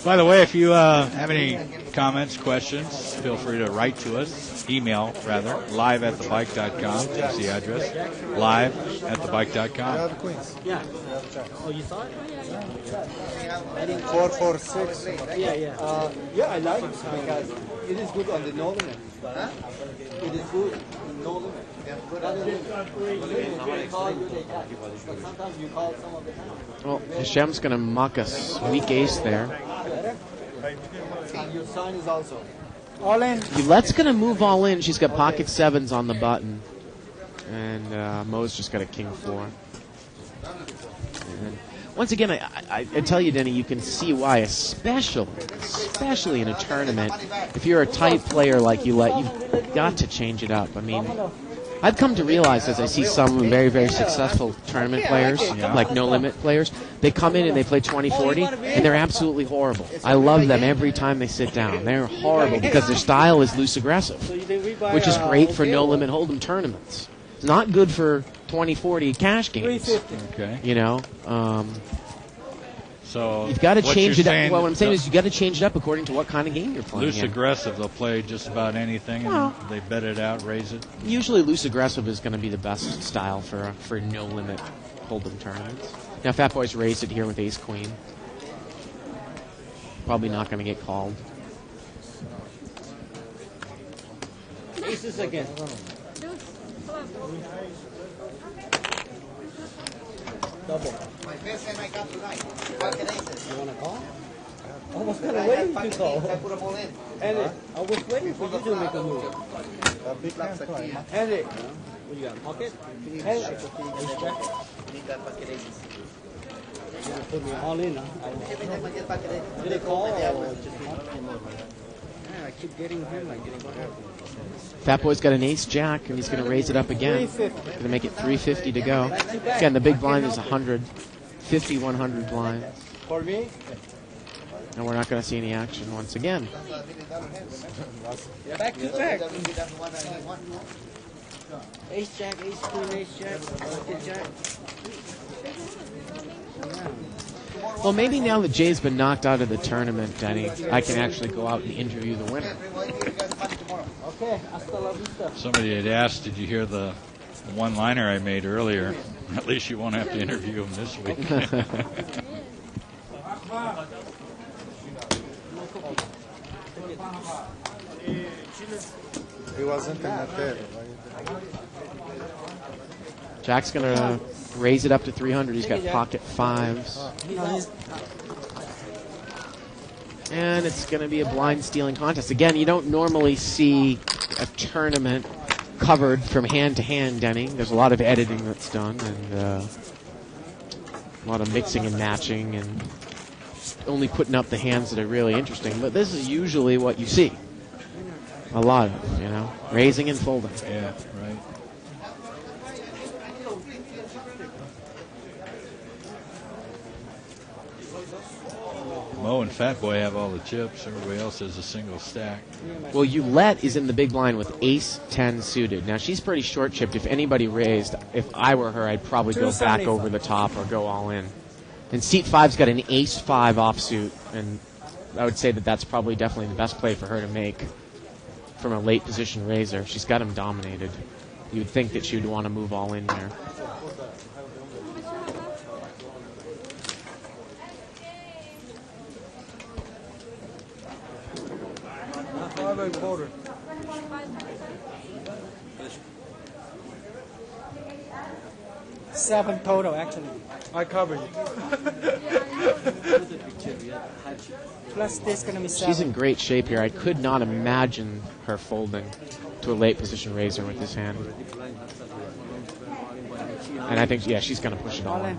S14: By the way, if you have any comments, questions, feel free to write to us. Email, rather, live@thebike.com. That's the address. live@thebike.com.
S11: Yeah. Oh, you saw it?
S13: 446.
S11: Yeah, yeah.
S13: Yeah, I like it because it is good on the no limit. It is good no limit.
S6: Well, Hashem's going to muck us. Weak ace there.
S13: And your sign is also all in.
S6: Yulette's going to move all in. She's got pocket 7s on the button. And Mo's just got a king 4. And once again, I tell you, Denny, you can see why, especially in a tournament, if you're a tight player like Yulette, you've got to change it up. I mean, I've come to realize as I see some very, very successful tournament players, like no-limit players, they come in and they play 20-40, and they're absolutely horrible. I love them every time they sit down. They're horrible because their style is loose-aggressive, which is great for no-limit hold'em tournaments. It's not good for 20-40 cash games.
S14: Okay. So
S6: you've got to change it up. Well, what I'm saying
S14: the-
S6: is you've got to change it up according to what kind of game you're playing.
S14: Loose
S6: in.
S14: aggressive, they'll play just about anything, and they bet it out, raise it.
S6: Usually loose aggressive is going to be the best style for no limit hold'em tournaments. Now Fat Boy's raised it here with ace queen. Probably not going to get called.
S11: Aces again. Double.
S10: My best hand I got tonight. Pocket aces.
S11: You want to call? I was kind of waiting to call.
S10: I put them all in.
S11: Andy, I was waiting for you to make a move.
S10: Big hand play.
S11: Andy, what you got? Pocket? Hey,
S10: Need that pocket aces.
S11: you're going to put me all in, huh? Did it call or just not? Yeah, I keep getting him, like getting what happened.
S6: Fat Boy's got an ace jack, and he's going to raise it up again. Going to make it 350 to go. Again, the big blind is 100. 50, 100 blinds.
S13: For me?
S6: And we're not going to see any action once again.
S11: Back to back. Ace jack, ace queen, ace jack, pocket jack.
S6: Well, maybe now that Jay's been knocked out of the tournament, Denny, I can actually go out and interview the winner.
S11: Okay, hasta la vista.
S14: Somebody had asked, did you hear the one-liner I made earlier? At least you won't have to interview him this week.
S15: He wasn't in that there.
S6: Jack's going to raise it up to 300. He's got pocket 5s. And it's going to be a blind stealing contest. Again, you don't normally see a tournament covered from hand to hand, Denny. There's a lot of editing that's done, and a lot of mixing and matching, and only putting up the hands that are really interesting. But this is usually what you see. A lot of, raising and folding.
S14: Yeah, right. Mo and Fat Boy have all the chips. Everybody else has a single stack.
S6: Well, Yulette is in the big blind with ace 10 suited. Now, she's pretty short chipped. If anybody raised, if I were her, I'd probably go back over the top or go all in. And seat 5's got an ace 5 offsuit, and I would say that that's probably definitely the best play for her to make from a late position raiser. She's got him dominated. You would think that she would want to move all in here.
S13: Quarter.
S11: 7 total, actually.
S13: I cover you.
S11: Plus this gonna be 7.
S6: She's in great shape here. I could not imagine her folding to a late position raiser with this hand. And I think, she's going to push it all in.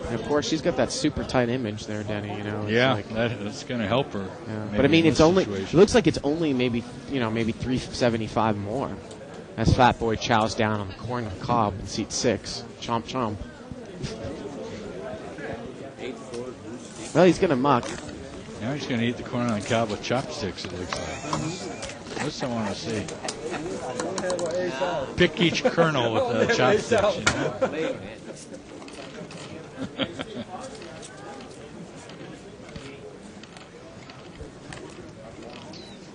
S6: And of course, she's got that super tight image there, Denny. You know. It's
S14: Yeah,
S6: like-
S14: that's going to help her.
S6: Yeah.
S14: maybe
S6: But I mean,
S14: in
S6: it's
S14: this
S6: only.
S14: situation.
S6: It looks like it's only maybe 375 more. As Fat Boy chows down on the corn cob in seat 6. Chomp chomp. Well, he's gonna muck.
S14: Now he's going to eat the corn on the cob with chopsticks, it looks like. That's what I want to see. Pick each kernel with chopsticks, you know?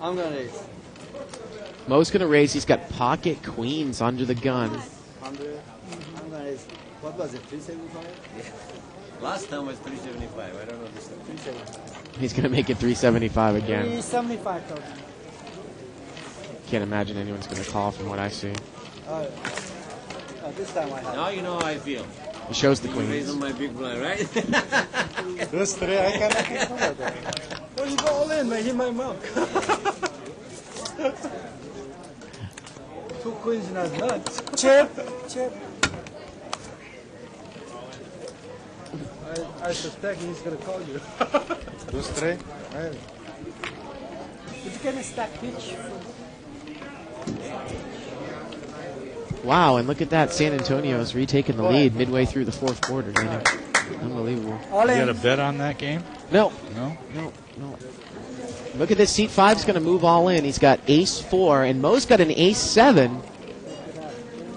S11: I'm going to ace.
S6: Mo's gonna raise. He's got pocket queens under the gun.
S11: 100. I'm going to ace. What was it, 375?
S12: Yeah. Last time was 375. I don't know this time.
S11: 375.
S6: He's gonna make it 375 again.
S11: 375,000.
S6: Can't imagine anyone's gonna call from what I see.
S11: This time I have.
S12: Now you know how I feel.
S6: He shows the
S12: You
S6: queens.
S12: raise on my big blind, right?
S15: Those three, I cannot cover them.
S11: Well, you go all in, man. Hit my mouth. 2 queens not nuts. Chip. I suspect he's going to call you.
S15: Those three? Right.
S11: Did you get a stack pitch?
S6: Wow, and look at that. San Antonio's retaking the lead midway through the fourth quarter. Danny. Unbelievable.
S14: You got a bet on that game?
S6: No.
S14: No?
S6: No. Look at this. Seat 5's going to move all in. He's got ace 4, and Mo's got an ace 7.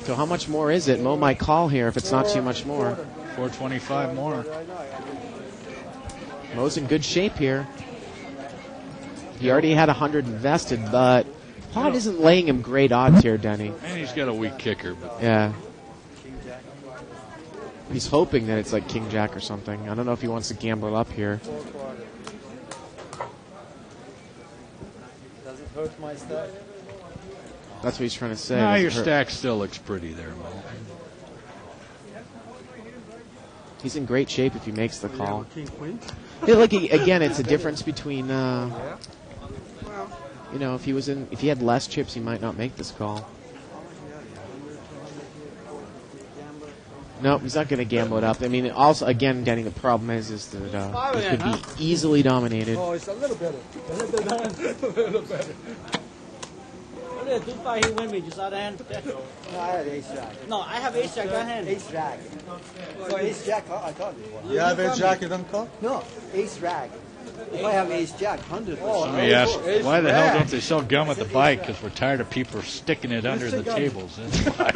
S6: So how much more is it? Mo might call here if it's not too much more.
S14: 425 more.
S6: Mo's in good shape here. He already had 100 invested, but Pod isn't laying him great odds here, Denny.
S14: And he's got a weak kicker. But
S6: Yeah. He's hoping that it's like King Jack or something. I don't know if he wants to gamble up here.
S11: Does it hurt my stack?
S6: That's what he's trying to say.
S14: no,
S6: Does it
S14: your
S6: hurt?
S14: stack still looks pretty there, Mo.
S6: He's in great shape if he makes the call.
S11: King queen.
S6: Yeah, like again, it's a difference between. You know, if he had less chips, he might not make this call. No, he's not going to gamble it up. I mean, also again, Danny, the problem is that it could be easily dominated.
S11: Oh, it's a little better. A little better.
S16: Only a 2-5 he win me just out of hand.
S11: No, I had ace jack.
S16: No, I have ace jack out of hand.
S11: Ace jack. So ace jack, I thought it was.
S15: You have ace jack, you don't call?
S11: No, ace rack. If I have ace jack, 100%.
S14: Somebody asked, why the hell don't they sell gum at the bike? Because we're tired of people sticking it under the tables. That's why.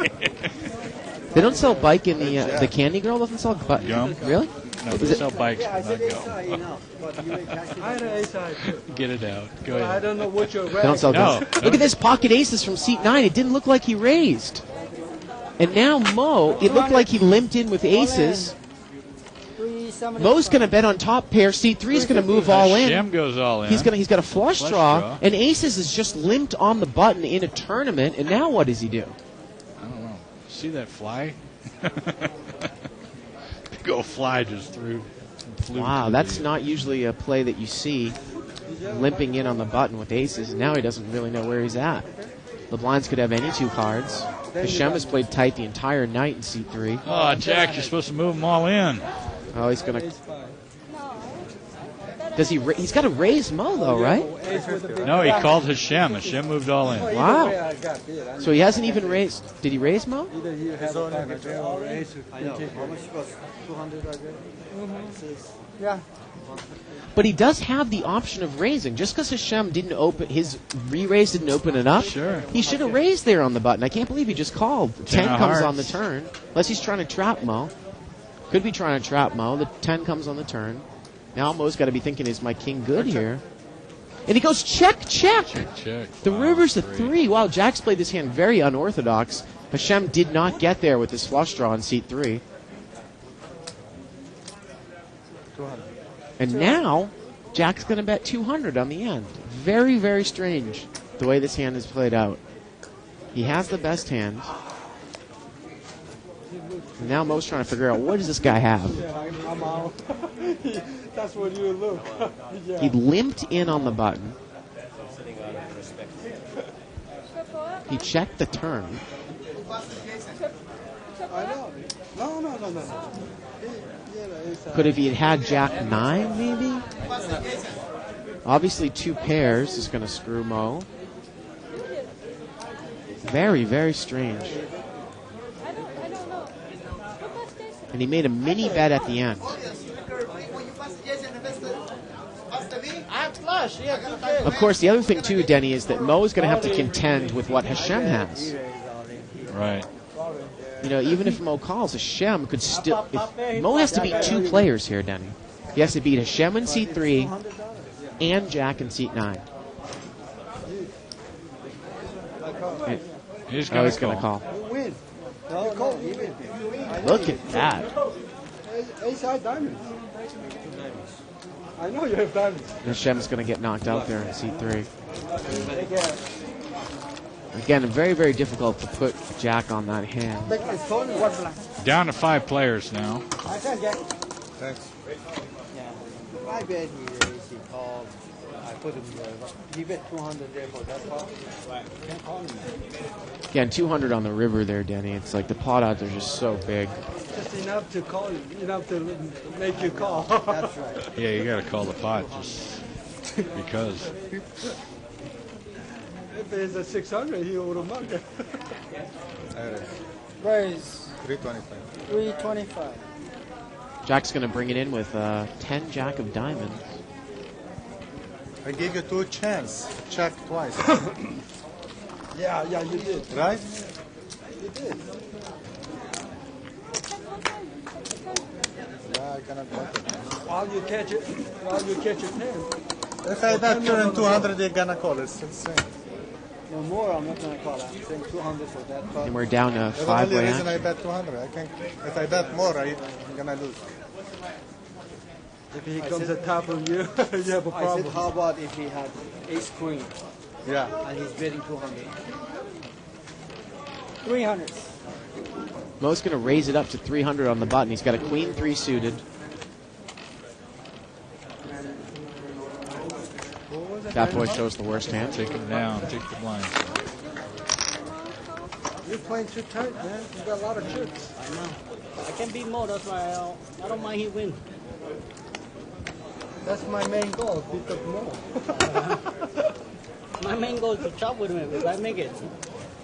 S6: They don't sell bike in the Candy Girl doesn't sell
S14: Gum?
S6: Really?
S14: No,
S6: Is
S14: they
S6: it-
S14: sell bikes,
S11: Yeah, I
S14: but not
S11: said ace
S14: gum.
S11: high enough. But you exactly.
S13: I had an ace high too.
S14: Get it out. Go
S13: I
S14: ahead.
S13: don't know what your
S6: They don't sell
S14: No,
S6: guns. Look at this pocket aces from seat 9. It didn't look like he raised. And now Mo, it looked like he limped in with aces. Mo's going to bet on top pair. Seat 3 is going to move all in.
S14: Shem goes all in.
S6: He's got a flush draw,
S14: draw.
S6: and aces is just limped on the button in a tournament. And now what does he do?
S14: I don't know. See that fly? Big old fly just flew
S6: Wow,
S14: through
S6: that's
S14: the-
S6: not usually a play that you see. Limping in on the button with aces. Now he doesn't really know where he's at. The blinds could have any 2 cards. Hashem has played tight the entire night in seat 3.
S14: Oh, Jack, you're supposed to move them all in.
S6: Oh, he's gonna. Does he? He's got to raise Mo though, right?
S14: No, he called Hashem. Hashem moved all in.
S6: Wow. So he hasn't even raised. Did he raise Mo?
S11: Either you have a package or ace. I know. How much was 200 I guess? Yeah.
S6: But he does have the option of raising. Just because Hashem didn't open his re-raise didn't open it up.
S14: Sure.
S6: He should have raised there on the button. I can't believe he just called. 10
S14: of
S6: comes
S14: hearts.
S6: on the turn. Unless he's trying to trap Mo. Could be trying to trap Mo. The 10 comes on the turn. Now Mo's got to be thinking, is my king good here? And he goes check.
S14: Check.
S6: The
S14: Wow,
S6: river's a
S14: great.
S6: 3. Wow, Jack's played this hand very unorthodox. Hashem did not get there with his flush draw in seat 3. And now, Jack's going to bet 200 on the end. Very, very strange the way this hand is played out. He has the best hand. And now Mo's trying to figure out, what does this guy have?
S11: Yeah, I'm out. That's what you look. Yeah.
S6: He limped in on the button. He checked the turn.
S13: I know. No.
S6: Could if he had Jack 9, maybe? Obviously, 2 pairs is going to screw Mo. Very, very strange. And he made a mini bet at the end. Of course, the other thing too, Denny, is that Mo is going to have to contend with what Hashem has.
S14: Right.
S6: You know, even if Mo calls, Hashem could still... Mo has to beat 2 players here, Denny. He has to beat Hashem in seat 3 and Jack in seat 9.
S14: He's going to
S6: call.
S13: Win.
S6: Look at that.
S13: Ace-high diamonds. I know you have diamonds.
S6: Hashem's going to get knocked out there in seat 3. Again, very, very difficult to put Jack on that hand.
S14: Down to 5 players now.
S15: Thanks.
S11: Yeah. I bet he called. I put him there. He bet 200 there for that call. Can't call him.
S6: Again, 200 on the river there, Denny. It's like the pot odds are just so big.
S13: Just enough to call you, enough to make you call.
S11: That's right.
S14: Yeah, you got to call the pot just because.
S13: If there's a 600, he would have mugged it.
S15: Price 325.
S11: 325.
S6: Jack's going to bring it in with 10 Jack of diamonds.
S15: I gave you 2 chances. Check twice.
S13: Yeah, you did.
S15: Right?
S13: You did.
S15: Yeah, I cannot bet it.
S13: While you catch it 10.
S15: If I bet turn 200, they're gonna call it. It's insane.
S11: No more, I'm not going to call. I'm saying 200 for that call.
S6: And we're down to
S15: That's the
S6: 5
S15: only reason
S6: way
S15: I bet 200. I can't. If I bet more, I'm gonna lose.
S13: If he comes at top of you, you have a
S11: I
S13: problem.
S11: said, how about if he had ace queen?
S15: Yeah.
S11: And he's betting 200. 300.
S6: Mo's going to raise it up to 300 on the button. He's got a queen 3 suited. That boy shows the worst hand.
S14: Take him down. Take the blinds.
S13: You're playing too tight, man. You got a lot of chips.
S16: I know. I can beat Mo, that's why I don't mind he win.
S13: That's my main goal, beat up Mo.
S16: My main goal is to chop with him if I make it.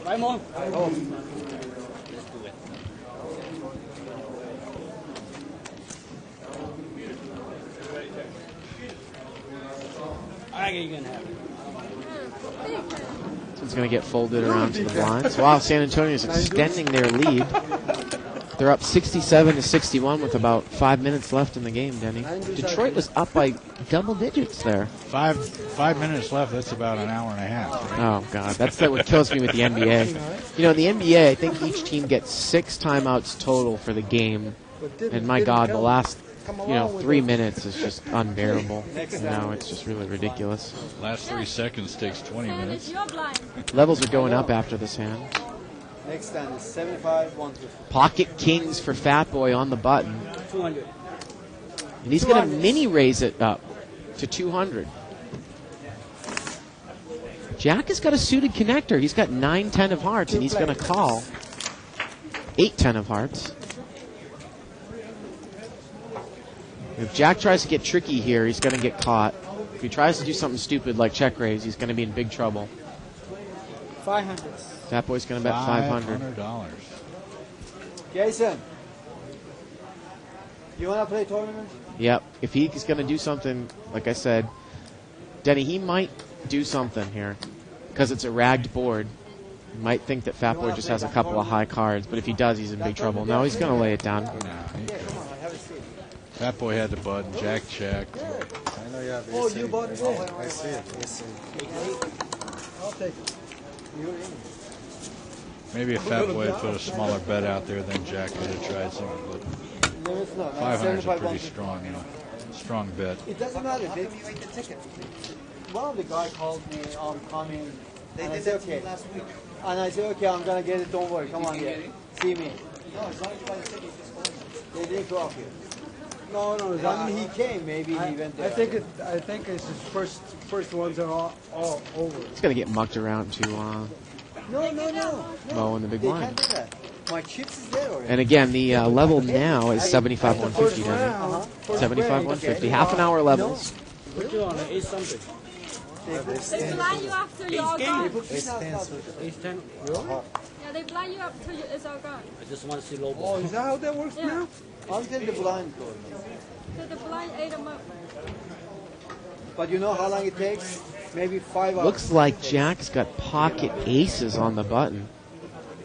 S16: Right, Mo?
S13: Oh.
S16: Let's do it. I think you can have it.
S6: It's going to get folded around to the blinds. Wow, San Antonio is extending their lead. They're up 67-61 with about 5 minutes left in the game, Denny. Detroit was up by double digits there.
S14: 5 minutes left. That's about an hour and a half. Right?
S6: Oh, God. That's what kills me with the NBA. You know, in the NBA, I think each team gets 6 timeouts total for the game. And, my God, the last 3 minutes is just unbearable. It's just really ridiculous.
S14: Last 3 seconds takes 20 minutes.
S6: Levels are going up after this hand.
S11: Next stand is 75, 150.
S6: Pocket kings for Fat Boy on the button.
S11: 200.
S6: And he's going to mini raise it up to 200. Jack has got a suited connector. He's got 9-10 of hearts, and he's going to call 8-10 of hearts. If Jack tries to get tricky here, he's going to get caught. If he tries to do something stupid like check raise, he's going to be in big trouble.
S11: 500.
S6: That boy's going to bet $500.
S11: Jason, you want to play tournament?
S6: Yep. If he's going to do something, like I said, Denny, he might do something here because it's a ragged board. You might think that Fat Boy just has a couple of high cards, but if he does, he's in big trouble. No, he's going to lay it down.
S14: Fat Boy had the button. Jack checked.
S15: I know you have.
S11: Oh, you bought it there?
S15: I see it. I see it.
S11: I'll take it. You're in.
S14: Maybe if Fat Boy had put a smaller bet out there, then Jack could have tried something. But
S11: No, it's not.
S14: 500 is a pretty strong bet.
S11: It doesn't matter. One of the guys called me coming. They did that okay. Last week. And I said, okay, I'm going to get it. Don't worry. Come on here. See me. No, as long as you buy the ticket, just go in. They didn't go up here.
S13: No.
S11: I mean, he came. Maybe he went there.
S13: I think it's his first ones are all over.
S6: He's going to get mucked around to
S11: No.
S6: Mo in the big
S11: They
S6: blind.
S11: can't do that. My chips is there already.
S6: And again, the level now is 75 150. Down 75 150. Half an hour levels.
S16: Put you on an 8 something.
S7: They blind you after you're all gone.
S16: Ace 10.
S7: Yeah, they blind you up till it's all gone.
S16: I just want to see low
S13: Oh,
S16: ball.
S13: is that how that works now?
S11: Until the blind goes.
S7: So the blind ate them up.
S11: But you know how long it takes? Maybe 5 hours.
S6: Looks like Jack's got pocket aces on the button.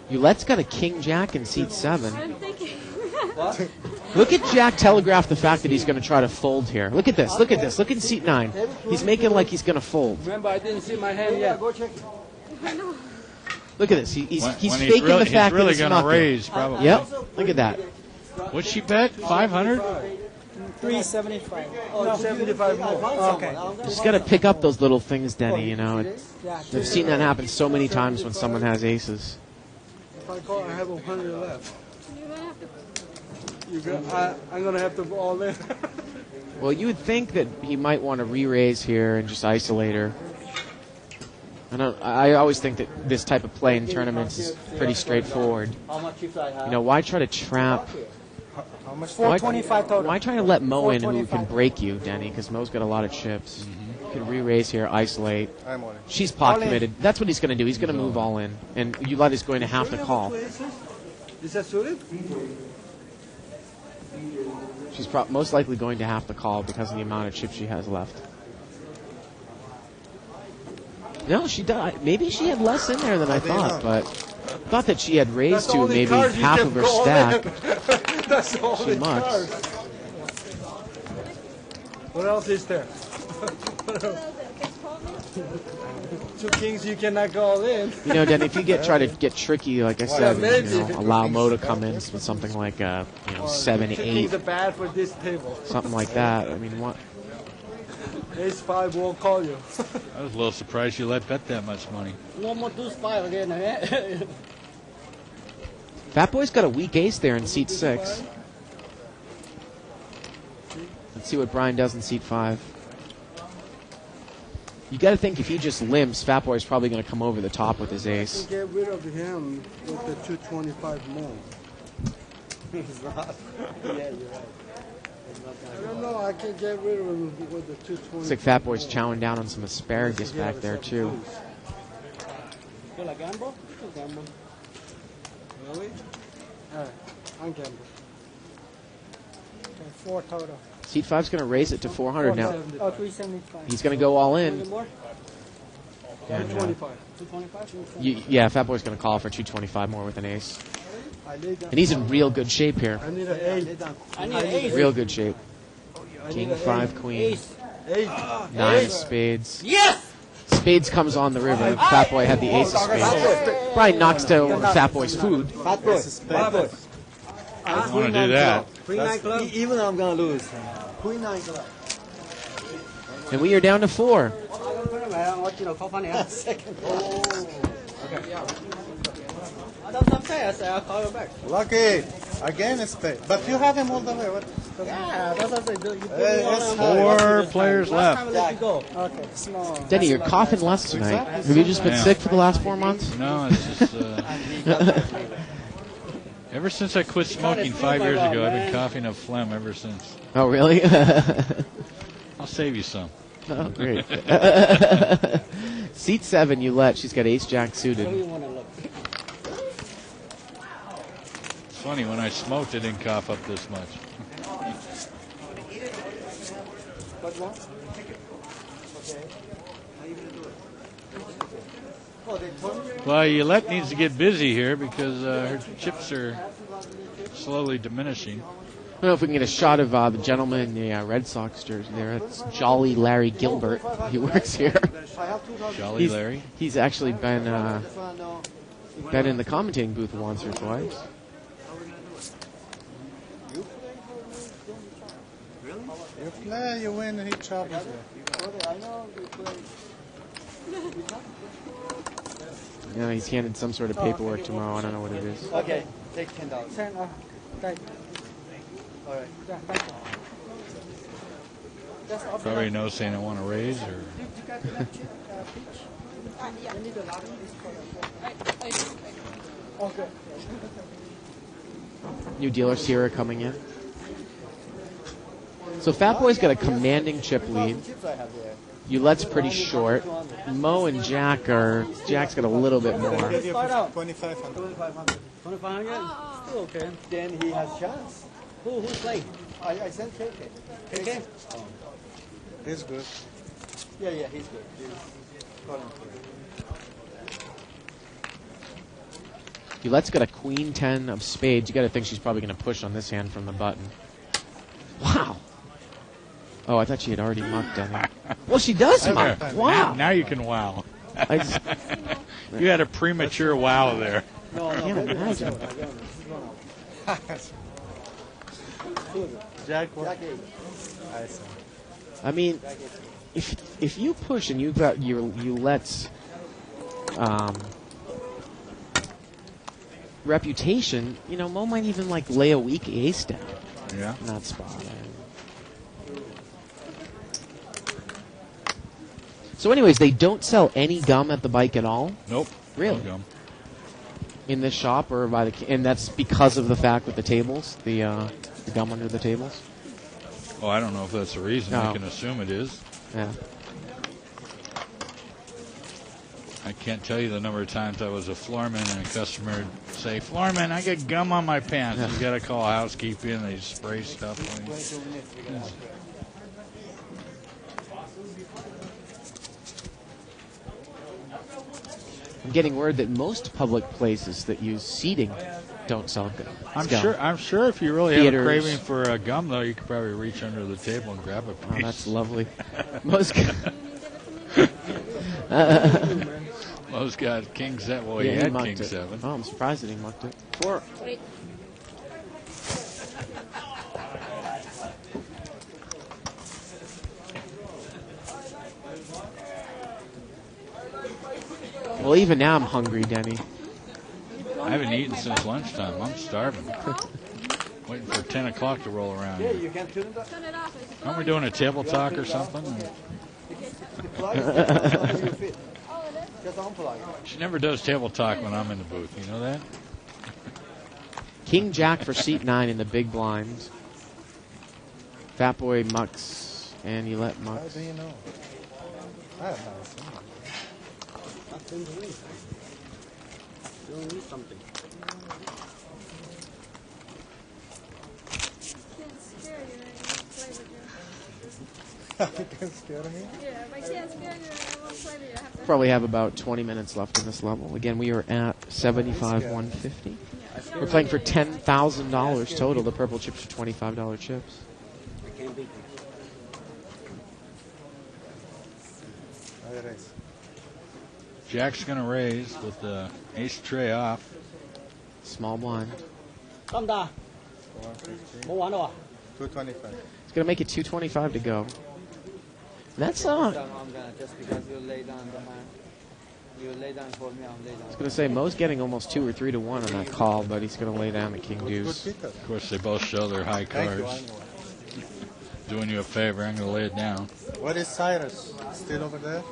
S6: Ouellette's got a king jack in seat 7.
S7: I'm thinking.
S11: What?
S6: Look at Jack telegraph the fact that he's going to try to fold here. Look at this. Look at this. Look in seat 9. He's making like he's going to fold.
S16: Remember, I didn't see my hand yet.
S11: Go check.
S6: Look at this. He's
S14: When
S6: faking
S14: really,
S6: the fact
S14: he's really
S6: that it's
S14: going to
S6: nothing.
S14: raise, probably.
S6: Yep. Look at that.
S14: What's she bet? 500?
S11: 375. Oh, 75 more. Okay.
S6: Just got to pick up those little things, Denny. You know, I've seen that happen so many times when someone has aces.
S13: If I call, I have 100 left.
S7: You're gonna have to.
S13: I'm gonna have to go all in.
S6: Well, you would think that he might want to re-raise here and just isolate her. I always think that this type of play in tournaments is pretty straightforward.
S11: How much chips I have?
S6: You know, why try to trap?
S13: How much?
S6: Why,
S11: 425 total.
S6: why try to let Mo in who can break you, Denny? Because Mo's got a lot of chips. You can re-raise here, isolate.
S13: I'm on it.
S6: She's pot committed. That's what he's going to do. He's going to move all in. And Ouellette is going to have to call.
S13: Is that suited?
S6: She's most likely going to have to call because of the amount of chips she has left. No, she died. Maybe she had less in there than I thought, but I thought that she had raised to maybe half of her stack.
S13: That's the only
S6: Too much.
S13: card. What else is there? Two kings you cannot go all in.
S6: You know, Denny, if you try to get tricky, like I said, allow Mo to come in with something like 7, 8,
S13: Kings are bad for this table.
S6: something like that. I mean, what?
S13: Ace 5 won't call you.
S14: I was a little surprised you let bet that much money.
S16: No more 2-5 again. Eh?
S6: Fat Boy's got a weak ace there in seat 6. Let's see what Brian does in seat 5. You got to think if he just limps, Fat Boy's probably going to come over the top with his ace.
S13: Get rid of him with the 225 more.
S11: He's not. Yeah, you're right.
S13: I don't know. I can get rid of him with the 220.
S6: Looks like Fat Boy's chowing down on some asparagus back there, too.
S16: You like gamble? You gamble.
S13: Really? Alright, I'm gambling. Okay, 4 total.
S6: Seat 5's going to raise it to 400 now.
S13: 375.
S6: He's going to go all in.
S16: More?
S6: And,
S13: 225.
S16: 225?
S6: yeah, Fat Boy's going to call for 225 more with an ace.
S13: I laid down.
S6: And he's in real good shape here.
S13: I need an 8.
S16: I need an ace.
S6: Real good shape. King, 5, queen, 9 of spades.
S16: Yes!
S6: Spades comes on the river. Fat Boy had the ace of spades. Brian knocks down Fat Boy's food.
S11: Fat boy. Fat boy.
S14: I don't want to do that.
S11: Queen 9 club. Even I'm gonna lose. Queen 9 club.
S6: And we are down to 4.
S11: Second.
S16: That's what I'm saying. I said I'll call you back.
S15: Lucky. Again, it's paid. But you have him all the way. What?
S16: Yeah, that's what I said. You put me on
S14: 4 players
S16: last time
S14: left.
S16: I let you go.
S13: Okay, small.
S6: Denny, you're coughing less tonight. Have you just been sick for the last 4 months?
S14: No, it's just... ever since I quit smoking 5 years ago, I've been coughing up phlegm ever since.
S6: Oh, really?
S14: I'll save you some.
S6: Oh, great. Seat 7, Ouellette. She's got ace-jack suited.
S14: It's funny, when I smoked, I didn't cough up this much. Well, Ouellette needs to get busy here because her chips are slowly diminishing.
S6: I don't know if we can get a shot of the gentleman in the Red Sox jersey there. It's Jolly Larry Gilbert. He works here.
S14: Jolly Larry?
S6: He's actually been in the commentating booth once or twice.
S15: You play, you win, and he chops you.
S6: Yeah, he's handed some sort of paperwork tomorrow. I don't know what it is.
S11: Okay, take $10.
S13: 10,
S11: All right.
S14: Probably no saying I want to raise or...
S13: Okay.
S6: New dealers here are coming in. So Fat Boy's got a commanding chip lead. Oulette's pretty short. Mo and Jack's got a little bit more.
S15: 2,500.
S16: 2,500? Still okay.
S10: Then he has chance.
S16: Who's playing?
S10: I sent KK.
S16: KK?
S15: He's good.
S10: Yeah, he's good. He's calling for it.
S6: Oulette's got a queen 10 of spades. You got to think she's probably going to push on this hand from the button. Wow. Oh, I thought she had already mucked on it. Well, she does muck. Wow.
S14: Now you can wow.
S6: I just,
S14: You had a premature wow there.
S10: No,
S6: I can't imagine.
S15: Jack, what?
S6: I mean, if you push and you've got your Oulette's reputation, you know, Mo might even like lay a weak ace down.
S14: Yeah.
S6: In that spot. So, anyways, they don't sell any gum at the bike at all.
S14: Nope.
S6: Really?
S14: No gum.
S6: In this shop, or by the, and that's because of the fact with the tables, the gum under the tables.
S14: Oh, I don't know if that's the reason.
S6: No.
S14: I can assume it is.
S6: Yeah.
S14: I can't tell you the number of times I was a floorman and a customer would say, "Floorman, I got gum on my pants." You got to call housekeeping and they spray stuff on you.
S6: I'm getting word that most public places that use seating don't sell gum.
S14: I'm sure if you really have a
S6: Theaters.
S14: craving for a gum, though, you could probably reach under the table and grab a piece.
S6: Oh, that's lovely. Most
S14: Mo's got King 7. Well, he
S6: yeah,
S14: had
S6: mucked
S14: King
S6: it.
S14: 7.
S6: Oh, I'm surprised that he mucked it. Four.
S7: Wait.
S6: Well, even now I'm hungry, Denny.
S14: I haven't eaten since lunchtime. I'm starving. Waiting for 10 o'clock to roll around.
S10: Yeah, you can tune it up.
S14: Aren't we doing a table talk or something?
S10: Just unplug.
S14: She never does table talk when I'm in the booth. You know that?
S6: King Jack for seat 9 in the big blind. Fat Boy mucks and Oulette
S15: How
S6: mucks.
S15: do you know? I have never seen it.
S16: Nothing to eat. Still need something.
S15: You can scare me?
S7: Yeah, if I can't scare you, I won't play with you. I have to.
S6: Probably have about 20 minutes left in this level. Again, we are at 75 150. We're playing for $10,000 total. The purple chips are $25 chips.
S16: I can't beat them.
S14: Jack's going to raise with the ace tray off.
S6: Small blind.
S16: Come down.
S15: 225.
S6: It's going to make it 225 to go. That's
S10: I'm gonna just because you lay down the man. You lay down for me, I'm lay down.
S6: I was going to say, Mo's getting almost 2 or 3 to 1 on that call, but he's going to lay down the king deuce.
S14: Of course, they both show their high cards. Doing you a favor, I'm going to lay it down.
S15: What is Cyrus? Still over there?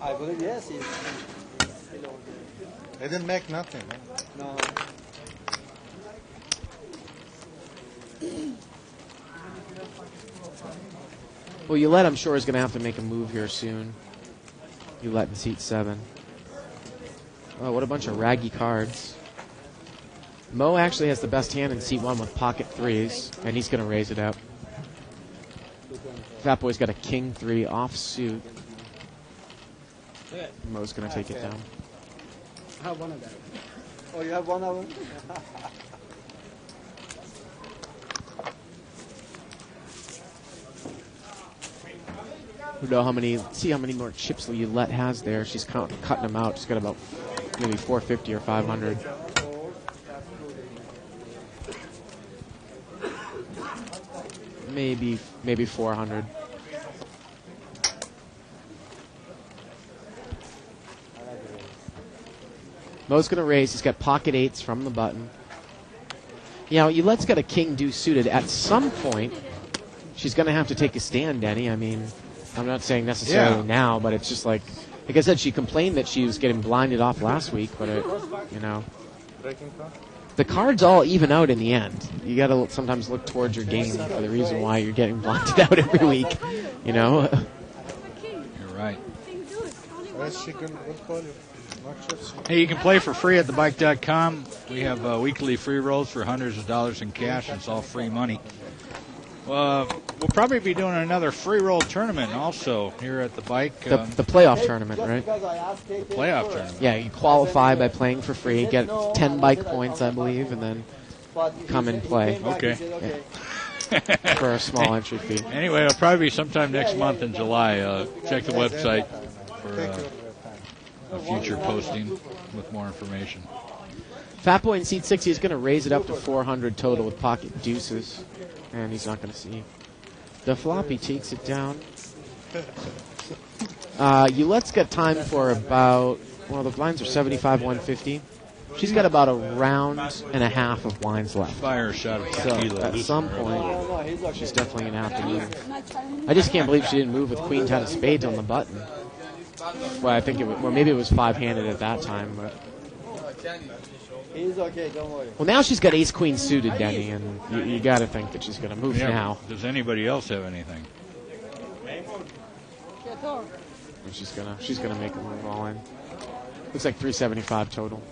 S10: I believe yes, he's still over there.
S15: They didn't make nothing. Huh?
S10: No.
S6: Well, Oulette, I'm sure, is going to have to make a move here soon. Oulette in seat 7. Oh, what a bunch of raggy cards. Mo actually has the best hand in seat 1 with pocket 3s, and he's going to raise it up. Fat Boy's got a king 3 offsuit. Mo's going to take it down.
S16: I have one of them.
S10: Oh, you have one of them?
S6: We know how many. See how many more chips Oulette has there. She's cutting them out. She's got about maybe 450 or 500. Maybe 400. Mo's going to raise. He's got pocket 8s from the button. You know, Oulette's got a king deuce suited. At some point, she's going to have to take a stand, Denny. I mean, I'm not saying necessarily now, but it's just like Like I said, she complained that she was getting blinded off last week, but you know, the cards all even out in the end. You got to sometimes look towards your game for the reason why you're getting blinded out every week. You know.
S14: You're right. Hey, you can play for free at thebike.com. We have weekly free rolls for hundreds of dollars in cash. It's all free money. We'll probably be doing another free roll tournament also here at the bike.
S6: The playoff tournament, right?
S14: The playoff tournament.
S6: Yeah, you qualify by playing for free, get 10 bike points, I believe, and then come and play.
S14: Okay.
S6: Yeah. For a small entry fee.
S14: Anyway, it'll probably be sometime next month in July. Check the website for a future posting with more information.
S6: Fatboy in seat 60 is going to raise it up to 400 total with pocket deuces, and he's not going to see. The floppy takes it down. Eulette's got time for about, well, the blinds are 75, 150. She's got about a round and a half of blinds left.
S14: Fire a shot of
S6: So
S14: tequila.
S6: at some point, she's definitely going to have to move. I just can't believe she didn't move with Queen 10 of spades on the button. Well, I think it was, well, maybe it was five-handed at that time, but.
S12: He's okay, don't worry.
S6: Well, now she's got ace queen suited, Denny, and you got to think that she's going to move
S14: Yeah,
S6: now.
S14: Does anybody else have anything?
S6: And she's gonna make a move all in. Looks like 375 total.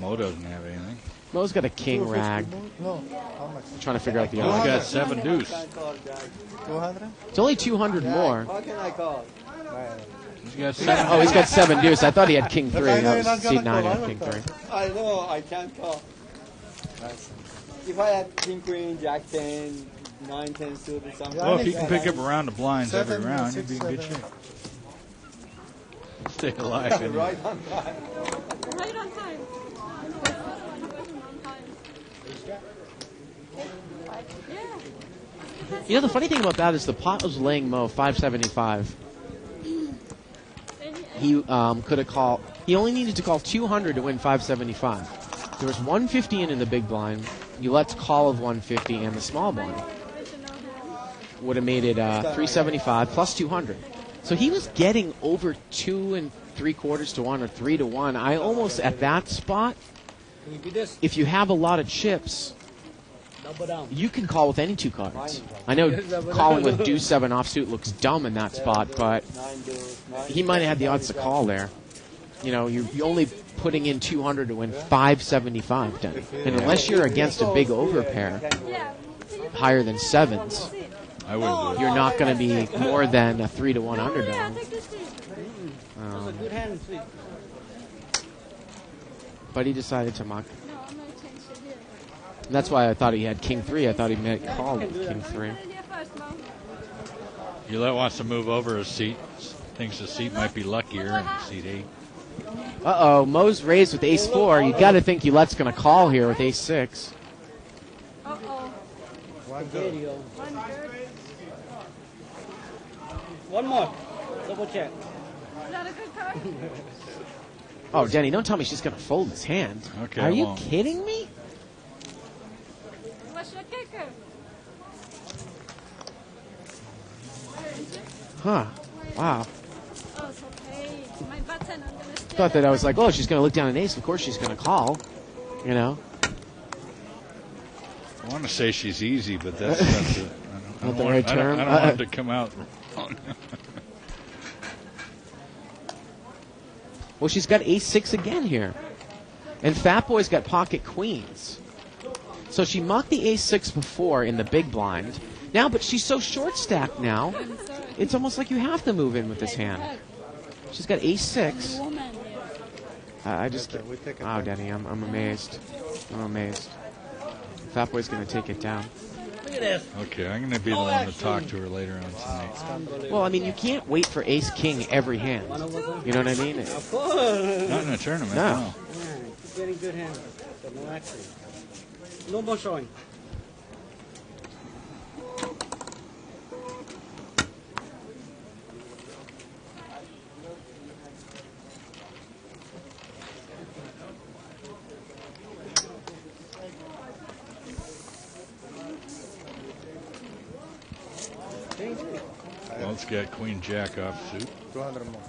S14: Mo doesn't have anything.
S6: Mo's got a king rag.
S15: No. How much?
S6: Trying to figure out the
S14: He's
S6: odds.
S14: got 7 deuce.
S15: 200?
S6: It's only 200 more.
S12: How can I call?
S14: He's got 7.
S6: Oh, he's got 7 deuce. I thought he had king 3.
S15: But I know
S6: That
S15: you're not
S6: was
S15: gonna
S6: seat 9
S15: call.
S6: and king 3.
S12: I know, I can't call. If I had king, queen, jack 10, 9, 10 suit or something.
S14: Well, if you can pick up a round of blinds every
S15: 7,
S14: round,
S15: 6,
S14: you'd be in good
S15: 7.
S14: shape. Stay alive. Anyway.
S12: Right on time.
S7: Right on time.
S6: You know, the funny thing about that is the pot was laying Mo 575. He could have called. He only needed to call 200 to win 575. There was 150 in the big blind. Eulette's call of 150 and the small blind would have made it 375 plus 200. So he was getting over 2 3/4 to 1 or 3 to 1. I almost at that spot. If you have a lot of chips, you can call with any 2 cards. I know calling with deuce 7 offsuit looks dumb in that spot, but he might have had the odds to call there. You know, you're only putting in 200 to win 575, Denny. And unless you're against a big overpair, higher than 7s,
S14: I wouldn't do it.
S6: you're not going to be more than a 3 to 1 underdog. But he decided to mock. And that's why I thought he had king 3. I thought he meant call with king 3.
S14: Eulette wants to move over a seat. Thinks the seat might be luckier in seat 8.
S6: Uh-oh, Mo's raised with ace 4. You got to think Eulette's going to call here with ace 6.
S16: One more. Double check.
S7: Is that a good card?
S6: Oh, Denny, don't tell me she's going to fold his hand.
S14: Okay,
S6: Are
S14: I
S6: you
S14: won't.
S6: kidding me?
S7: What's your kicker?
S6: Huh. Wow.
S7: Oh, it's okay. My button, I'm gonna stay.
S6: Thought that I was like, oh, she's going to look down an ace. Of course she's going to call. You know?
S14: I want to say she's easy, but that's not the, I
S6: Not the
S14: don't
S6: right
S14: want, I don't
S6: term?
S14: want it to come out wrong.
S6: Well, she's got ace 6 again here. And Fatboy's got pocket queens. So she mocked the ace 6 before in the big blind. Now, but she's so short stacked now, it's almost like you have to move in with this hand. She's got ace 6. I just, wow, Denny, I'm amazed. I'm amazed. Fatboy's going to take it down.
S16: Look at this.
S14: Okay, I'm going to be the one to talk to her later on tonight.
S6: Well, I mean, you can't wait for ace king every hand. You know what I mean?
S16: Of course.
S14: Not in a tournament,
S6: No.
S14: no.
S16: Yeah, keep getting good hands. But no action. No more showing.
S14: Well, it's got Queen Jack off suit.
S15: 200 more.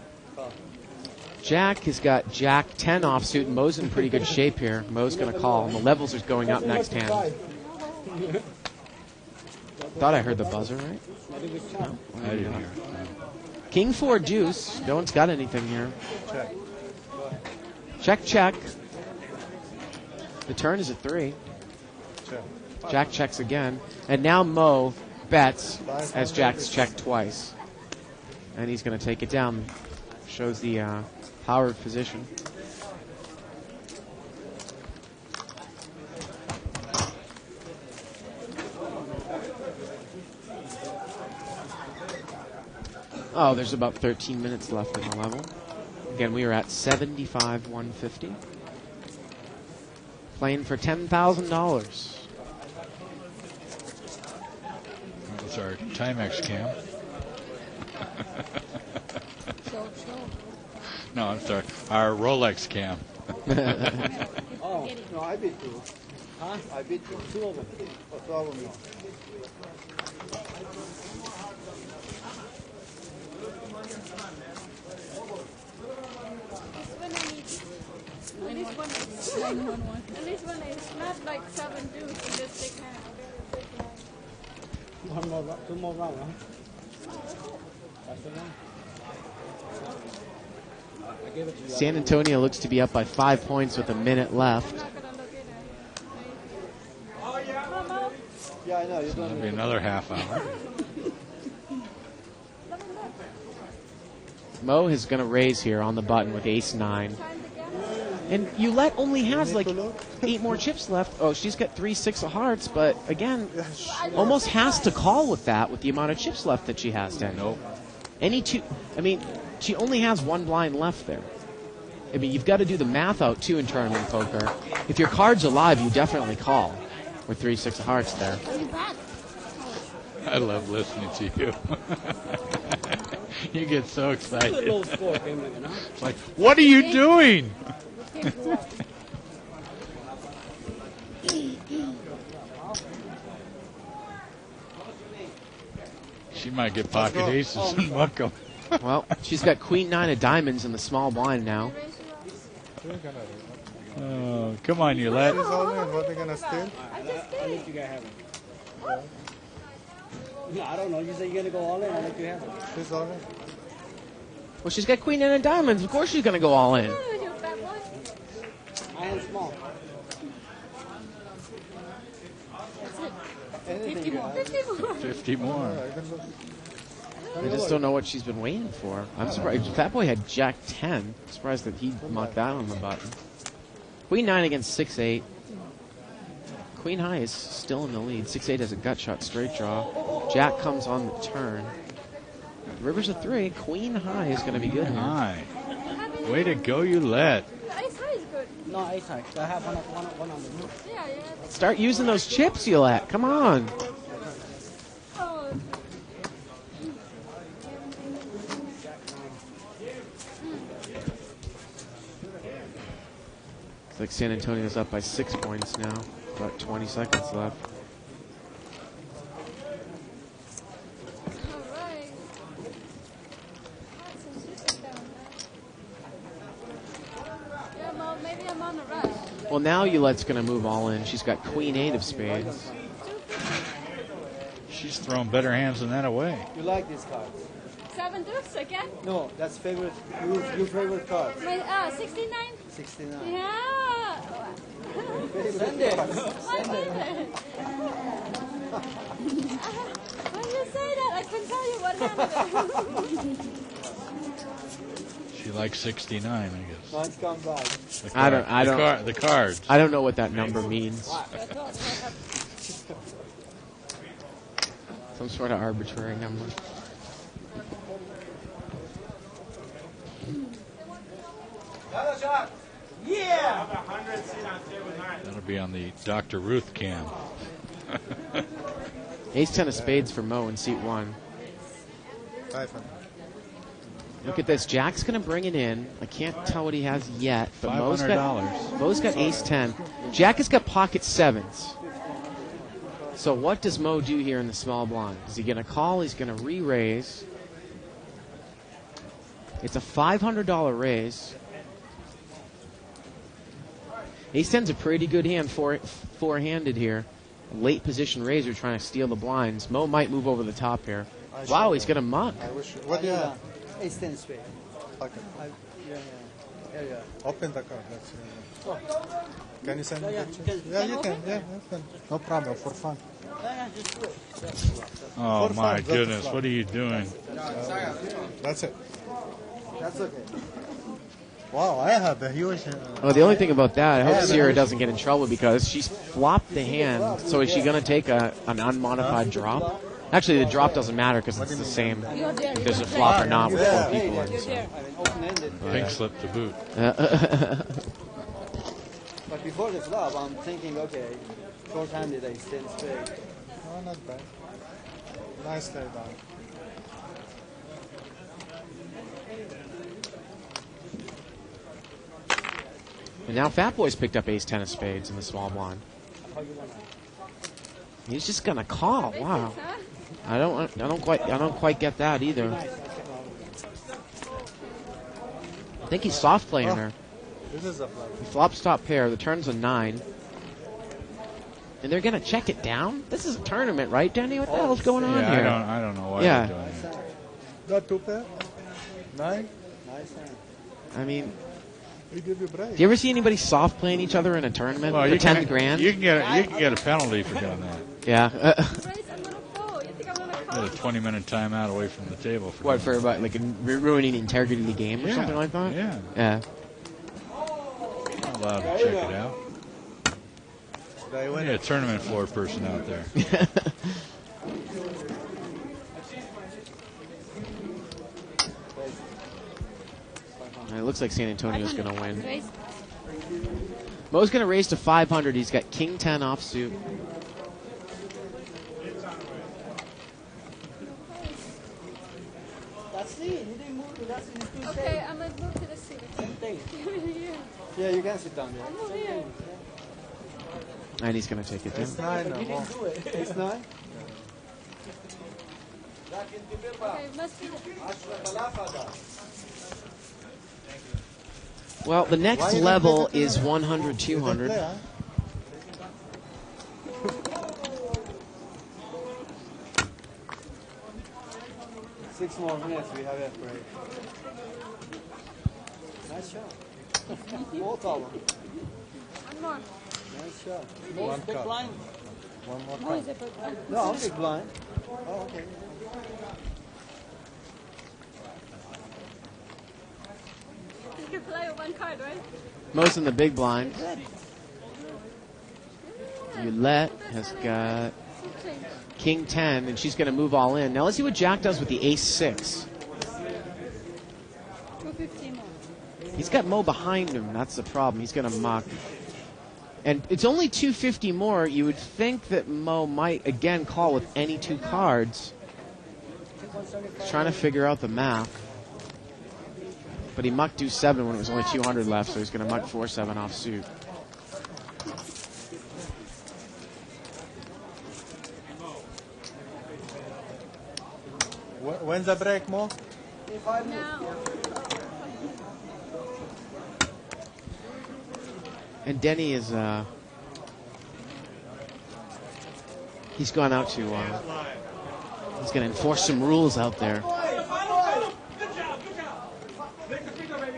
S6: Jack has got Jack 10 offsuit, and Mo's in pretty good shape here. Mo's going to call, and the levels are going up next hand. Thought I heard the buzzer, right? No?
S14: I didn't hear it.
S6: King 4 deuce. No one's got anything here. Check. The turn is a 3. Jack checks again. And now Mo bets as Jack's checked twice. And he's going to take it down. Shows the powered position. Oh, there's about 13 minutes left in the level. Again, we are at 75-150. Playing for $10,000.
S14: That's our Timex cam. No, I'm sorry. Our Rolex cam.
S16: Oh, no, I beat 2. Huh? I beat 2 of them. What's wrong with me?
S7: At least when it's not like 7 deuce in this big hand.
S16: 2 more rounds, huh? That's the one. I gave it to you.
S6: San Antonio looks to be up by 5 points with a minute left.
S16: Yeah, I know.
S14: So that'll be another half hour.
S6: Mo is going to raise here on the button with ace-9. And Yulette only has like 8 more chips left. Oh, she's got 3 6 of hearts, but again, almost has to call with that with the amount of chips left that she has, Dan.
S14: Nope.
S6: Any two, I mean, she only has 1 blind left there. I mean, you've got to do the math out too in tournament poker. If your card's alive, you definitely call with 3 6 of hearts there.
S14: I love listening to you. You get so excited. It's like, what are you doing? She might get pocket aces and muck 'em.
S6: Well, she's got queen 9 of diamonds in the small blind now.
S14: Oh, come on, Yulette.
S15: What they gonna steal?
S16: I let you guys have it. No, I don't know. You say you're going to go all in. I'll let you have it.
S15: She's all in.
S6: Well, she's got queen 9 of diamonds. Of course she's going to go all in.
S16: I am small.
S7: That's it. 50 more. 50 more.
S14: 50 more.
S6: I just don't know what she's been waiting for. I'm surprised. Fat Boy had Jack 10. Surprised that he mucked that on the button. Queen 9 against 6-8. Queen High is still in the lead. 6-8 has a gut shot straight draw. Jack comes on the turn. River's a 3. Queen High is going to be good here.
S14: High. Way to go, Yulette.
S7: Ace high is good.
S16: No, ace high. I have one on the roof.
S7: Yeah, yeah.
S6: Start using those chips, Yulette. Come on.
S7: Oh.
S6: Looks like San Antonio's up by 6 points now. About 20 seconds left.
S7: Maybe I'm on a rush.
S6: Well, now Yulette's going to move all in. She's got queen 8 of spades.
S14: She's thrown better hands than that away.
S16: You like these cards?
S7: 7 deuce again?
S16: No, that's favorite. Your favorite card.
S7: My 69?
S16: 69.
S7: Yeah.
S16: Send it.
S7: My
S16: Send it.
S7: favorite. When you say that, I can tell you what happened.
S14: She likes 69, I guess.
S16: Mine's come back.
S14: The cards.
S6: I don't know what that number means. Some sort of arbitrary number.
S3: Yeah!
S14: That'll be on the Dr. Ruth cam.
S6: Ace-10 of spades for Mo in seat 1.
S15: 500.
S6: Look at this. Jack's going to bring it in. I can't tell what he has yet, but Mo's
S14: $500.
S6: got ace-10. Jack has got pocket 7s. So what does Mo do here in the small blind? Is he going to call? He's going to re-raise. It's a $500 raise. Ace-10's a pretty good hand, four-handed here. Late position raiser trying to steal the blinds. Mo might move over the top here. Wow, he's going to muck.
S15: I wish. What do you have?
S12: Ace-10 spade.
S15: Okay.
S12: Yeah.
S15: Open the card. Let's see. Can you send me pictures? Yeah, you can. Yeah, you can. No problem. For fun.
S14: Oh
S15: For
S14: my
S15: fun,
S14: goodness,
S15: that's
S14: what are you doing?
S15: That's it.
S12: That's okay.
S15: Wow, I have a huge.
S6: Well, the only thing about that, I hope
S15: Yeah,
S6: Sierra
S15: but-
S6: doesn't get in trouble because she's flopped the hand. So is she going to take an unmodified drop? Actually, the drop doesn't matter because it's the same if there's a flop or not with 4 people in. So.
S14: Pink slip to boot.
S12: But before the flop, I'm thinking, okay, short-handed Ace-10 spade.
S15: Oh, not bad. Nice lay down.
S6: And now Fat Boy's picked up Ace-10 of spades in the small blind. He's just gonna call. Wow. I don't quite get that either. I think he's soft playing her.
S15: This is a flop.
S6: He flops top pair. The turn's a 9. And they're gonna check it down. This is a tournament, right, Denny? What the hell's going on
S14: Yeah,
S6: here?
S14: I don't know why they're doing that.
S15: Got 2 pair? 9?
S12: Nice hand.
S6: I mean,
S15: We give you break.
S6: do you ever see anybody soft playing each other in a tournament
S14: Well,
S6: for
S14: you
S6: 10
S14: can,
S6: grand?
S14: You can get a penalty for doing that.
S6: Yeah.
S14: Get a 20-minute timeout away from the table. For
S6: What, for about, like ruining the integrity of the game or
S14: Yeah,
S6: something like that?
S14: yeah.
S6: Yeah.
S14: Not allowed to check it out.
S15: They win
S14: Yeah, a tournament floor person out there.
S6: It looks like San Antonio's going to win. Mo's going to raise to 500. He's got King 10 offsuit.
S11: That's it. You didn't move to that's in the
S7: Okay, I'm gonna move to the seat.
S12: Yeah, you can sit down there.
S7: I'm over here.
S6: And he's going to take it
S15: It's
S6: down.
S15: 9 now.
S12: It's 9?
S7: Okay, must be.
S6: Well, the next level is 100, 200.
S15: Play, huh?
S12: 6 more minutes, we have a break. Nice shot. Both of them.
S7: One more.
S12: Nice shot.
S15: One
S11: big
S15: cup.
S11: blind.
S15: One more
S7: Who
S15: cup.
S7: is it?
S12: No, I'm big blind. Oh, okay.
S7: You can play with one card, right?
S6: Mo's in the big blind. Roulette has got King 10, and she's going to move all in. Now let's see what Jack does with the Ace 6.
S7: 250 more.
S6: He's got Mo behind him. That's the problem. He's going to muck. And it's only 250 more. You would think that Mo might, again, call with any 2 cards. He's trying to figure out the math. But he mucked do 7 when it was only 200 left, so he's going to muck 4-7 off suit.
S15: When's the break, Mo?
S7: Now.
S6: And Denny is, he's gone out to, he's going to enforce some rules out there.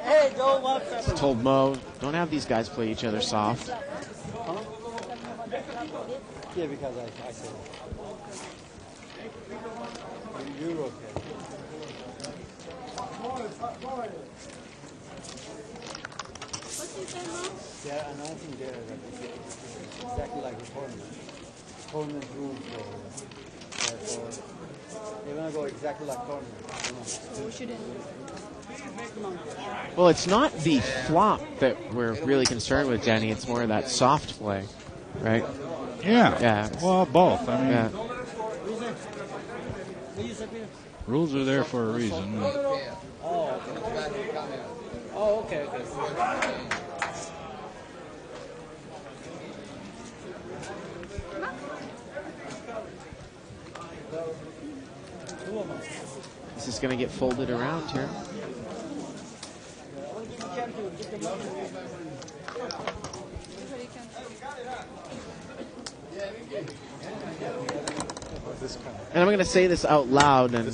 S11: Hey, Joe, what's up?
S6: He's told Mo, don't have these guys play each other soft.
S12: Yeah, because I said you're okay.
S7: What's he saying, Mom?
S12: Yeah, another thing there that is exactly like the tournament. Tournament rules for they're gonna go exactly like tournament.
S7: We shouldn't.
S6: Well, it's not the flop that we're really concerned with, Denny. It's more of that soft play, right?
S14: Yeah.
S6: Yeah.
S14: Well, both. I mean,
S6: Yeah.
S14: rules are there for a reason.
S11: Oh, okay.
S6: This is going to get folded around here. And I'm going to say this out loud, and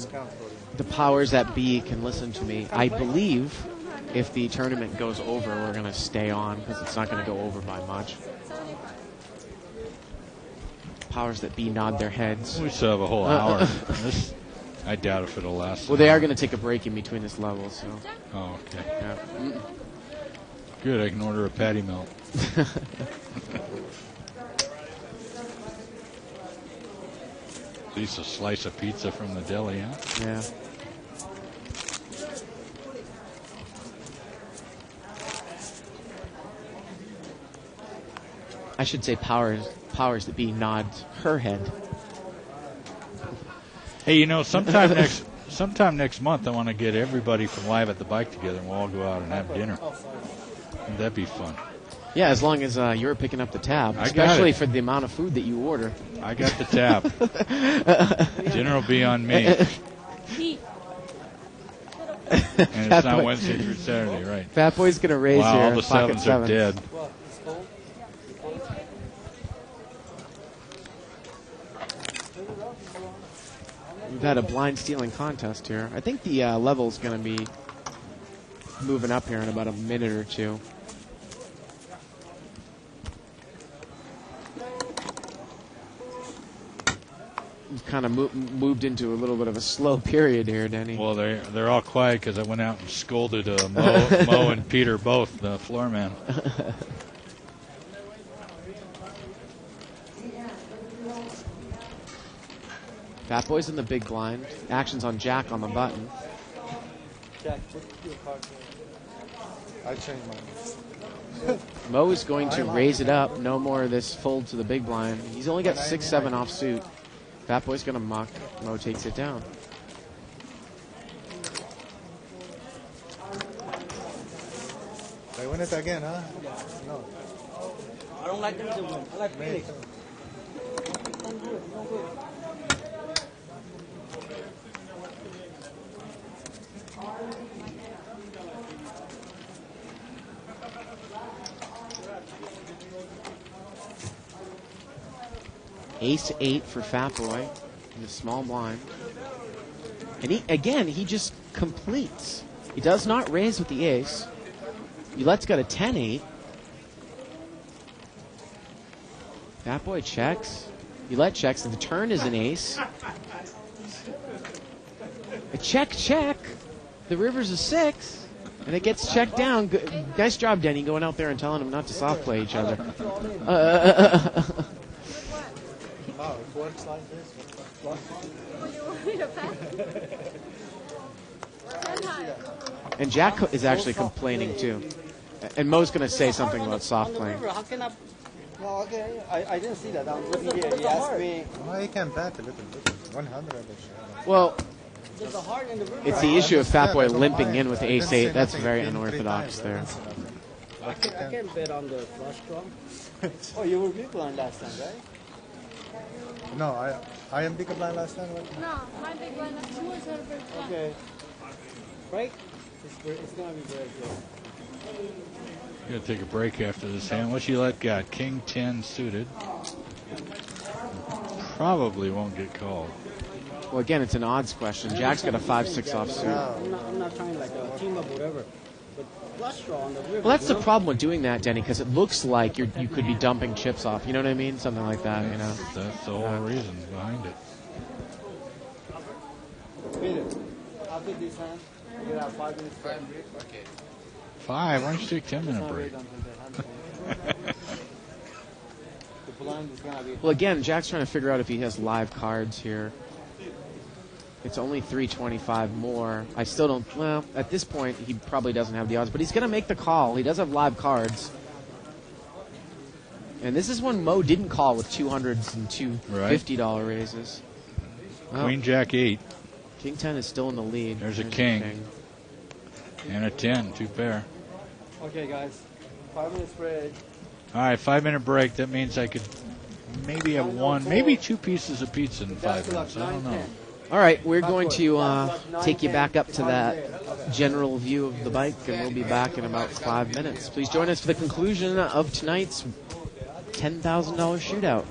S6: the powers that be can listen to me. I believe if the tournament goes over, we're going to stay on because it's not going to go over by much. Powers that be nod their heads.
S14: We still have a whole hour. I doubt if it'll last.
S6: Well, they are going to take a break in between this level, so.
S14: Oh, okay.
S6: Yeah.
S14: Good, I can order a patty melt. At least a slice of pizza from the deli, huh?
S6: Yeah. I should say powers that be nods her head.
S14: Hey, you know, sometime next month, I want to get everybody from Live at the Bike together, and we'll all go out and have dinner. Wouldn't that be fun?
S6: Yeah, as long as you're picking up the tab,
S14: I got
S6: especially
S14: it.
S6: for the amount of food that you order.
S14: I got the tab. Dinner will be on me. And it's not Wednesday through Saturday, right?
S6: Fat Boy's going to raise
S14: wow,
S6: your
S14: all the
S6: pocket
S14: sevens
S6: sevens.
S14: are dead.
S6: We've had a blind stealing contest here. I think the level's going to be moving up here in about a minute or two. We've kind of moved into a little bit of a slow period here, Denny.
S14: Well, they're all quiet because I went out and scolded Mo and Peter both, the floor man.
S6: Fat Boy's in the big blind. Action's on Jack on the button.
S12: Jack, put your card there.
S15: I changed mine.
S6: Mo is going to raise it up. No more of this fold to the big blind. He's only got 6-7 offsuit. Fat Boy's going to muck. Mo takes it down.
S15: They win it again, huh? No.
S16: I don't like them to win. I like Phoenix.
S6: Ace-8 for Fat Boy in the small blind. And he just completes. He does not raise with the ace. Ouellette's got a 10-8. Fat Boy checks. Oulette checks, and the turn is an ace. A check. The river's a 6, and it gets checked down. Nice job, Denny, going out there and telling him not to soft play each other.
S15: Oh, it works like this.
S6: And Jack is actually complaining too. And Mo's going to say something about soft playing.
S12: How can I? No, okay. I didn't see that. I'm looking here. He asked me.
S15: Well, you can bet a little bit. 100.
S6: Well,
S12: There's a heart in the river.
S6: it's the issue of Fat Boy limping in with ace-8. That's very unorthodox there.
S12: I can't bet on the flush draw. Oh, you were big blind last time, right?
S15: No, I am big blind last time. Right?
S8: No, my big one is 2 was her big one.
S12: Okay. Break? It's going to be very good.
S14: Gonna take a break after this hand. What Ouellette got? King 10 suited. Probably won't get called.
S6: Well, again, it's an odds question. Jack's got a 5-6 offsuit.
S12: I'm not trying like a team up whatever. But flush draw on the river.
S6: Well, that's the problem with doing that, Denny, because it looks like you could be dumping chips off. You know what I mean? Something like that, you know.
S14: That's the whole reason behind it.
S12: Peter, after this hand, you have 5 minutes break. Okay.
S14: 5? Why don't you take 10-minute break?
S12: The blind is going to be.
S6: Well, again, Jack's trying to figure out if he has live cards here. It's only 325 more. I still don't. Well, at this point, he probably doesn't have the odds, but he's going to make the call. He does have live cards. And this is one Mo didn't call with 200s and two $50 raises. Well,
S14: Queen Jack 8.
S6: King 10 is still in the lead.
S14: There's a king. And a 10, 2 pair.
S12: Okay, guys. 5 minutes break.
S14: All right, 5-minute break. That means I could maybe have one, maybe 2 pieces of pizza in 5 minutes. I don't know.
S6: All right, we're going to take you back up to that general view of the bike, and we'll be back in about 5 minutes. Please join us for the conclusion of tonight's $10,000 shootout.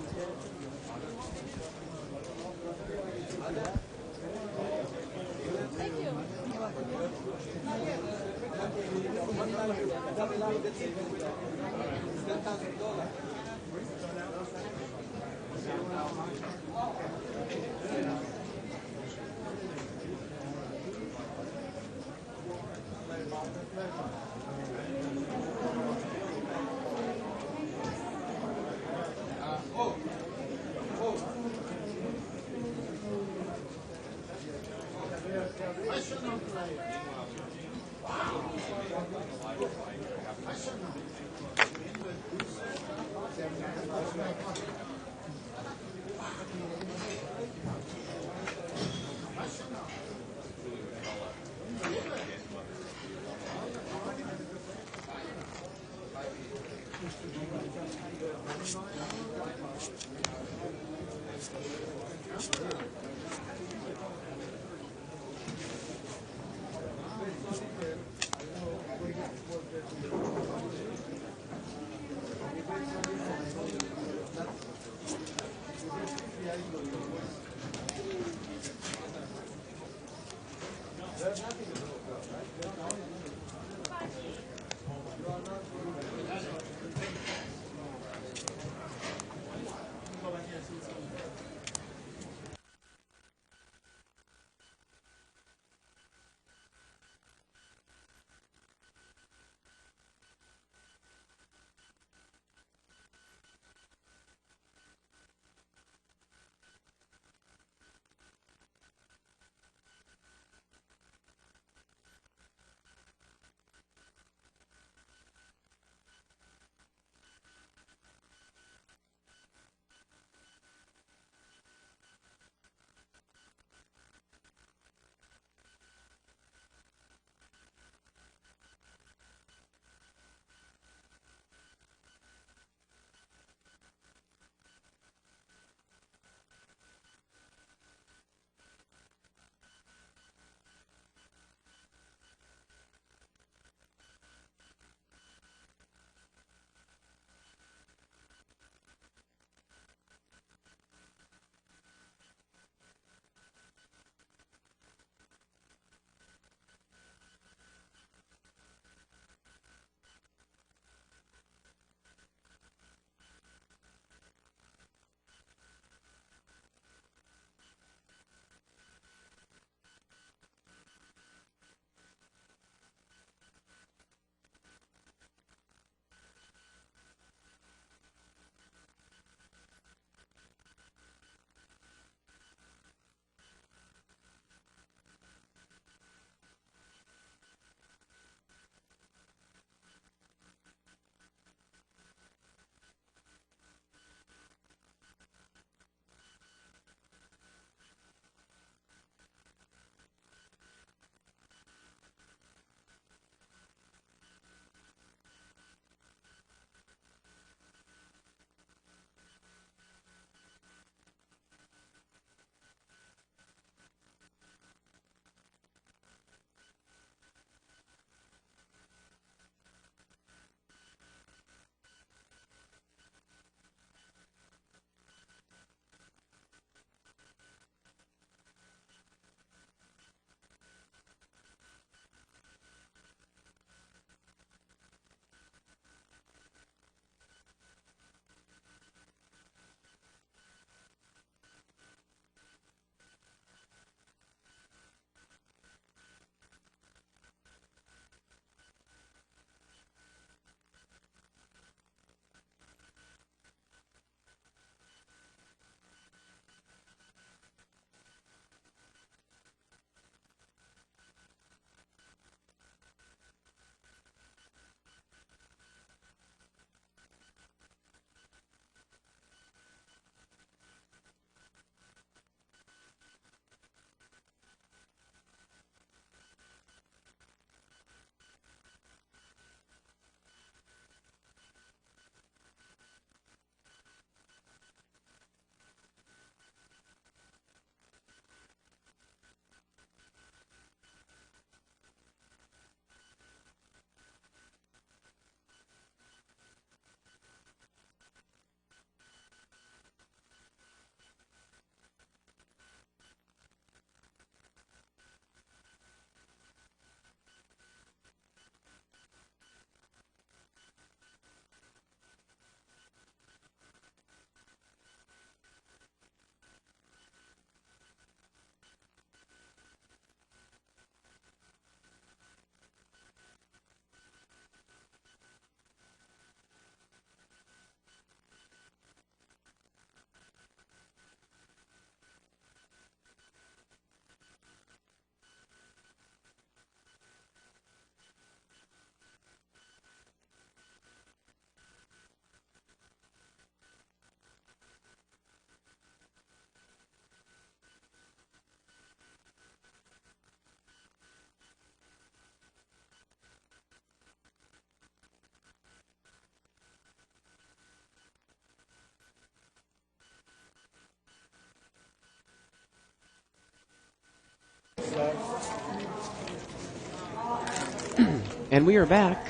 S6: And we are back.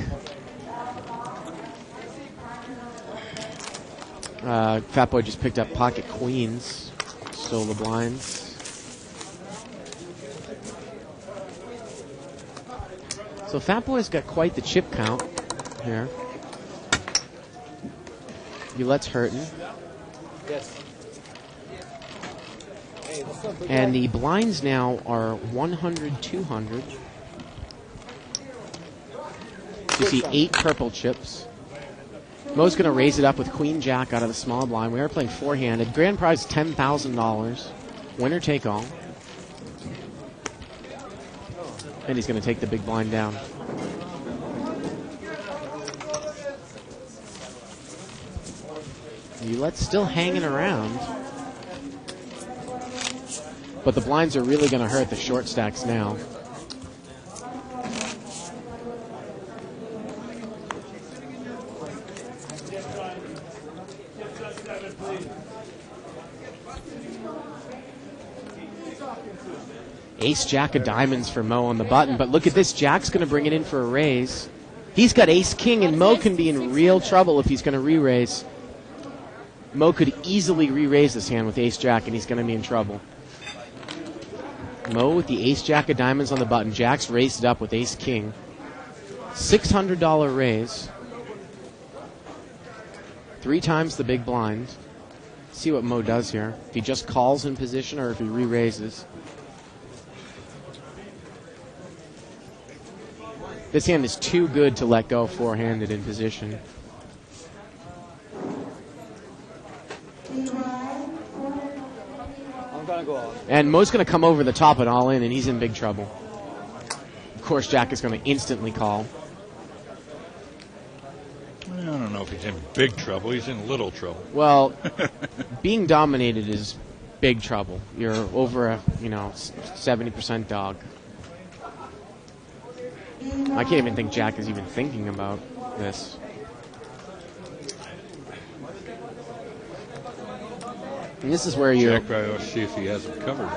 S6: Fat Boy just picked up pocket queens. Stole the blinds. So Fat Boy's got quite the chip count here. He lets Hurton.
S10: Yes.
S6: And the blinds now are 100, 200. You see 8 purple chips. Mo's going to raise it up with Queen Jack out of the small blind. We are playing four-handed. Grand prize $10,000. Winner take all. And he's going to take the big blind down. Ouellette's still hanging around. But the blinds are really going to hurt the short stacks now. Ace Jack of diamonds for Mo on the button, but look at this. Jack's going to bring it in for a raise. He's got Ace King, and Mo can be in real trouble if he's going to re-raise. Mo could easily re-raise this hand with Ace Jack, and he's going to be in trouble. Mo with the Ace Jack of diamonds on the button. Jack's raised it up with Ace King. $600 raise. 3 times the big blind. See what Mo does here. If he just calls in position or if he re-raises. This hand is too good to let go four-handed in position.
S16: I'm gonna go out.
S6: And Mo's going to come over the top and all in, and he's in big trouble. Of course, Jack is going to instantly call.
S14: I don't know if he's in big trouble. He's in little trouble.
S6: Well, being dominated is big trouble. You're over a 70% dog. I can't even think Jack is even thinking about this. And this is where you.
S14: Jack probably wants to see if he has him covered.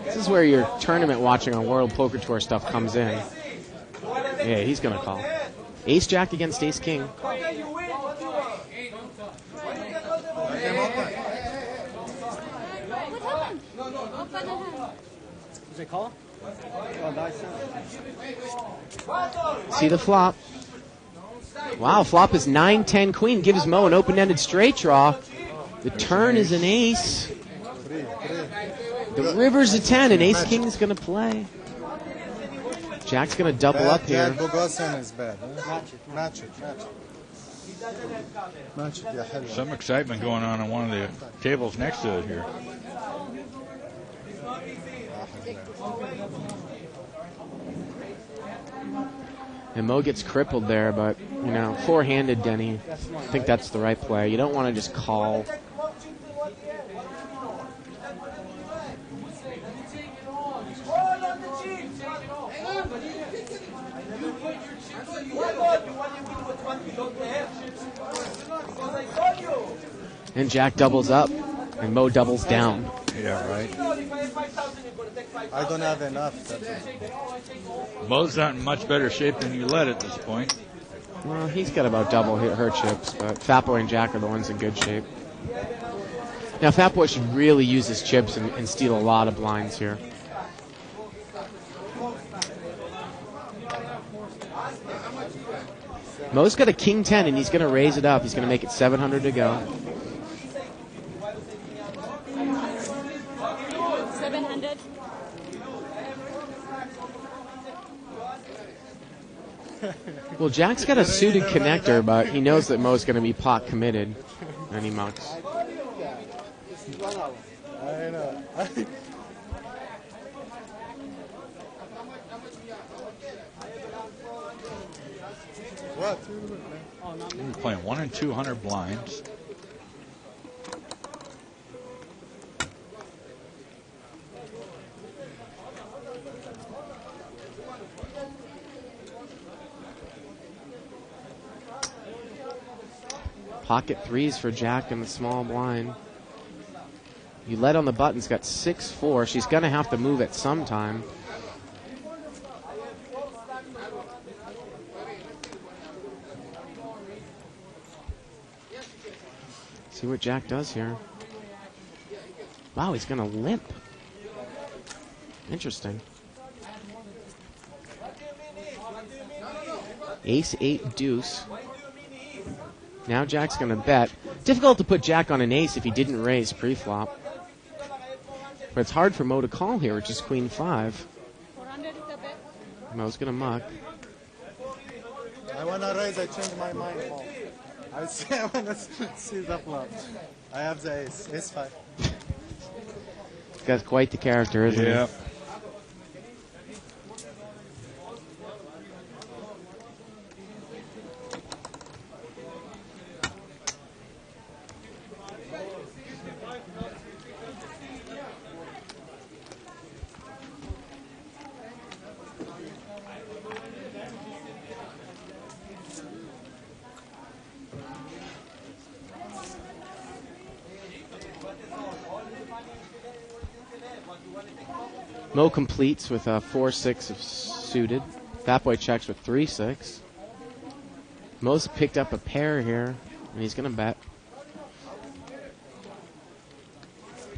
S6: This is where your tournament watching on World Poker Tour stuff comes in. Yeah, he's gonna call. Ace Jack against Ace King.
S16: Is it call? Oh, nice.
S6: See the flop. Wow, flop is 9-10 queen. Gives Mo an open-ended straight draw. The turn is an ace. The river's a 10, and Ace King is going to play. Jack's going to double up here.
S15: Jack Bogosian is bad. Huh? Match it. Yeah,
S14: some excitement going on one of the tables next to it here.
S6: And Mo gets crippled there, but, four-handed Denny. I think that's the right play. You don't want to just call. And Jack doubles up, and Mo doubles down.
S14: Yeah, right.
S15: I don't have enough.
S14: Mo's not in much better shape than Oulette at this point.
S6: Well, he's got about double her chips, but Fat Boy and Jack are the ones in good shape. Now, Fat Boy should really use his chips and steal a lot of blinds here. Mo's got a king 10, and he's going to raise it up. He's going to make it 700 to go.
S5: 700.
S6: Well, Jack's got a suited connector, but he knows that Mo's going to be pot committed, and he mucks.
S15: I know. What?
S14: We're playing 1 and 200 blinds.
S6: Pocket threes for Jack in the small blind. You let on the button's got 6-4. She's going to have to move at some time. See what Jack does here. Wow, he's going to limp. Interesting. Ace 8 deuce. Now Jack's going to bet. Difficult to put Jack on an ace if he didn't raise pre-flop. But it's hard for Mo to call here, which is queen 5. Mo's going to muck.
S15: I want to raise, I change my mind. Mo. I want to see the flop. I have the ace. Ace 5.
S6: He's got quite the character, isn't he?
S14: Yeah.
S6: Mo completes with a 4-6 of suited. Fatboy checks with 3-6. Mo's picked up a pair here, and he's going to bet.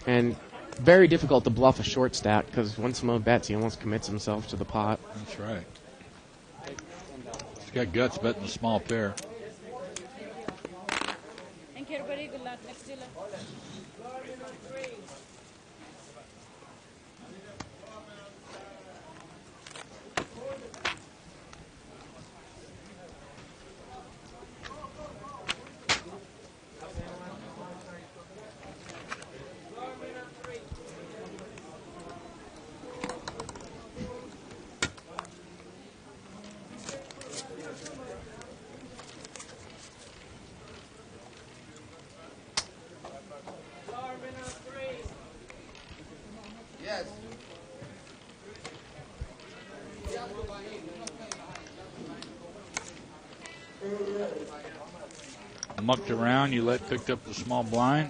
S6: And very difficult to bluff a short stack, because once Mo bets, he almost commits himself to the pot.
S14: That's right. He's got guts betting a small pair.
S7: Thank you, everybody. Good luck. Next dealer.
S9: Yes.
S14: Mucked around, you picked up the small blind.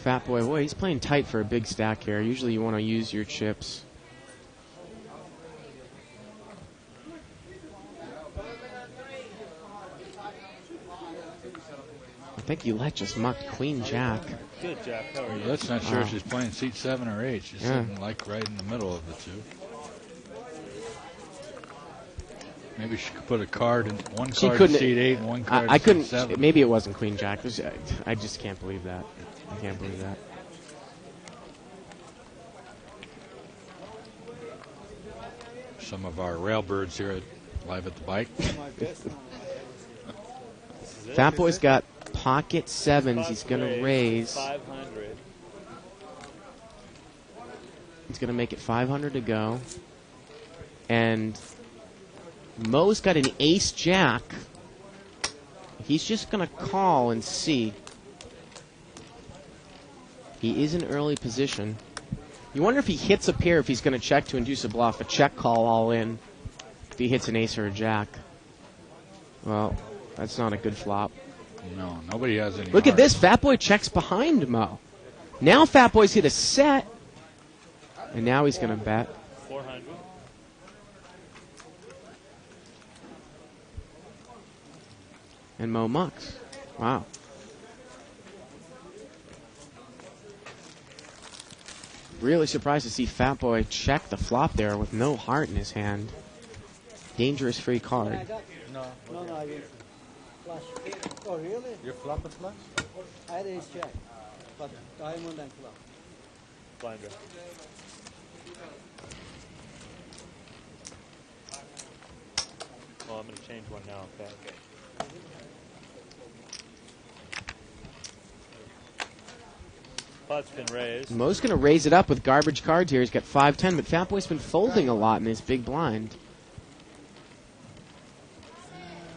S6: Fatboy, boy, he's playing tight for a big stack here. Usually you want to use your chips. I think Ulet just mucked Queen Jack.
S4: Good, Jack. How are you?
S14: Let's not sure if she's playing seat 7 or 8. She's
S6: Yeah.
S14: sitting like right in the middle of the two. Maybe she could put a card in one
S6: She
S14: card
S6: couldn't.
S14: in seat 8 and one card
S6: I
S14: in
S6: couldn't.
S14: seat 7.
S6: Maybe it wasn't Queen Jack. I just can't believe that. I can't believe that.
S14: Some of our railbirds here live at the bike.
S6: Fatboy's got pocket sevens. He's going to raise.
S4: 500.
S6: He's going to make it 500 to go. And Mo's got an ace jack. He's just going to call and see. He is in early position. You wonder if he hits a pair, if he's going to check to induce a bluff, a check call all in, if he hits an ace or a jack. Well, that's not a good flop.
S14: No, nobody has any.
S6: Look at
S14: heart.
S6: this. Fatboy checks behind Mo. Now Fatboy's hit a set. And now he's going to bet.
S4: 400.
S6: And Mo mucks. Wow. Really surprised to see Fatboy check the flop there with no heart in his hand. Dangerous free card.
S12: No, I didn't. Flush. Oh, really?
S15: Your flop is flush?
S12: I had ace jack, but diamond and flop.
S4: Blinder. Well, I'm going to change one now, okay? Pot's been raised.
S6: Mo's going to raise it up with garbage cards here. He's got 5-10, but Fat Boy's been folding a lot in his big blind.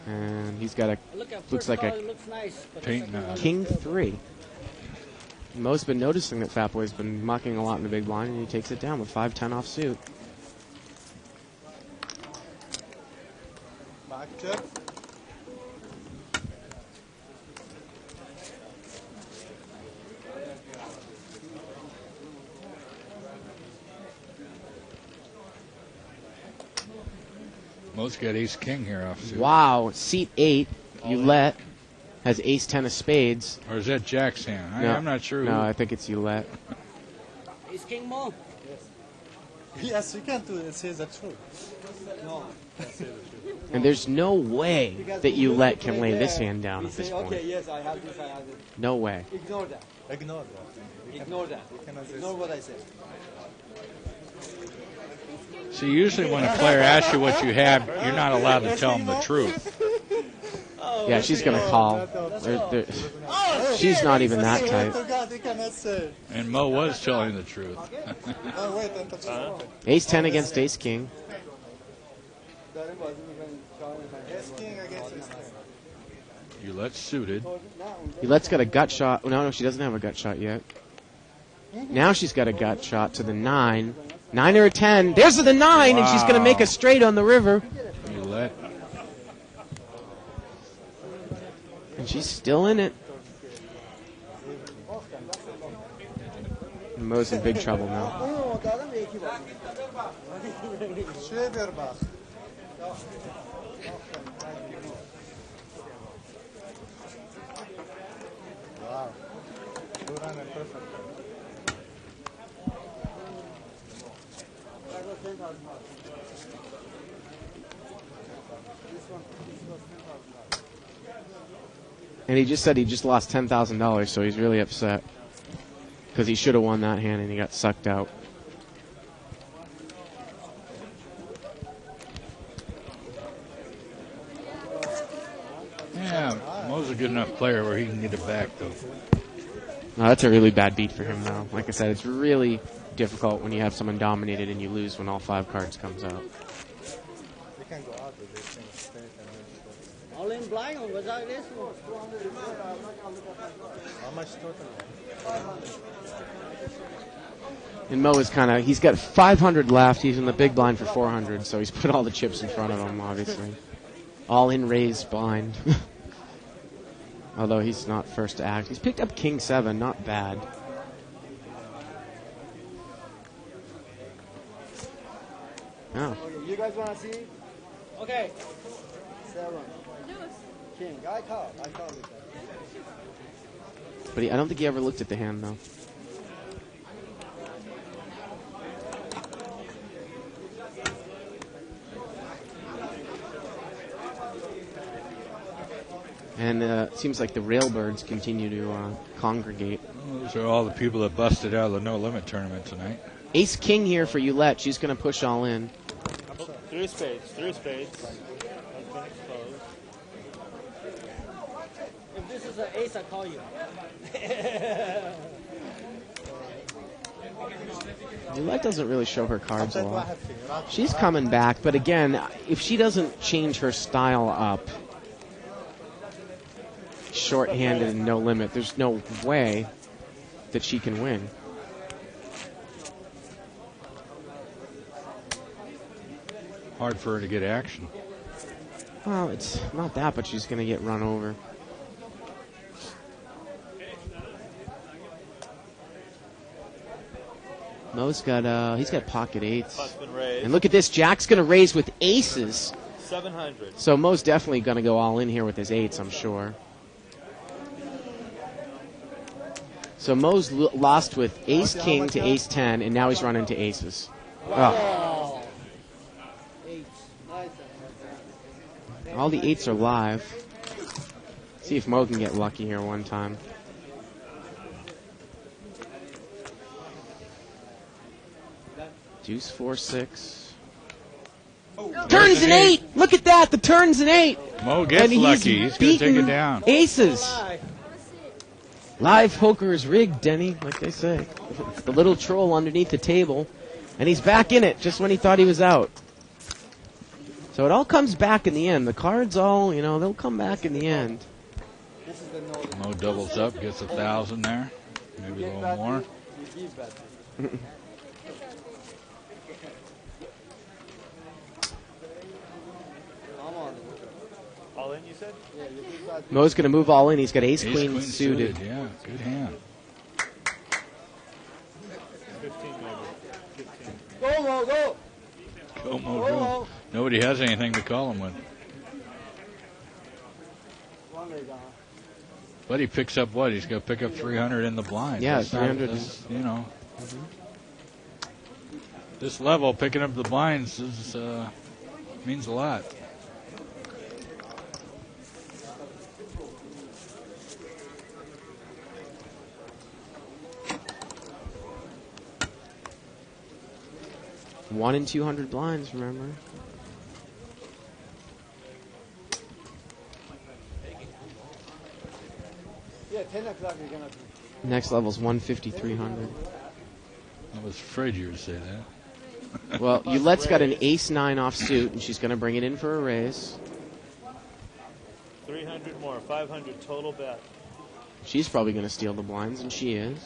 S6: And he's got a, looks like a King 3. Mo's been noticing that Fat Boy's been mucking a lot in the big blind, and he takes it down with 5-10 offsuit.
S15: Back check.
S14: Mo's got ace king here offsuit.
S6: Wow, seat 8, Ulette has ace 10 of spades.
S14: Or is that Jack's hand?
S6: No,
S14: I'm not sure.
S6: No, I think it's Ulette.
S16: Ace king Mo.
S15: Yes, you can't do it. Say the truth. No.
S6: And there's no way that Ulette can lay this hand down at this point.
S12: Okay, yes, I have this, I have this.
S6: No way.
S12: Ignore that.
S15: Ignore that.
S12: Ignore that. Ignore what I said.
S14: See, usually when a player asks you what you have, you're not allowed to tell them the truth.
S6: Yeah, she's going to call. She's not even that tight.
S14: And Mo was telling the truth.
S6: Ace 10 against ace king.
S14: Ulette's suited.
S6: Ulette's got a gut shot. Oh, no, she doesn't have a gut shot yet. Now she's got a gut shot to the 9. 9 or a 10. There's the 9, and she's going to make a straight on the river.
S14: Ulette.
S6: And she's still in it. Mo's in big trouble now.
S15: Wow. You ran it perfect.
S6: And he just said he just lost $10,000, so he's really upset. Because he should have won that hand and he got sucked out.
S14: Yeah, Mo's a good enough player where he can get it back, though.
S6: No, that's a really bad beat for him, though. Like I said, it's really difficult when you have someone dominated and you lose when all 5 cards comes out.
S15: You can go out with this thing straight and
S16: All in blind or was that this one?
S15: how much total?
S6: And Mo is kind of, he's got 500 left. He's in the big blind for 400, so he's put all the chips in front of him, obviously. All in raised blind. Although he's not first to act. He's picked up King 7, not bad. Oh.
S12: Okay, you guys want to see?
S16: Okay.
S12: 7. King. I call with that.
S6: But I don't think he ever looked at the hand, though. And it seems like the railbirds continue to congregate.
S14: Those are all the people that busted out of the No Limit tournament tonight.
S6: Ace King here for Ulette. She's going to push all in.
S4: 3 spades. 3 spades.
S16: If this is an ace, I call you.
S6: Ulette doesn't really show her cards a lot. She's coming back, but again, if she doesn't change her style up, short-handed and no limit, there's no way that she can win.
S14: Hard for her to get action.
S6: Well, it's not that, but she's going to get run over. Mo's got he's got pocket 8s. And look at this, Jack's going to raise with aces.
S4: 700.
S6: So Mo's definitely going to go all in here with his 8s, I'm sure. So Mo's lost with ace king to ace 10, and now he's run into aces. Oh. All the 8s are live. See if Mo can get lucky here one time. Deuce 4 6. Turn's an 8. Look at that. The turn's an 8.
S14: Mo gets lucky. He's going to take it down.
S6: Aces. Live poker is rigged, Denny, like they say. It's the little troll underneath the table, and he's back in it just when he thought he was out. So it all comes back in the end. The cards all, they'll come back in the end.
S14: Mo doubles up, gets 1,000 there. Maybe a little more.
S10: All in, you said?
S6: Mo's going to move all in. He's got ace,
S14: Ace,
S6: queen,
S14: queen
S6: suited.
S14: Yeah, good hand.
S10: 15 maybe. 15.
S11: Go, Mo, go.
S14: Go, Mo, go. Nobody has anything to call him with. But he picks up what? He's got to pick up 300 in the blind.
S6: Yeah,
S14: That's
S6: 300.
S14: This level, picking up the blinds is, means a lot.
S6: One in 200 blinds, remember?
S12: Yeah, 10 o'clock you're going to be.
S6: Next level's 150, 300.
S14: I was afraid you would say that.
S6: Well, Eulette's got an ace-9 off suit, and she's going to bring it in for a raise.
S10: 300 more, 500 total bet.
S6: She's probably going to steal the blinds, and she is.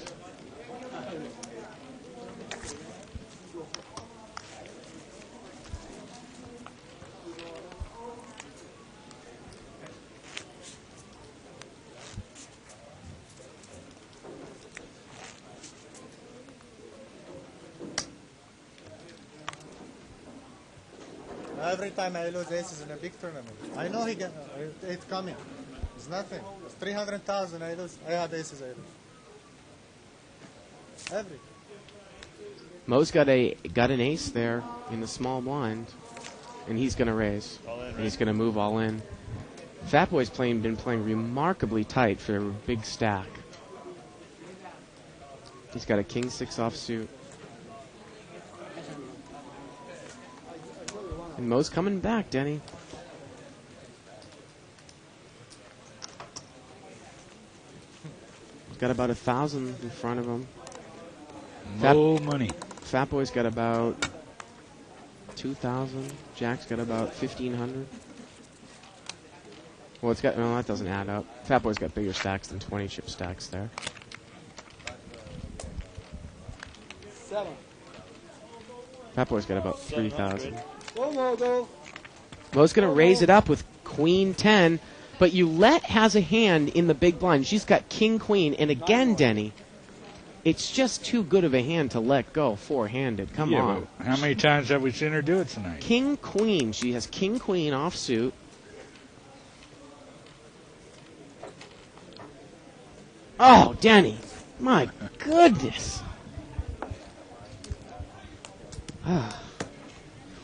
S15: Every time I lose aces in a big tournament, I know it's coming. It's nothing. It's 300,000 I lose. I had aces I lose. Every.
S6: Mo's got an ace there in the small blind, and he's going to raise.
S10: All in,
S6: And he's going to move all in. Fat Boy's been playing remarkably tight for a big stack. He's got a king-6 off suit. And Mo's coming back, Denny. He's got about 1,000 in front of him.
S14: No money.
S6: Fat Boy's got about 2,000. Jack's got about 1,500. Well, that doesn't add up. Fat Boy's got bigger stacks than 20 chip stacks there.
S11: 7.
S6: Fat Boy's got about 3,000.
S11: Go, Mo, go.
S6: Mo's going to raise it up with Queen 10, but Eulette has a hand in the big blind. She's got King Queen, and again, Denny, it's just too good of a hand to let go four-handed. Come on.
S14: How many times have we seen her do it tonight?
S6: King Queen. She has King Queen offsuit. Oh, Denny. My goodness.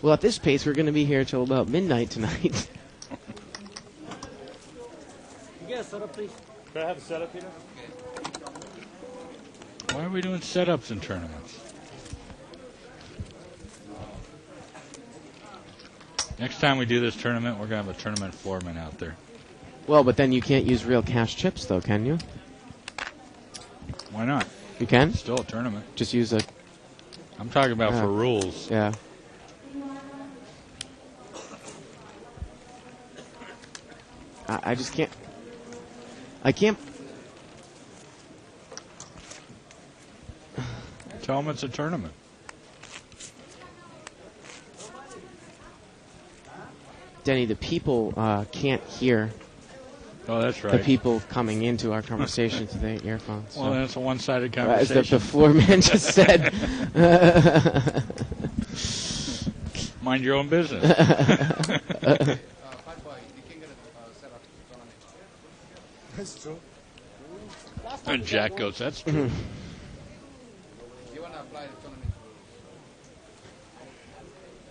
S6: Well, at this pace, we're going to be here till about midnight tonight.
S11: You get a soda, please.
S10: Can I have a setup, Peter?
S14: Why are we doing setups in tournaments? Next time we do this tournament, we're going to have a tournament foreman out there.
S6: Well, but then you can't use real cash chips, though, can you?
S14: Why not?
S6: You can?
S14: It's still a tournament.
S6: Just use a...
S14: I'm talking about for rules.
S6: Yeah. I just can't... I can't...
S14: Tell them it's a tournament.
S6: Denny, the people can't hear.
S14: Oh, that's right.
S6: The people coming into our conversation through the earphones.
S14: Well, that's a one-sided
S6: As
S14: conversation.
S6: the floor man just said.
S14: Mind your own business.
S15: That's true.
S14: And Jack goes, that's true.
S9: You want to apply the tournament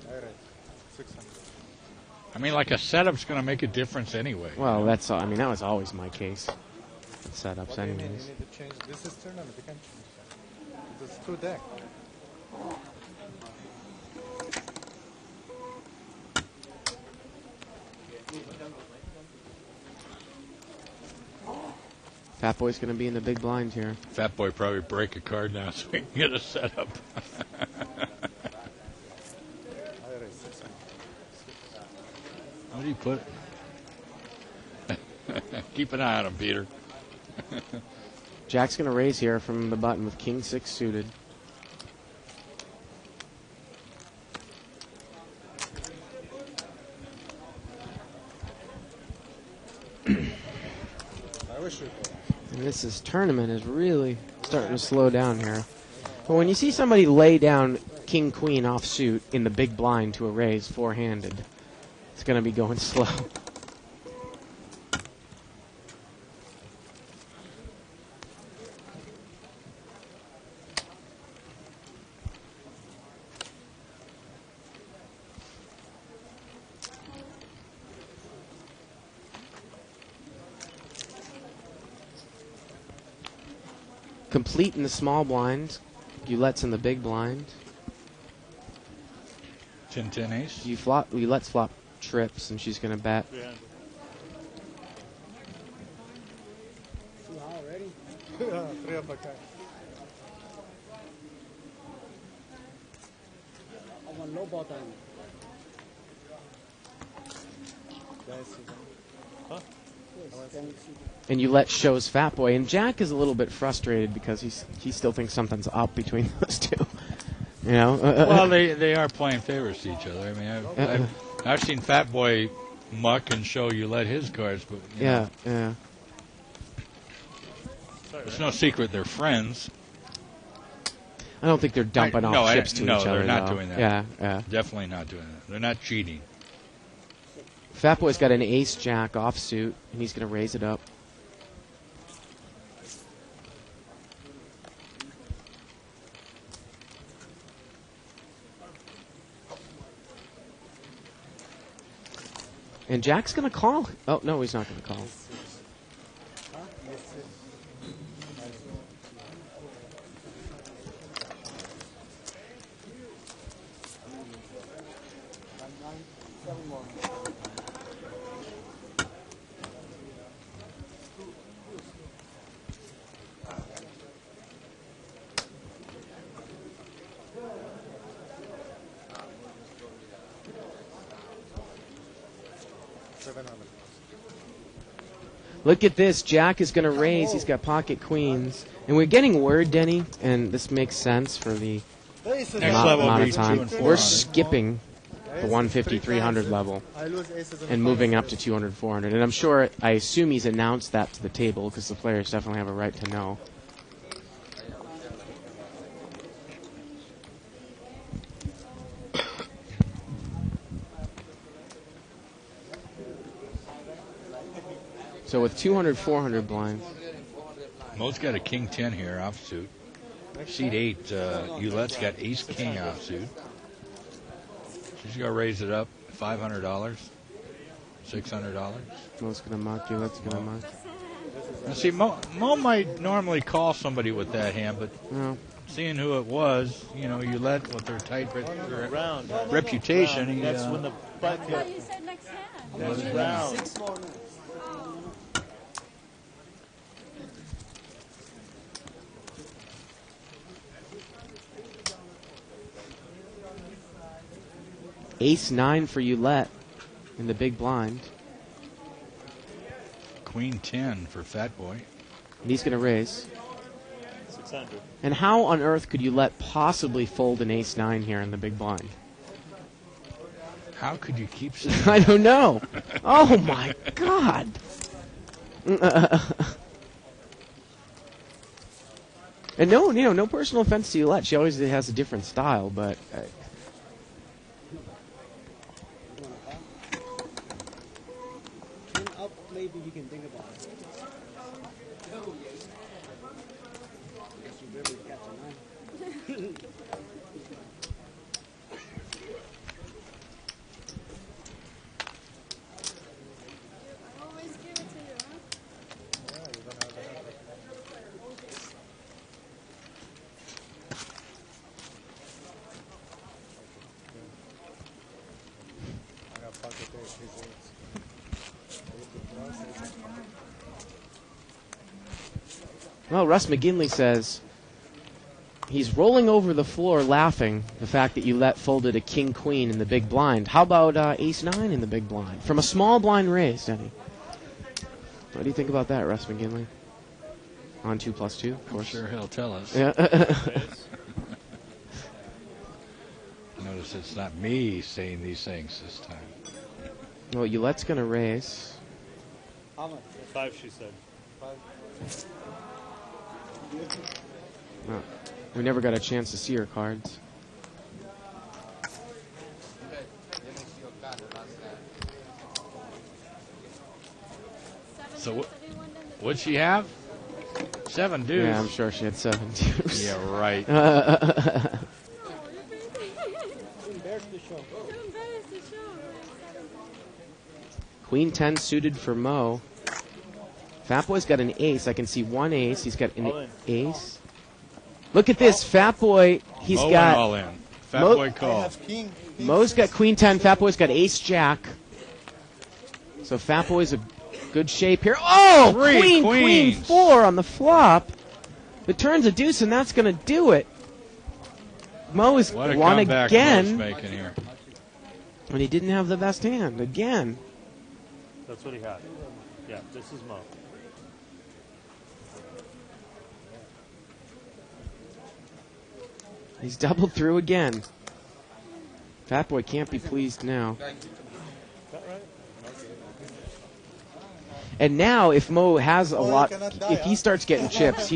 S15: All right. 600.
S14: I mean, like a setup's going to make a difference anyway.
S6: Well, that's all. I mean, that was always my case. Setups,
S15: What do you mean?
S6: anyways.
S15: You need to change. This is tournament. You can't change. This is 2 deck.
S6: Fat Boy's going to be in the big blind here.
S14: Fat Boy probably break a card now so he can get a setup. How do you put it? Keep an eye on him, Peter.
S6: Jack's going to raise here from the button with King 6 suited. And this tournament is really starting to slow down here. But when you see somebody lay down King Queen offsuit in the big blind to a raise four-handed, it's going to be going slow. Complete in the small blind. Ouellette's in the big blind.
S14: 10-10 ace.
S6: Ouellette's flop trips, and she's going to bet.
S11: Too high already?
S15: 3 up a card.
S11: I want low ball time.
S15: Huh?
S6: And Oulette shows Fat Boy, and Jack is a little bit frustrated because he still thinks something's up between those two. You know.
S14: Well, they are playing favorites to each other. I mean, I've seen Fat Boy muck and show Oulette his cards, but
S6: yeah.
S14: It's no secret they're friends.
S6: I don't think they're dumping off chips to each other.
S14: No, they're not
S6: though.
S14: doing that.
S6: Yeah.
S14: Definitely not doing that. They're not cheating.
S6: Fat Boy's got an ace-jack offsuit, and he's going to raise it up. And Jack's going to call. Oh, no, he's not going to call. Look at this. Jack is going to raise. He's got pocket queens. And we're getting word, Denny, and this makes sense for the amount of time. We're skipping the 150, 300 level and moving up to 200, 400. And I'm sure, I assume he's announced that to the table because the players definitely have a right to know. So with 200, 400 blinds.
S14: Mo's got a king 10 here, offsuit. Seat 8, Ouellette's got ace king offsuit. She's going to raise it up $500, $600.
S6: Mo's going to muck, Ouellette's going to muck.
S14: Now see, Mo might normally call somebody with that hand, but seeing who it was, you know, Oulette with their tight reputation.
S4: That's when the butt hit.
S8: You said next hand.
S4: That's round.
S11: 6 more.
S6: Ace-9 for Oulette in the big blind.
S14: Queen 10 for Fat Boy.
S6: And he's going to raise.
S4: 600.
S6: And how on earth could Oulette possibly fold an ace-9 here in the big blind?
S14: How could you keep saying
S6: I don't know. Oh, my God. And no personal offense to Oulette. She always has a different style, but...
S11: Up, maybe you can think about it. I guess you really catch a 9.
S6: Well, Russ McGinley says he's rolling over the floor laughing the fact that you let folded a king-queen in the big blind. How about ace-9 in the big blind? From a small blind raise, Denny. What do you think about that, Russ McGinley? On 2+2, of course.
S14: Sure he'll tell us.
S6: Yeah.
S14: Notice it's not me saying these things this time.
S6: Well, Ouellette's going to raise.
S4: How much? 5, she said. 5.
S6: Oh, we never got a chance to see her cards.
S14: So what'd she have? 7 deuce.
S6: Yeah, I'm sure she had 7 deuce.
S14: Yeah, right.
S6: Queen 10 suited for Mo. Fat Boy's got an ace. I can see one ace. He's got an ace. Look at this. Fat Boy, he's
S14: Mo
S6: got...
S14: went all in. Fat Boy called.
S6: Mo's got Queen 10. Fat Boy's got ace jack. So Fat Boy's a good shape here. Oh! Queen 4 on the flop. It turns a deuce, and that's going to do it. Mo is
S14: What a
S6: won
S14: comeback
S6: again.
S14: Mo's making here.
S6: When he didn't have the best hand. Again.
S4: That's what he had. Yeah, this is Mo.
S6: He's doubled through again. Fat Boy can't be pleased now. And now, if Mo has a lot, if he starts getting chips,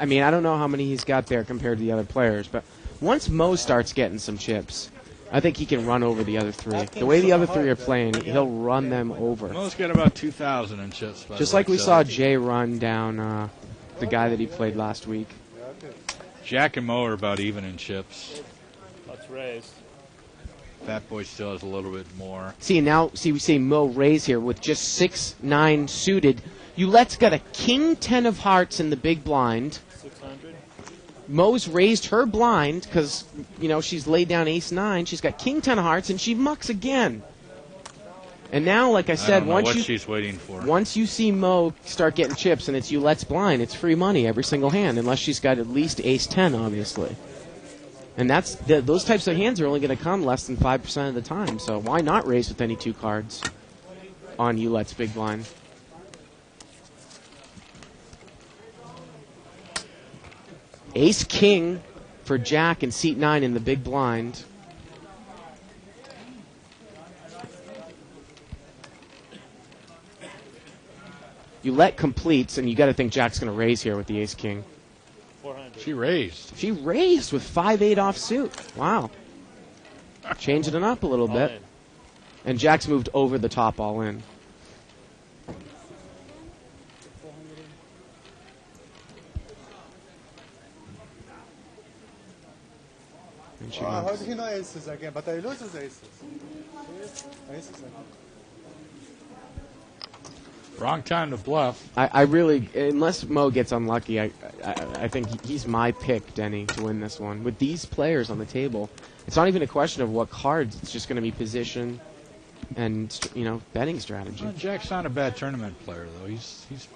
S6: I mean, I don't know how many he's got there compared to the other players, but once Mo starts getting some chips, I think he can run over the other three. The way the other three are playing, he'll run them over.
S14: Mo's got about 2,000 in chips.
S6: Just like we saw Jay run down the guy that he played last week.
S14: Jack and Mo are about even in chips.
S4: Let's raise.
S14: Fat Boy still has a little bit more.
S6: See, now, we see Mo raise here with just 6-9 suited. Ouellette's got a king 10 of hearts in the big blind.
S4: 600.
S6: Mo's raised her blind because, she's laid down ace-9. She's got king 10 of hearts, and she mucks again. And now, like I said,
S14: she's waiting for.
S6: Once you see Mo start getting chips and it's Ouellette's blind, it's free money every single hand, unless she's got at least ace-10, obviously. And those types of hands are only going to come less than 5% of the time. So why not raise with any 2 cards on Ouellette's big blind? Ace-king for Jack and seat 9 in the big blind. Oulette completes, and you got to think Jack's going to raise here with the ace-king.
S14: 400. She raised.
S6: She raised with 5-8 offsuit. Wow. Changing it up a little bit. And Jack's moved over the top all in.
S15: How do you know aces again? But I lose with aces. Aces again.
S14: Wrong time to bluff.
S6: I really, unless Mo gets unlucky, I think he's my pick, Denny, to win this one. With these players on the table, it's not even a question of what cards. It's just going to be position and, betting strategy.
S14: Well, Jack's not a bad tournament player, though. He's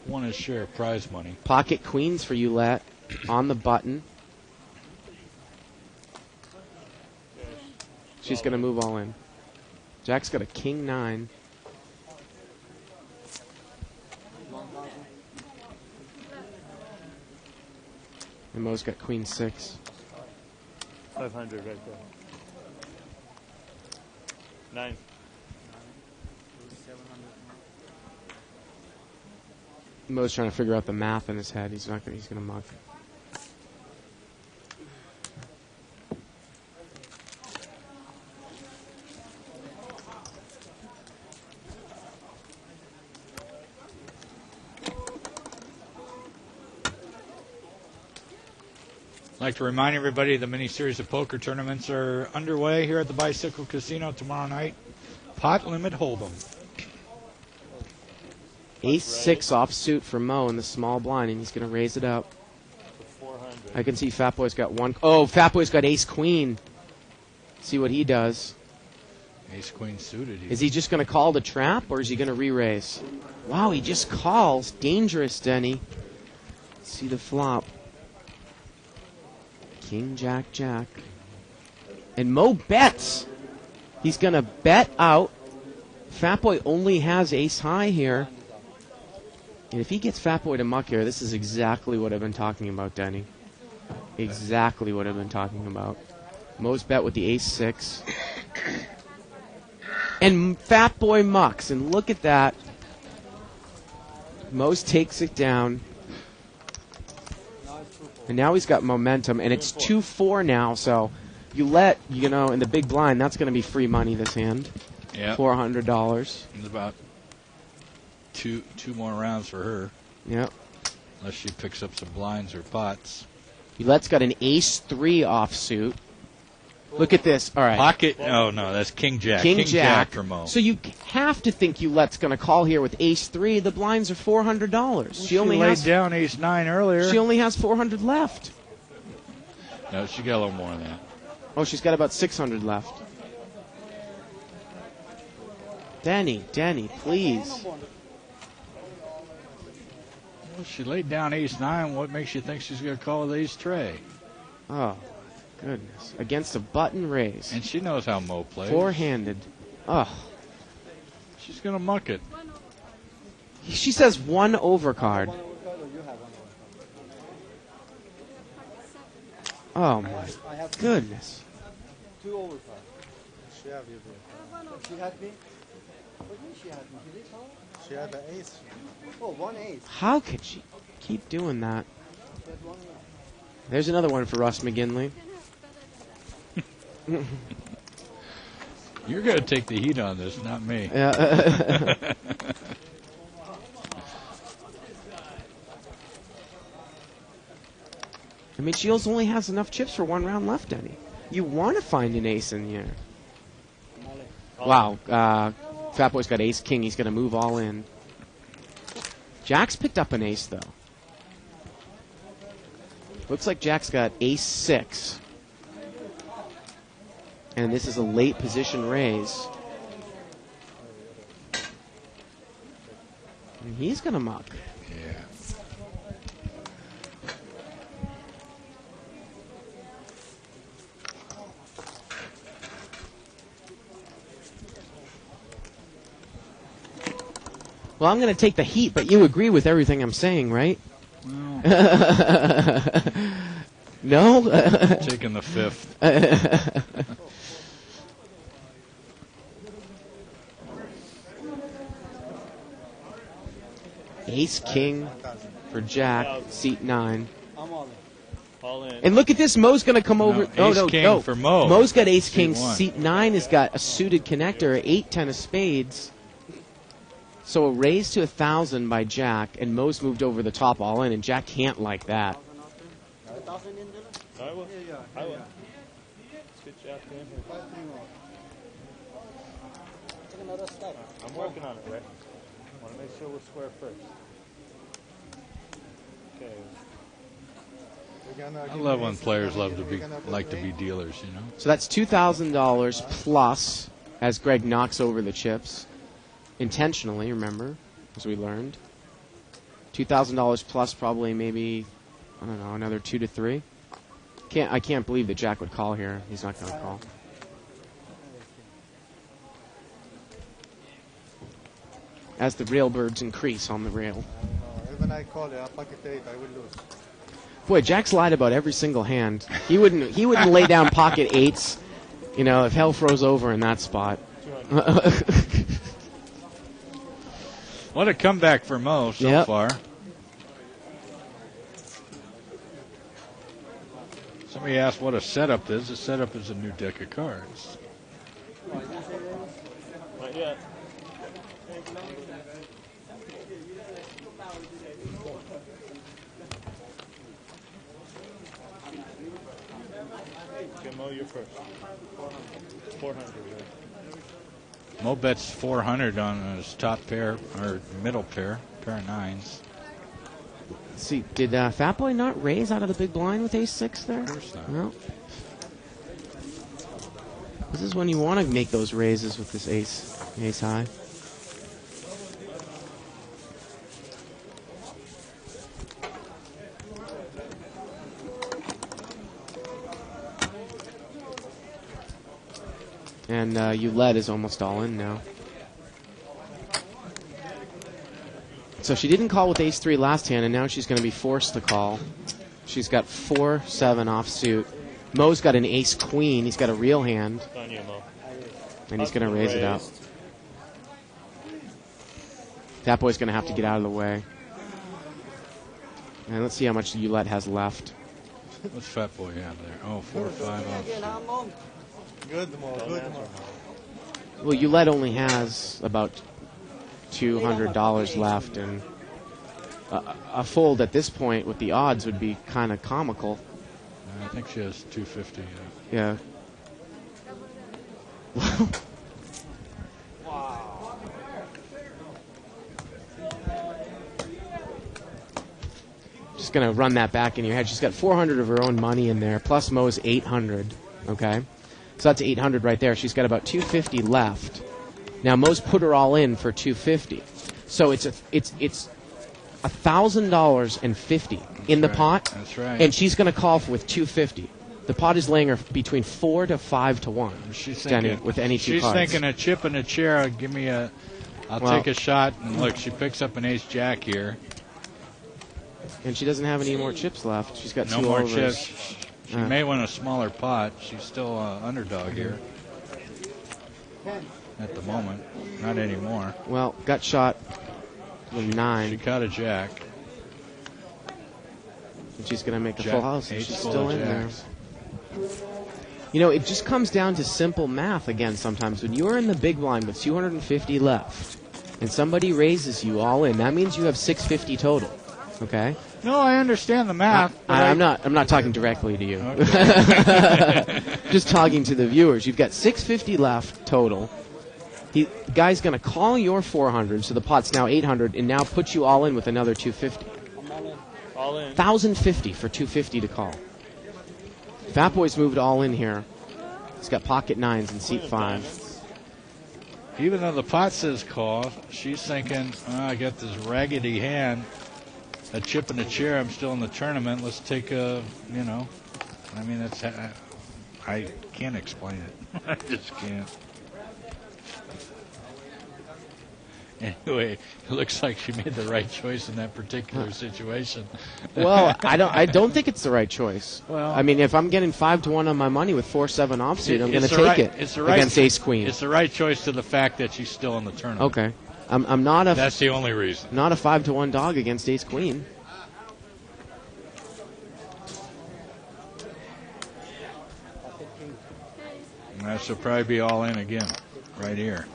S14: won his share of prize money.
S6: Pocket queens for Oulette on the button. She's going to move all in. Jack's got a king 9. And Mo's got queen 6.
S4: 500 right there. 9.
S6: Mo's trying to figure out the math in his head. He's going to mug.
S14: I'd like to remind everybody the mini-series of poker tournaments are underway here at the Bicycle Casino tomorrow night. Pot limit hold'em.
S6: Ace-6 offsuit for Mo in the small blind, and he's going to raise it up. I can see Fat Boy's got one. Oh, Fat Boy's got ace-queen. See what he does.
S14: Ace-queen suited.
S6: Is he just going to call the trap, or is he going to re-raise? Wow, he just calls. Dangerous, Denny. See the flop. King, Jack, Jack. And Mo bets. He's going to bet out. Fat Boy only has ace high here. And if he gets Fat Boy to muck here, this is exactly what I've been talking about, Denny. Exactly what I've been talking about. Mo's bet with the ace six. And Fat Boy mucks. And look at that. Mo's takes it down. And now he's got momentum. And it's 2-4 now, so you let, in the big blind, that's going to be free money this hand.
S14: Yeah.
S6: $400.
S14: It's about two more rounds for her.
S6: Yep.
S14: Unless she picks up some blinds or pots.
S6: Ouellette's got an ace-3 offsuit. Look at this. All right.
S14: Pocket. Oh, no, that's King Jack.
S6: King Jack
S14: for Mo.
S6: So you have to think Ouellette's going to call here with ace-3. The blinds are $400. She only
S14: laid
S6: has
S14: down ace-9 earlier.
S6: She only has 400 left.
S14: No, she got a little more than that.
S6: Oh, she's got about 600 left. Denny, please.
S14: Well, she laid down ace-9. What makes you think she's going to call with ace-tray?
S6: Oh, goodness. Against a button raise.
S14: And she knows how Mo plays.
S6: Four-handed. Oh.
S14: She's going to muck it.
S6: She says one overcard. Oh, my goodness.
S12: Two overcards.
S15: She had you.
S12: She had me? What do you mean she had me? She did how?
S15: She had the ace.
S12: Oh, one ace.
S6: How could she keep doing that?
S12: She had one ace.
S6: There's another one for Russ McGinley.
S14: You're going to take the heat on this, not me.
S6: Yeah. I mean, Shields only has enough chips for one round left, Denny. You want to find an ace in here. Wow. Fat Boy's got ace-king. He's going to move all in. Jack's picked up an ace, though. Looks like Jack's got ace-6. And this is a late position raise. And he's going to muck.
S14: Yeah.
S6: Well, I'm going to take the heat, but you agree with everything I'm saying, right?
S14: Well.
S6: No?
S14: Taking the fifth.
S6: Ace-king for Jack, seat 9.
S12: I'm all in.
S10: All in.
S6: And look at this, Mo's going to come over.
S14: Ace-king for Mo.
S6: Mo's got ace-king.
S14: Seat 1.
S6: Seat 9 has got a suited connector, 8-10 of spades. So a raise to 1,000 by Jack, and Mo's moved over the top all in, and Jack can't like that.
S10: I will. I will. Good job, man.
S12: Take another step.
S10: I'm working on it, Rick. I want to make sure we're square first. Okay.
S14: I love when players like to be dealers, you know.
S6: So that's $2,000 plus as Greg knocks over the chips. Intentionally, remember, as we learned. $2,000 plus probably maybe, I don't know, another 2 to 3. I can't believe that Jack would call here. He's not going to call. As the railbirds increase on the rail.
S15: Even I call it a pocket 8, I would lose.
S6: Boy, Jack's lied about every single hand. He wouldn't lay down pocket 8s, if hell froze over in that spot.
S14: What a comeback for Mo so far. Somebody asked what a setup is. A setup is a new deck of cards.
S10: Not yet. Okay, Mo, you're first. 400, right?
S14: Mo bets 400 on his top pair, or middle pair of 9s.
S6: Let's see, did Fat Boy not raise out of the big blind with ace-6 there?
S14: Of course not.
S6: No. This is when you want to make those raises with this ace high. And Ulette is almost all in now. So she didn't call with ace-3 last hand, and now she's going to be forced to call. She's got 4-7 offsuit. Mo's got an ace-queen. He's got a real hand.
S4: On you, Mo.
S6: And he's going to raise it out. That boy's going to have to get out of the way. And let's see how much Ulette has left.
S14: What's Fat Boy have there? Oh, 4 or 5 off.
S15: Good, Mo. Good, Mo.
S6: Well, Ulette only has about $200 left, and a fold at this point with the odds would be kind of comical.
S14: I think she has 250.
S6: Yeah. Just going to run that back in your head. She's got 400 of her own money in there, plus Mo's 800. Okay? So that's 800 right there. She's got about 250 left. Now Mo's put her all in for 250. So it's $1,000.50 in the pot.
S14: That's right.
S6: And she's going to call with 250. The pot is laying her between 4 to 5 to 1.
S14: She's
S6: Danny,
S14: thinking
S6: with any two
S14: She's
S6: cards.
S14: thinking a chip and a chair. Give me a. I'll take a shot. And look, she picks up an ace jack here.
S6: And she doesn't have any more chips left. She's got
S14: No
S6: two
S14: more
S6: overs.
S14: chips. She may win a smaller pot. She's still an underdog here. At the moment. Not anymore.
S6: Well, got shot with 9.
S14: She caught a jack.
S6: And she's going to make a
S14: Jack,
S6: full house. And
S14: ace
S6: she's
S14: full
S6: still
S14: of
S6: in there.
S14: jacks.
S6: You know, it just comes down to simple math again sometimes. When you're in the big blind with 250 left and somebody raises you all in, that means you have 650 total. Okay?
S14: No, I understand the math.
S6: I'm not talking directly to you.
S14: Okay.
S6: Just talking to the viewers. You've got 650 left total. The guy's going to call your 400, so the pot's now 800, and now put you all in with another 250.
S4: All in.
S6: 1,050 for 250 to call. Fat Boy's moved all in here. He's got pocket 9s and seat 5.
S14: Even though the pot says call, she's thinking, I got this raggedy hand, a chip and a chair. I'm still in the tournament. Let's take a, I mean, that's, I can't explain it. I just can't. Anyway, it looks like she made the right choice in that particular situation.
S6: Well, I don't think it's the right choice.
S14: Well,
S6: I mean, if I'm getting 5 to 1 on my money with 4-7 offsuit, I'm going to take it against Ace Queen.
S14: It's the right choice to the fact that she's still in the tournament.
S6: Okay, I'm not a.
S14: That's the only reason.
S6: Not a 5 to 1 dog against Ace Queen.
S14: And that should probably be all in again, right here.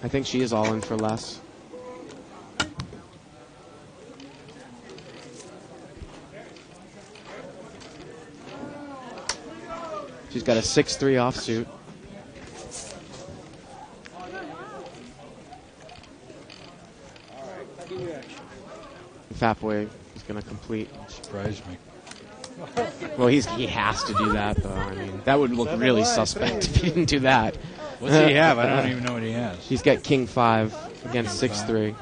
S6: I think she is all in for less. She's got a 6-3 offsuit. Fat Boy is going to complete.
S14: Surprised me.
S6: Well, he has to do that, though. I mean, that would look really suspect if he didn't do that.
S14: What's he have? I don't even know what he has.
S6: He's got King 5 against 6-3.
S14: Okay.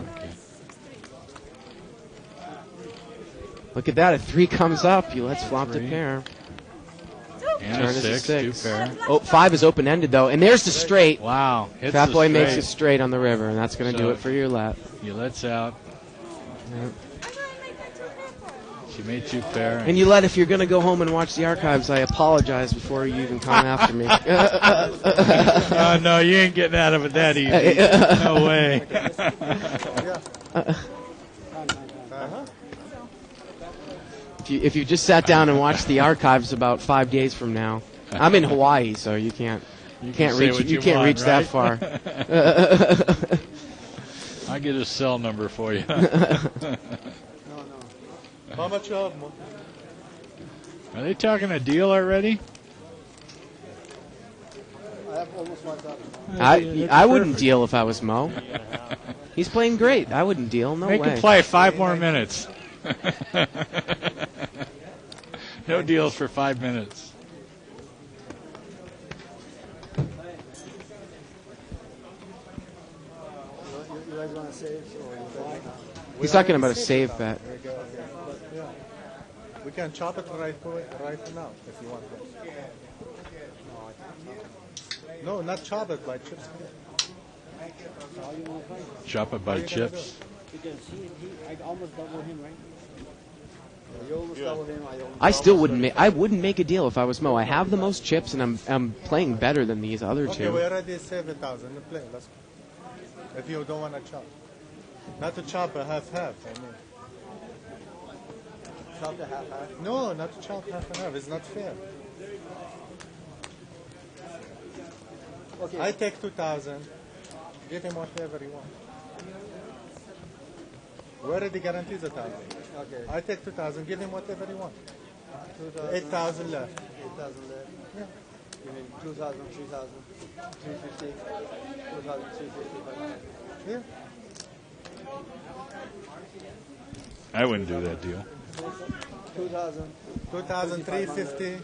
S6: Look at that. A 3 comes up. Let's flop the pair.
S14: And
S6: Turn
S14: a
S6: is a
S14: 6, 2 pair.
S6: Oh, 5 is open-ended, though. And there's the straight.
S14: Wow.
S6: Fat Boy makes it straight on the river, and that's going to do it for Ulette.
S14: Ulette's out.
S6: Yep.
S14: She made 2 pair.
S6: And Ulette, if you're going to go home and watch the archives, I apologize before you even come after me.
S14: Oh, no, you ain't getting out of it that easy. No way.
S6: If you just sat down and watched the archives about 5 days from now, I'm in Hawaii, so you can't reach that far.
S14: I'll get a cell number for you.
S15: How much of them?
S14: Are they talking a deal already?
S12: I have almost 1,000.
S6: I wouldn't deal if I was Mo. He's playing great. I wouldn't deal. No way.
S14: Make him play 5 more minutes. No deals for 5 minutes.
S12: You guys want to save?
S6: He's talking about a save bet.
S15: We can chop it right now if you want. No, not chop it by chips.
S14: Chop it by chips.
S16: Because I almost double him, right?
S12: You almost double him.
S6: I still wouldn't. I wouldn't make a deal if I was Mo. I have the most chips, and I'm playing better than these other
S15: Okay,
S6: two.
S15: we already 7,000 to play. Let's go. If you don't want to chop. Not to chop a half-half, I mean.
S12: Chop the half-half?
S15: No, not to chop half and half. It's not fair.
S12: Okay.
S15: I take 2,000. Give him whatever you want. We already guaranteed 1,000.
S12: Okay.
S15: I take 2,000. Give him whatever you want.
S12: 2,000.
S15: 8,000 left.
S12: 8,000 left.
S15: Yeah.
S12: You mean 2,000, 3,000, 350, 2,000, 350.
S15: Yeah.
S14: I wouldn't do that deal.
S12: 2,000.
S15: 2,350.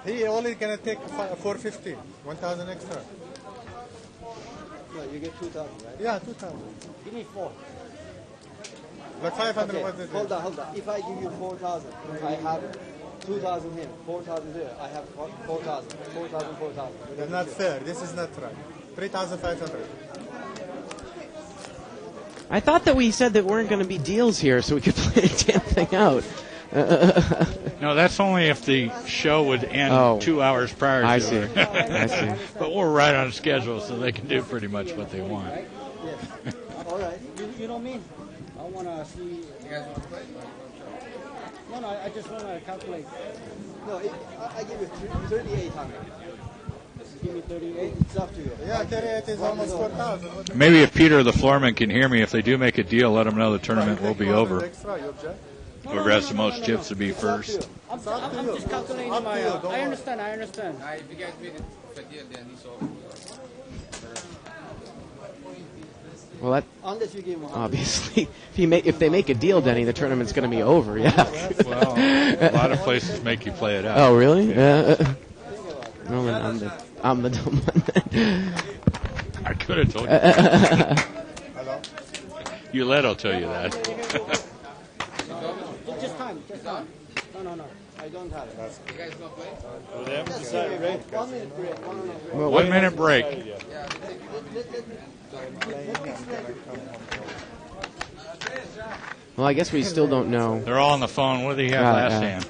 S15: He only gonna take 450. 1,000 extra.
S12: No, you get 2,000, right?
S15: Yeah, 2,000.
S16: Give me 4.
S15: But 500
S12: Okay,
S15: was the
S12: hold on. If I give you 4,000, I have 2,000 him, 4,000 there. I have 4,000. 4,000, 4,000.
S15: It's not fair. This is not right. 3,500.
S6: I thought that we said that weren't going to be deals here, so we could play the damn thing out.
S14: No, that's only if the show would end 2 hours prior to
S6: I
S14: it.
S6: see. I see.
S14: But we're right on schedule, so they can do pretty much what they want.
S16: Yes. All right. You know me. I want to see. You guys want to play? No, I just want to calculate.
S12: No, I give you 3,800.
S16: Give me 38.
S12: It's up to you.
S15: Yeah, 38 is almost 4,000.
S14: Maybe if Peter the floorman can hear me, if they do make a deal, let them know the tournament will be over.
S15: Extra, you object?
S14: Whoever has the most chips to be first.
S16: I'm just calculating my. I understand.
S9: If you guys made it for deal, then it's over.
S6: Well, that
S12: Unless you give him 100.
S6: obviously, if they make a deal, Denny, the tournament's going to be over. Yeah.
S14: Well, a lot of places make you play it out.
S6: Oh, really? Yeah. No, then I'm the dumb one.
S14: I could have told you.
S15: Hello?
S14: You let I'll tell you that.
S16: Just time. No.
S12: I don't have it.
S9: You guys going to play?
S4: With them, decide, right?
S12: 1 minute break. 1 minute break.
S6: Well,
S14: 1 minute break.
S6: Well, I guess we still don't know.
S14: They're all on the phone. What did he have last hand?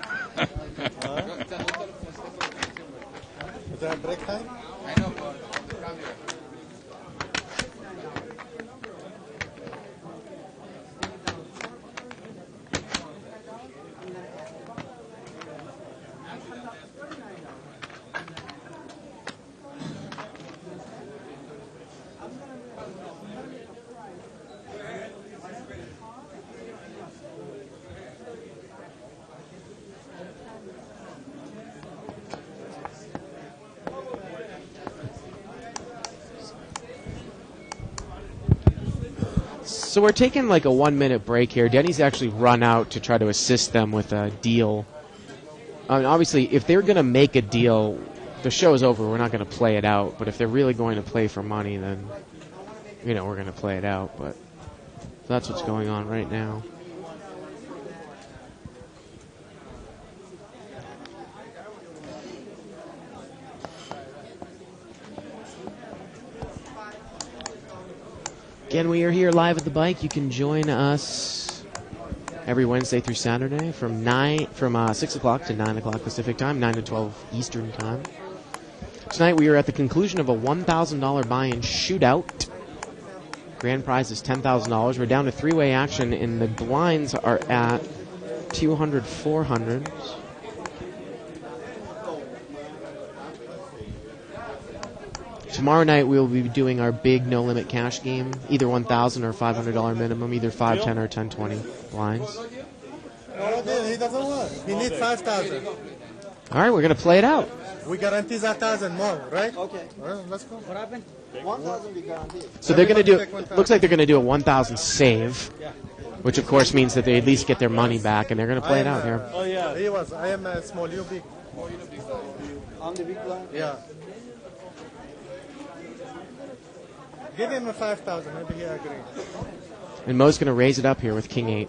S15: Is that break time?
S9: I know, but come here.
S6: So we're taking like a 1 minute break here. Denny's actually run out to try to assist them with a deal. I mean, obviously, if they're going to make a deal, the show's over. We're not going to play it out. But if they're really going to play for money, then, we're going to play it out. But that's what's going on right now. Again, we are here live at the bike. You can join us every Wednesday through Saturday from 6 o'clock to 9 o'clock Pacific time, 9 to 12 Eastern time. Tonight we are at the conclusion of a $1,000 buy-in shootout. Grand prize is $10,000. We're down to three-way action, and the blinds are at 200, 400. Tomorrow night we'll be doing our big no-limit cash game, either $1,000 or $500 minimum, either 5, 10, or 10, 20 blinds.
S15: No, he doesn't want. He needs 5,000.
S6: All right, we're going to play it out.
S15: We guarantee 1,000 more, right?
S12: Okay.
S15: Well, let's go.
S16: What happened?
S12: 1,000 we guarantee.
S6: So they're going to do, looks like they're going to do a 1,000 save, which of course means that they at least get their money back, and they're going to play it out here.
S15: Oh, yeah. I am small, you big.
S12: I'm the big blind?
S15: Yeah. Give him a 5,000, maybe he agrees.
S6: And Mo's going to raise it up here with King 8.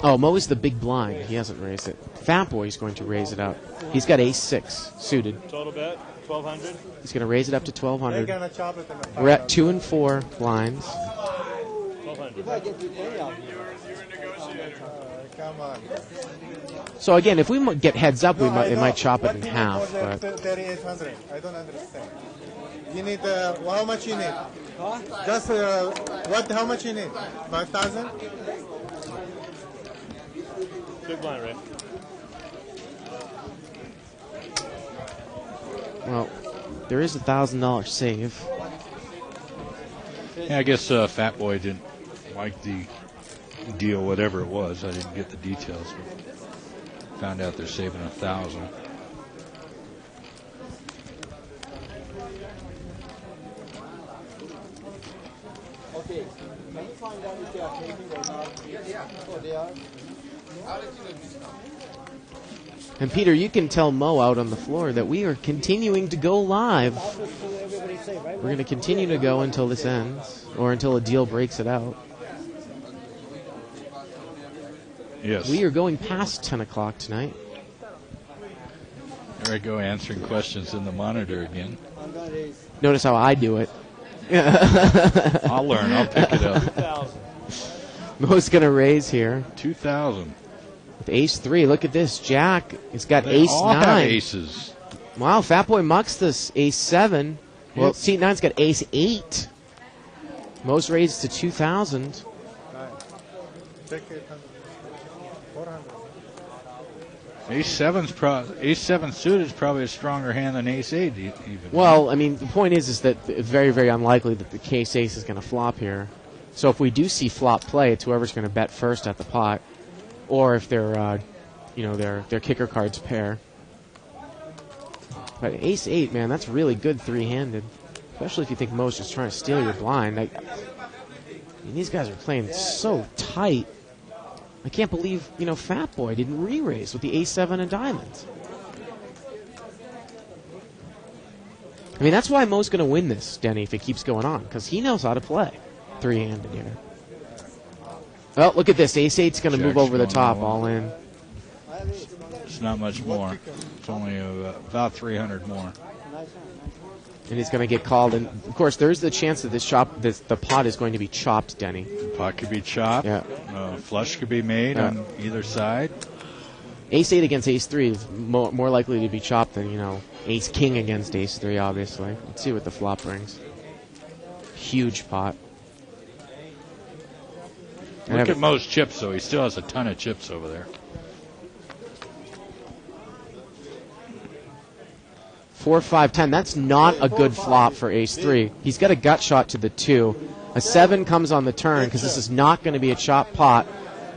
S6: Oh, Mo is the big blind. He hasn't raised it. Fat Boy's going to raise it up. He's got ace-6 suited.
S4: Total bet, 1,200.
S6: He's going to raise it up to 1,200.
S10: They're gonna chop it in the
S6: We're at 2 and 4 blinds.
S4: 1,200.
S12: If I get the payout,
S10: come on.
S6: So again, if we get heads up, it might chop it in half. But
S10: 3,800. I don't understand. You need how much you need? Just what? How much you need? 5,000.
S4: Big blind, right?
S6: well, there is $1,000 save.
S14: Yeah, I guess Fat Boy didn't like the deal, whatever it was. I didn't get the details, but found out they're saving 1,000.
S12: okay. Can you find out if they are taking or not? Yeah. Oh, they are?
S9: I'll let you know if it's not.
S6: And Peter, you can tell Mo out on the floor that we are continuing to go live. We're going to continue to go until this ends, or until a deal breaks it out.
S14: Yes.
S6: We are going past 10 o'clock tonight.
S14: There I go, answering questions in the monitor again.
S6: Notice how I do it.
S14: I'll learn. I'll pick it up.
S6: Mo's going to raise here.
S14: 2,000.
S6: With ace-3. Look at this. Jack has got
S14: They all have
S6: ace-9.
S14: aces.
S6: Wow, Fat Boy mucks this ace-7. Well,
S14: Yep.
S6: C9's got ace-8. Mo's raised to 2,000.
S10: Take 800. 400.
S14: Ace-7 suited is probably a stronger hand than ace-8 even.
S6: Well, I mean, the point is that it's very, very unlikely that the case ace is going to flop here. So if we do see flop play, it's whoever's going to bet first at the pot, or if their kicker cards pair. But ace-8, man, that's really good three-handed, especially if you think Mo's just trying to steal your blind. I mean, these guys are playing so tight. I can't believe, Fat Boy didn't re-raise with the ace-7 and diamonds. I mean, that's why Mo's going to win this, Denny, if it keeps going on, because he knows how to play three-handed here. Oh, look at this. Ace-8's going to move over the top, all in.
S14: It's not much more. It's only about 300 more.
S6: And he's going to get called. And, of course, there's the chance that the pot is going to be chopped, Denny.
S14: The pot could be chopped.
S6: Yeah.
S14: Flush could be made on either side.
S6: Ace-8 against ace-3 is more likely to be chopped than, ace-king against ace-3, obviously. Let's see what the flop brings. Huge pot.
S14: Look at Mo's chips, though. He still has a ton of chips over there.
S6: 4, 5, 10. That's not a good flop for ace-3. He's got a gut shot to the 2. A 7 comes on the turn because this is not going to be a chop pot.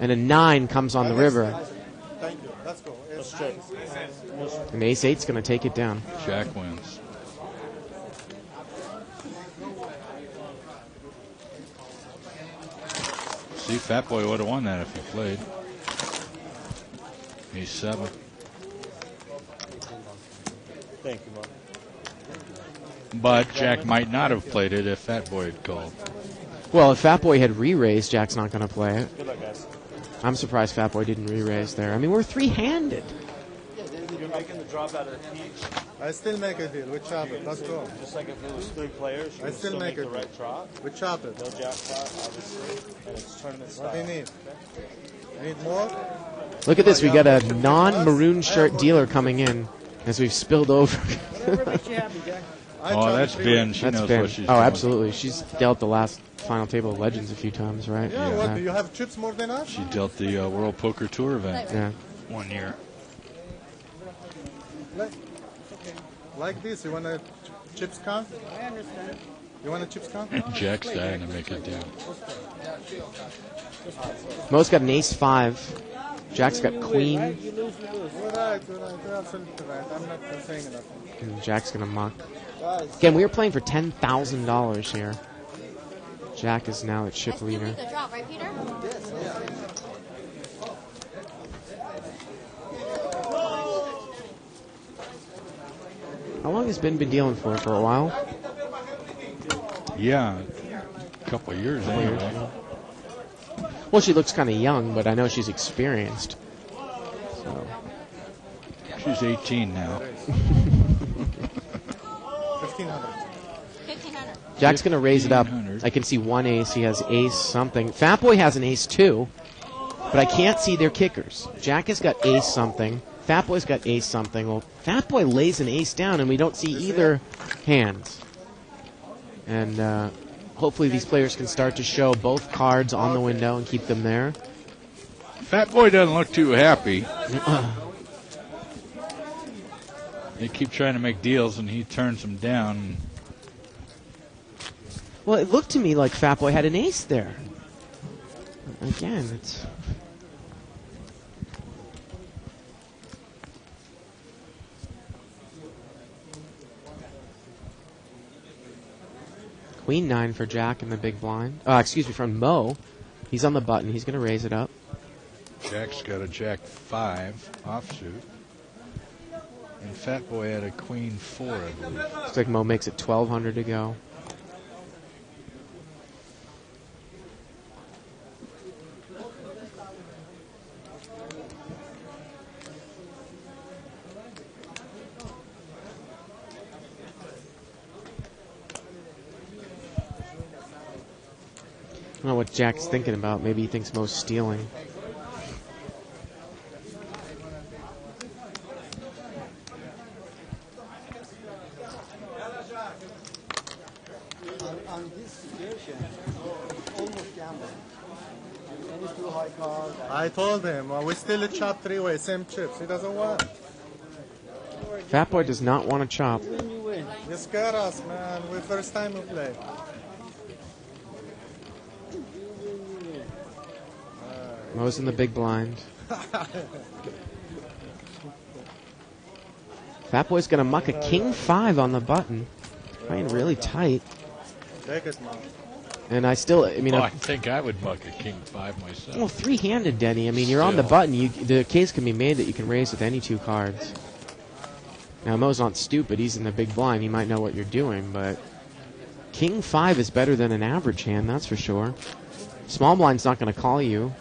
S6: And a 9 comes on the river.
S10: Thank you. Let's go.
S6: And ace-8's going to take it down.
S14: Jack wins. See, Fat Boy would have won that if he played. Ace-7.
S10: Thank you, Mom.
S14: But Jack might not have played it if Fat Boy had called.
S6: Well, if Fat Boy had re-raised, Jack's not going to play it.
S10: Good luck, guys.
S6: I'm surprised Fat Boy didn't re-raise there. I mean, we're three-handed.
S4: You're making the drop out of the peach.
S10: I still make a deal. We chop it. Let's go.
S4: Just like if it was 3 players, you
S10: I
S4: would
S10: still make
S4: the
S10: it.
S4: right drop.
S10: We chop it.
S4: No jack pot, obviously, and it's tournament style.
S10: What do you need? You need more?
S6: Look at this. We got a non-maroon shirt dealer coming in as we've spilled over.
S14: Oh, that's Ben. She knows what she's doing.
S6: Oh, absolutely. She's dealt the last final table of Legends a few times, right?
S10: Yeah, what? Do you have chips more than us?
S14: She dealt the World Poker Tour event
S6: Yeah.
S14: 1 year.
S10: Like this. You want a chips count?
S16: I understand.
S10: You want a chips count?
S14: Jack's dying to make it do.
S6: Mo's got an ace-5. Jack's got queen.
S10: You're right. You're absolutely right. I'm not saying nothing.
S6: And Jack's going to muck. Again, we are playing for $10,000 here. Jack is now the chip leader.
S8: The drop, right, Peter?
S6: How long has Ben been dealing for? For a while?
S14: Yeah, a couple of years anyway.
S6: Well, she looks kind of young, but I know she's experienced. So.
S14: She's 18 now.
S15: 1500.
S6: Jack's going to raise it up. I can see one ace. He has ace something. Fatboy has an ace too, but I can't see their kickers. Jack has got ace something. Fatboy's got ace something. Well, Fatboy lays an ace down, and we don't see either hands. And hopefully these players can start to show both cards on the window and keep them there.
S14: Fatboy doesn't look too happy. They keep trying to make deals, and he turns them down.
S6: Well, it looked to me like Fatboy had an ace there. Again, it's... Queen 9 for Jack in the big blind. Excuse me, from Mo. He's on the button. He's going to raise it up.
S14: Jack's got a Jack 5 offsuit. And Fatboy had a Queen 4, I believe.
S6: Looks like Mo makes it 1,200 to go. I don't know what Jack's thinking about. Maybe he thinks Mo's stealing.
S12: On this situation, almost gambling. And it's too high card.
S15: I told him, we still a chop three-way, same chips. He doesn't want.
S6: Fatboy does not want to chop.
S15: You scare us, man. We first time we play.
S6: Mo's in the big blind. Fatboy's going to muck a King 5 on the button. Playing really tight.
S15: Take it, man.
S6: And I mean...
S14: I think I would muck a King 5 myself.
S6: Well, three-handed, Denny. I mean, you're on the button. The case can be made that you can raise with any two cards. Now, Mo's not stupid. He's in the big blind. He might know what you're doing, but... King 5 is better than an average hand, that's for sure. Small blind's not going to call you.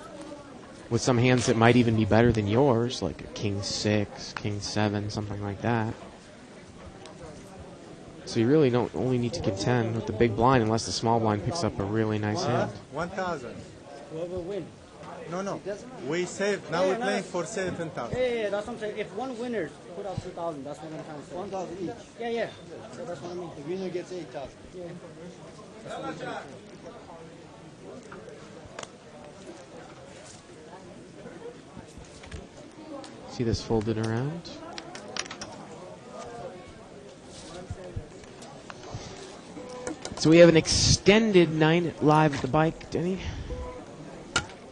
S6: With some hands that might even be better than yours, like a King 6, King 7, something like that. So you really don't only need to contend with the big blind unless the small blind picks up a really nice hand.
S15: 1,000.
S16: Whoever win.
S15: No. We saved. Now we're playing for 7,000.
S16: Yeah, that's what I'm saying. If one winner put up 2,000, that's what I'm trying to say.
S12: 1,000 each.
S16: Yeah. That's what I mean.
S12: The winner gets 8,000.
S16: Yeah. That's what I'm trying to say.
S6: See this folded around? So we have an extended 9 live at the bike, Denny.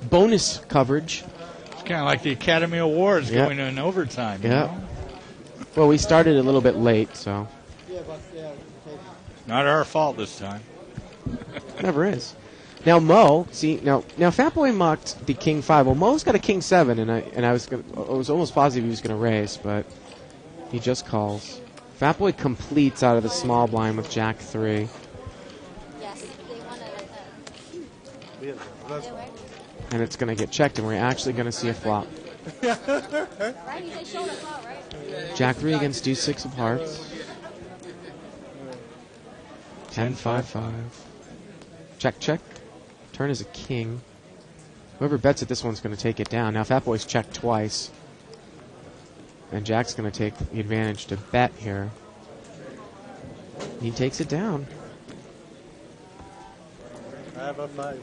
S6: Bonus coverage.
S14: It's kind of like the Academy Awards going in overtime. You know?
S6: Well, we started a little bit late, so.
S14: Not our fault this time.
S6: Never is. Now Mo, now Fatboy mucked the King 5. Well, Mo's got a King 7, and I was almost positive he was going to raise, but he just calls. Fatboy completes out of the small blind with Jack 3.
S8: Yes, they want to like that.
S6: And it's going to get checked, and we're actually going to see a flop.
S8: Right? You said show the flop, right?
S6: Jack 3 against deuce 6 of hearts. 10-5-5. Check. Turn is a king. Whoever bets it, this one's going to take it down. Now Fatboy's checked twice. And Jack's going to take the advantage to bet here. He takes it down.
S15: I have a 5.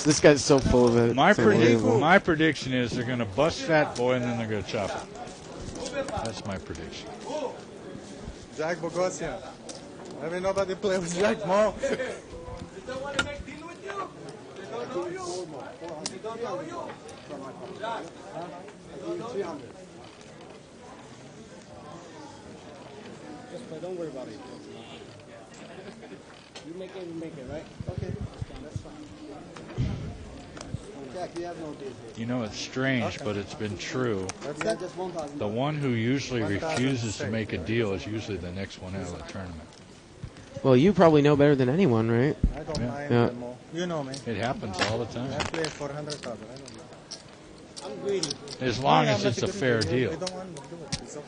S6: This guy's so full of it.
S14: My prediction is they're going to bust Fatboy and then they're going to chop it. That's my prediction.
S15: Jack Bogosian. I mean, nobody play with Jack Mo.
S16: Just play, don't worry about it. You make it, right? Okay. That's fine.
S12: Jack, you have no business.
S14: You know, it's strange, but it's been true.
S12: That's just 1,000.
S14: The one who usually refuses to make a deal is usually the next one out of the tournament.
S6: Well, you probably know better than anyone, right?
S15: I don't mind
S6: Yeah.
S15: them all. You know me.
S14: It happens all the time.
S15: I play for 100,000. I don't know.
S16: I'm greedy.
S14: As long
S15: Yeah,
S14: as
S15: I'm
S14: it's
S15: not
S14: a
S15: good
S14: fair
S15: at it.
S14: deal.
S15: I don't want to do it. It's okay.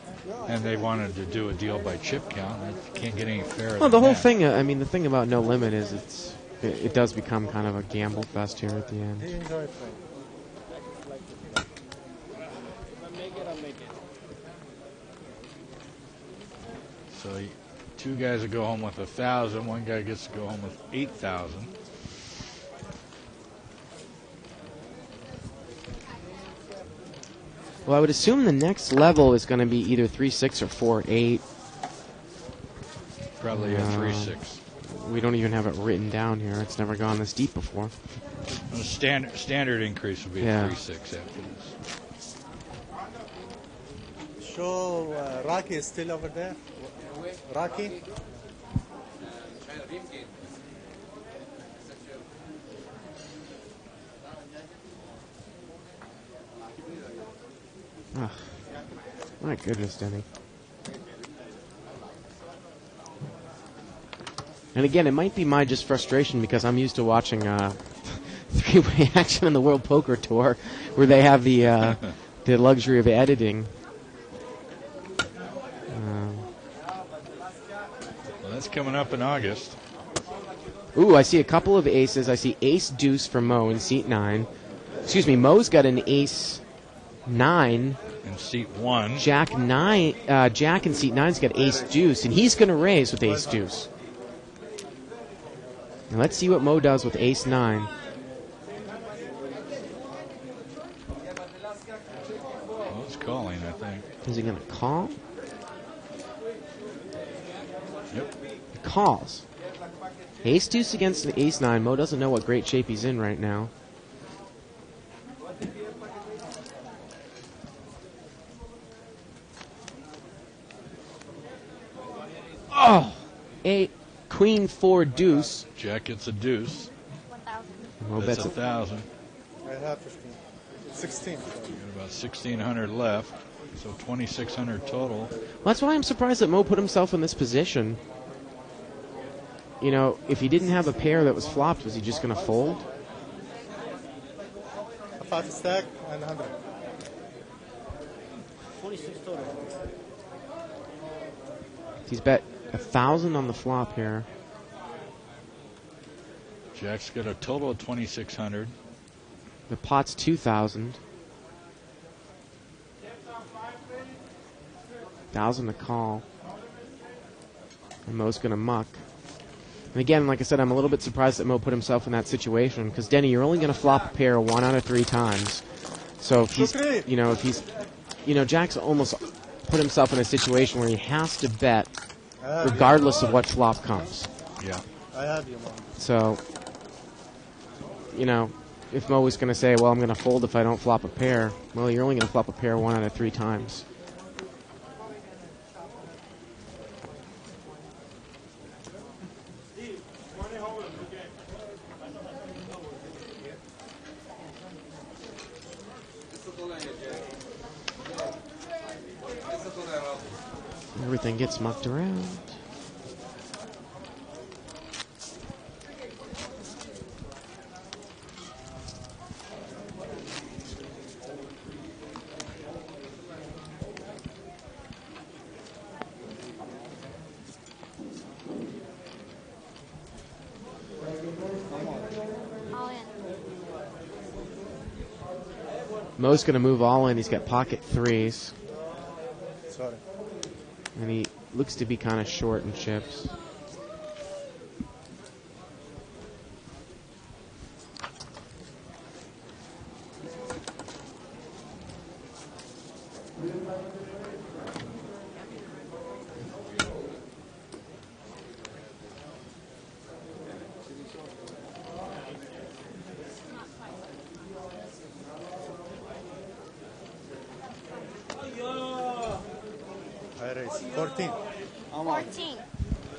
S14: And they wanted to do a deal by chip count. You can't get any fairer.
S6: Well, the
S14: than
S6: whole
S14: that.
S6: thing, I mean, the thing about No Limit is it does become kind of a gamble fest here at the end.
S15: He enjoyed playing.
S16: If I make it, I'll make it.
S14: So two guys will go home with 1,000. One guy gets to go home with 8,000.
S6: Well, I would assume the next level is going to be either 3-6 or 4-8.
S14: Probably a 3-6.
S6: We don't even have it written down here. It's never gone this deep before.
S14: The standard increase would be
S6: Yeah.
S14: a 3-6 after this.
S15: Show Rocky is still over there. Rocky.
S6: Ugh. My goodness, Denny. And again, it might be my just frustration because I'm used to watching three-way action on the World Poker Tour, where they have the luxury of editing.
S14: Well, that's coming up in August.
S6: Ooh, I see a couple of aces. I see ace deuce for Mo in seat 9. Excuse me, Mo's got an ace 9.
S14: In seat 1.
S6: Jack in seat 9's got ace deuce, and he's going to raise with ace deuce. Now let's see what Mo does with ace 9.
S14: Well, it's calling, I think.
S6: Is he going to call?
S14: Yep.
S6: He calls. Ace deuce against an ace 9. Mo doesn't know what great shape he's in right now. Oh! Queen 4 deuce.
S14: Jack gets a deuce.
S6: Mo
S14: That's
S6: bets
S14: 1,000.
S15: I have 15. 16.
S14: Got about 1,600 left, so 2,600 total.
S6: Well, that's why I'm surprised that Mo put himself in this position. You know, if he didn't have a pair that was flopped, was he just going to fold?
S15: A 5 stack and 100.
S16: 26 total.
S6: He's bet 1,000 on the flop here.
S14: Jack's got a total of 2,600.
S6: The pot's 2,000. 1,000 to call. And Mo's going to muck. And again, like I said, I'm a little bit surprised that Mo put himself in that situation because Denny, you're only going to flop a pair 1 out of 3 times. So if he's, Jack's almost put himself in a situation where he has to bet regardless of what flop comes.
S14: Yeah.
S15: I have you, Mom.
S6: So, if Mo was going to say, well, I'm going to fold if I don't flop a pair, well, you're only going to flop a pair 1 out of 3 times. Everything gets mucked around. Mo's going to move all in. He's got pocket 3s.
S15: Sorry.
S6: And he looks to be kind of short in chips.
S15: I raise 14.
S8: 14.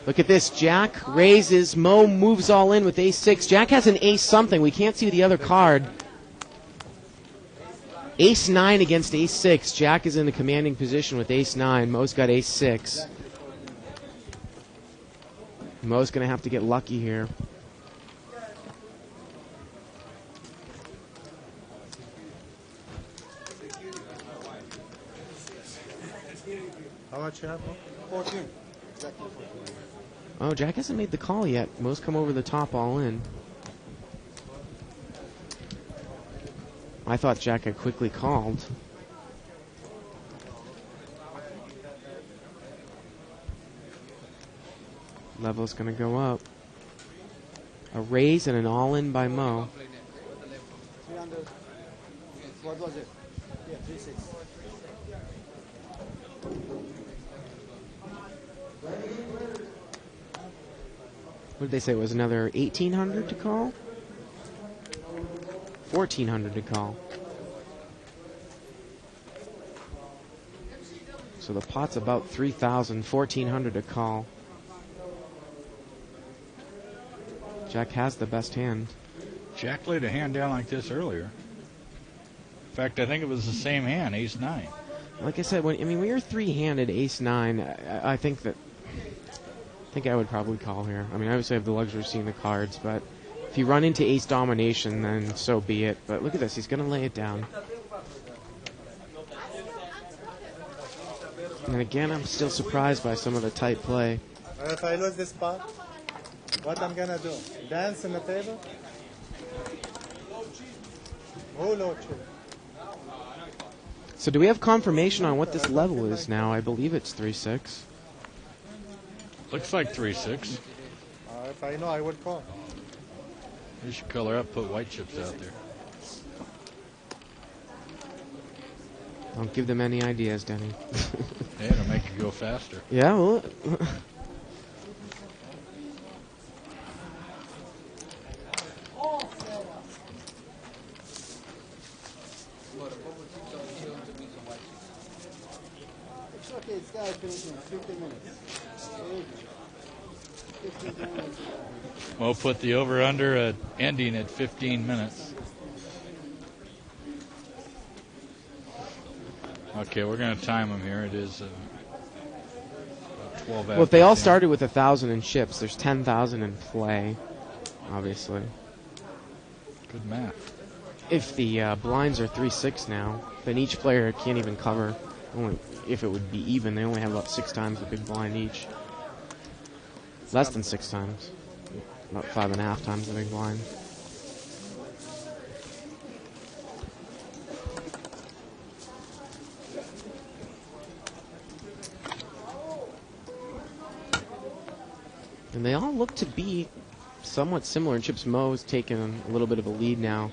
S6: Look at this. Jack raises. Mo moves all in with ace 6. Jack has an ace something. We can't see the other card. Ace 9 against ace 6. Jack is in a commanding position with ace 9. Mo's got ace 6. Mo's going to have to get lucky here.
S15: much you have?
S12: 14. Exactly 14.
S6: Oh, Jack hasn't made the call yet. Most come over the top all in. I thought Jack had quickly called. Level's going to go up. A raise and an all-in by Mo.
S12: 300. What was it? Yeah, 3-6.
S6: What did they say? It was another 1,800 to call? 1,400 to call. So the pot's about 3,000, 1,400 to call. Jack has the best hand.
S14: Jack laid a hand down like this earlier. In fact, I think it was the same hand, ace-9.
S6: Like I said, when you're three-handed ace-9, I think I would probably call here. I mean, obviously I have the luxury of seeing the cards, but if you run into ace domination, then so be it. But look at this, he's going to lay it down. And again, I'm still surprised by some of the tight play.
S15: If I lose this pot, what I'm going to do? Dance in the table? Oh, low chip.
S6: So do we have confirmation on what this level is now? I believe it's 3-6.
S14: Looks like 3-6.
S15: If I know, I would call.
S14: You should color up, put white chips out there.
S6: Don't give them any ideas, Denny.
S14: Yeah, it'll make you go faster.
S6: Yeah, well...
S12: It's okay, it's got to finish in 15 minutes. 15 minutes.
S14: We'll put the over-under at ending at 15 minutes. Okay, we're going to time them here. It is about 12
S6: Well, if they all started with 1,000 in chips, there's 10,000 in play, obviously.
S14: Good math.
S6: If the blinds are 3-6 now, then each player can't even cover. Only if it would be even, they only have about 6 times the big blind each. Less than 6 times. About 5.5 times the big blind. And they all look to be somewhat similar. And Chips Mo's taken a little bit of a lead now.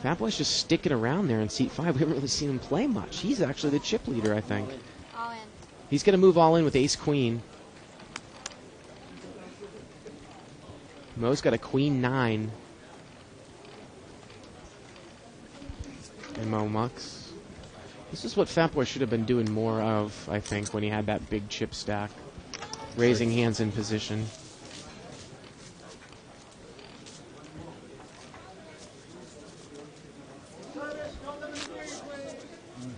S6: Fat Boy's just sticking around there in seat 5. We haven't really seen him play much. He's actually the chip leader, I think.
S8: All in.
S6: He's going to move all in with ace-queen. Mo's got a queen-9. And Mo mucks. This is what Fat Boy should have been doing more of, I think, when he had that big chip stack. Raising hands in position.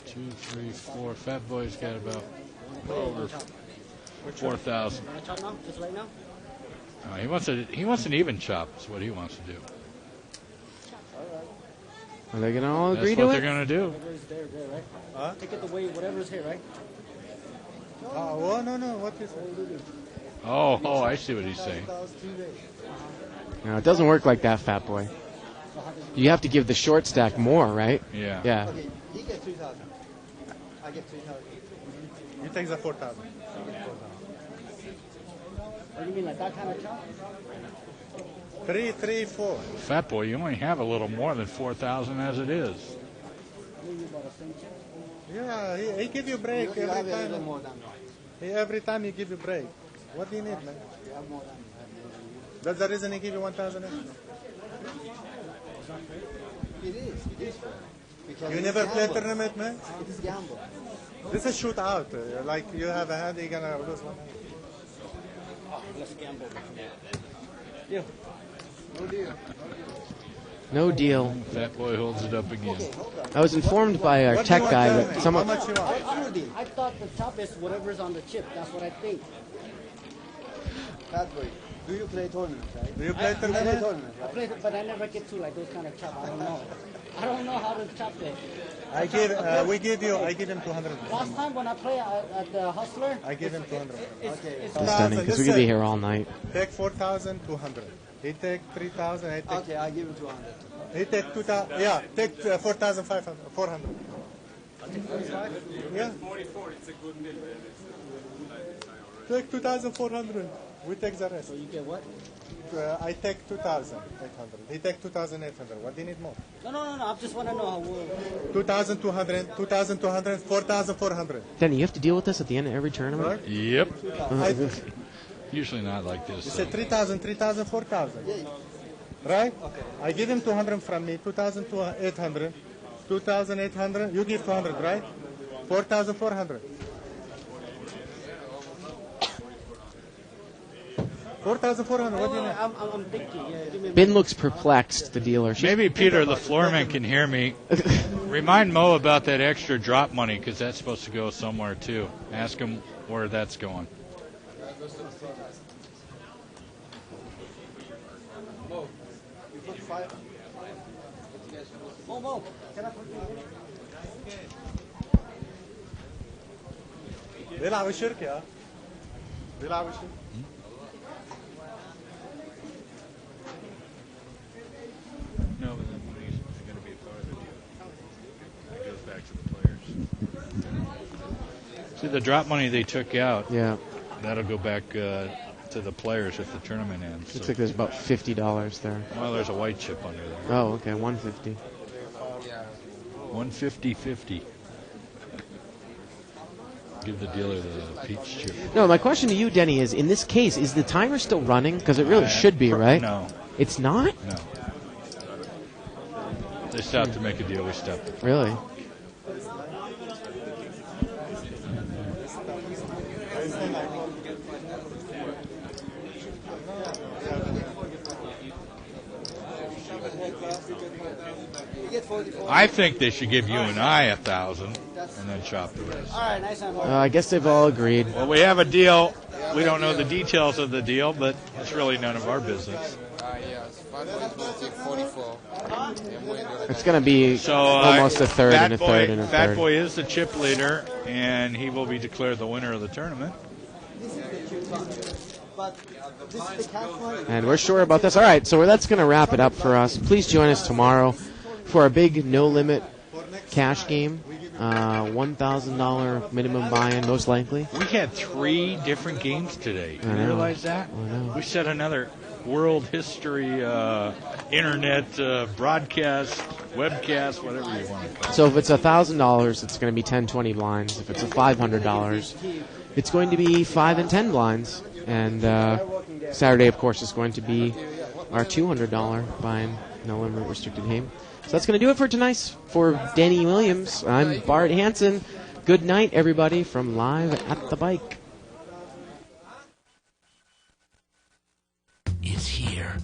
S14: 2, 3, 4. Fat Boy's got about over 4,000.
S16: Want to chop now? Just right now?
S14: He wants an even chop. Is what he wants to do.
S6: Are they going to all agree
S14: That's
S6: to
S14: what
S6: it?
S14: they're going to do.
S16: Whatever's there, right? Take it away, whatever's here, right?
S15: Oh, no. What is it?
S14: Oh, I see what he's saying.
S6: No, it doesn't work like that, Fat Boy. You have to give the short stack more, right?
S14: Yeah.
S6: Yeah.
S12: Okay, he gets 3,000. I get 3,000.
S15: You take the 4,000.
S16: What do you mean, like that kind of chop?
S15: 3, 3, 4.
S14: Fat Boy, you only have a little more than 4,000 as it is.
S16: Maybe about the same chip?
S15: Yeah, he give you break
S12: You have
S15: every
S12: a little
S15: time.
S12: more than me.
S15: Every time he give you break. What do you need, man?
S12: You have more than me.
S15: That's the reason he give you 1,000 extra.
S12: It is fair. Because
S15: You
S12: it's
S15: never play
S12: gamble.
S15: tournament, man?
S12: It is gamble.
S15: This is shootout. Like you have a hand, you're gonna lose one.
S16: Let's gamble. Deal.
S12: No deal.
S6: No deal.
S14: Fat Boy holds it up again.
S6: I was informed by our tech guy that someone...
S16: I thought the chop is whatever's on the chip. That's what I think.
S12: Fat Boy.
S16: Do you play tournaments, right?
S15: Do you play
S16: I play
S15: tournament?
S16: tournaments. I play, but I never get to like those kind of chop. I don't know. I don't know how to chop it.
S15: I give him 200.
S16: Last time when I play at the Hustler,
S15: I give him 200.
S16: it's
S6: Stunning, because we could be here all night.
S15: Take 4,200. He take 3,000. I take.
S16: Okay, I give him 200.
S15: He take 2,000. Yeah, take 4,500. 400. Yeah.
S9: 44, it's a good deal.
S15: Take 2,400. We take the rest.
S16: So you get what?
S15: I take 2,800. He take 2,800. What do you need more?
S16: No. I just want to know how we'll...
S15: 2,200, 2,200, 4,400.
S6: Danny, you have to deal with this at the end of every tournament?
S14: Yep. Usually not like this.
S15: You said 3,000, 3,000, 4,000. Right? Okay. I give him 200 from me, 2,800. 2,800. You give 200, right? 4,400. 4,400. What do you need?
S16: I'm thinking. Yeah, give me
S6: Ben looks perplexed, the dealer.
S14: Maybe Peter, the floorman, can hear me. Remind Mo about that extra drop money, because that's supposed to go somewhere too. Ask him where that's going.
S16: Mo, can I put
S15: بيلعب الشركة بيلعب الشركة
S14: No, but that money is going to be a part of the deal. It goes back to the players. See, the drop money they took out,
S6: Yeah.
S14: that'll go back to the players if the tournament ends.
S6: Looks like there's about $50 there.
S14: Well, there's a white chip under there.
S6: Oh, okay, 150.
S14: 150-50. Give the dealer the peach chip.
S6: No, my question to you, Denny, is in this case, is the timer still running? Because it really should be, right?
S14: No.
S6: It's not?
S14: No. They stopped to make a deal. We stopped.
S6: Really?
S14: I think they should give you and I 1,000 and then chop the rest.
S16: All right, nice one.
S6: I guess they've all agreed.
S14: Well, we have a deal. We don't know the details of the deal, but it's really none of our business.
S6: It's going to be almost a third and a third and a
S14: Fat
S6: third.
S14: Boy is the chip leader, and he will be declared the winner of the tournament.
S6: And we're sure about this. All right, so that's going to wrap it up for us. Please join us tomorrow for our big no-limit cash game. $1,000 minimum buy-in, most likely.
S14: We had 3 different games today.
S6: I
S14: You
S6: know.
S14: realize that?
S6: I know.
S14: We set another world history, internet broadcast, webcast, whatever you want to call it.
S6: So if it's $1,000, it's going to be 10, 20 blinds. If it's a $500, it's going to be 5 and 10 blinds. And Saturday, of course, is going to be our $200 buy-in, no limit restricted game. So that's going to do it for tonight. For Danny Williams, I'm Bart Hansen. Good night, everybody, from Live at the Bike.
S17: It's here.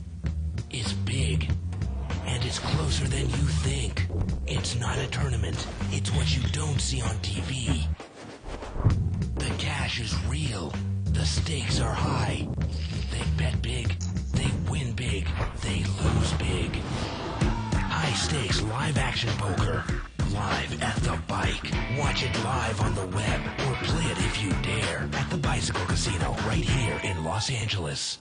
S17: It's big. And it's closer than you think. It's not a tournament. It's what you don't see on TV. The cash is real. The stakes are high. They bet big. They win big. They lose big. High stakes live action poker. Live at the Bike. Watch it live on the web or play it if you dare at the Bicycle Casino right here in Los Angeles.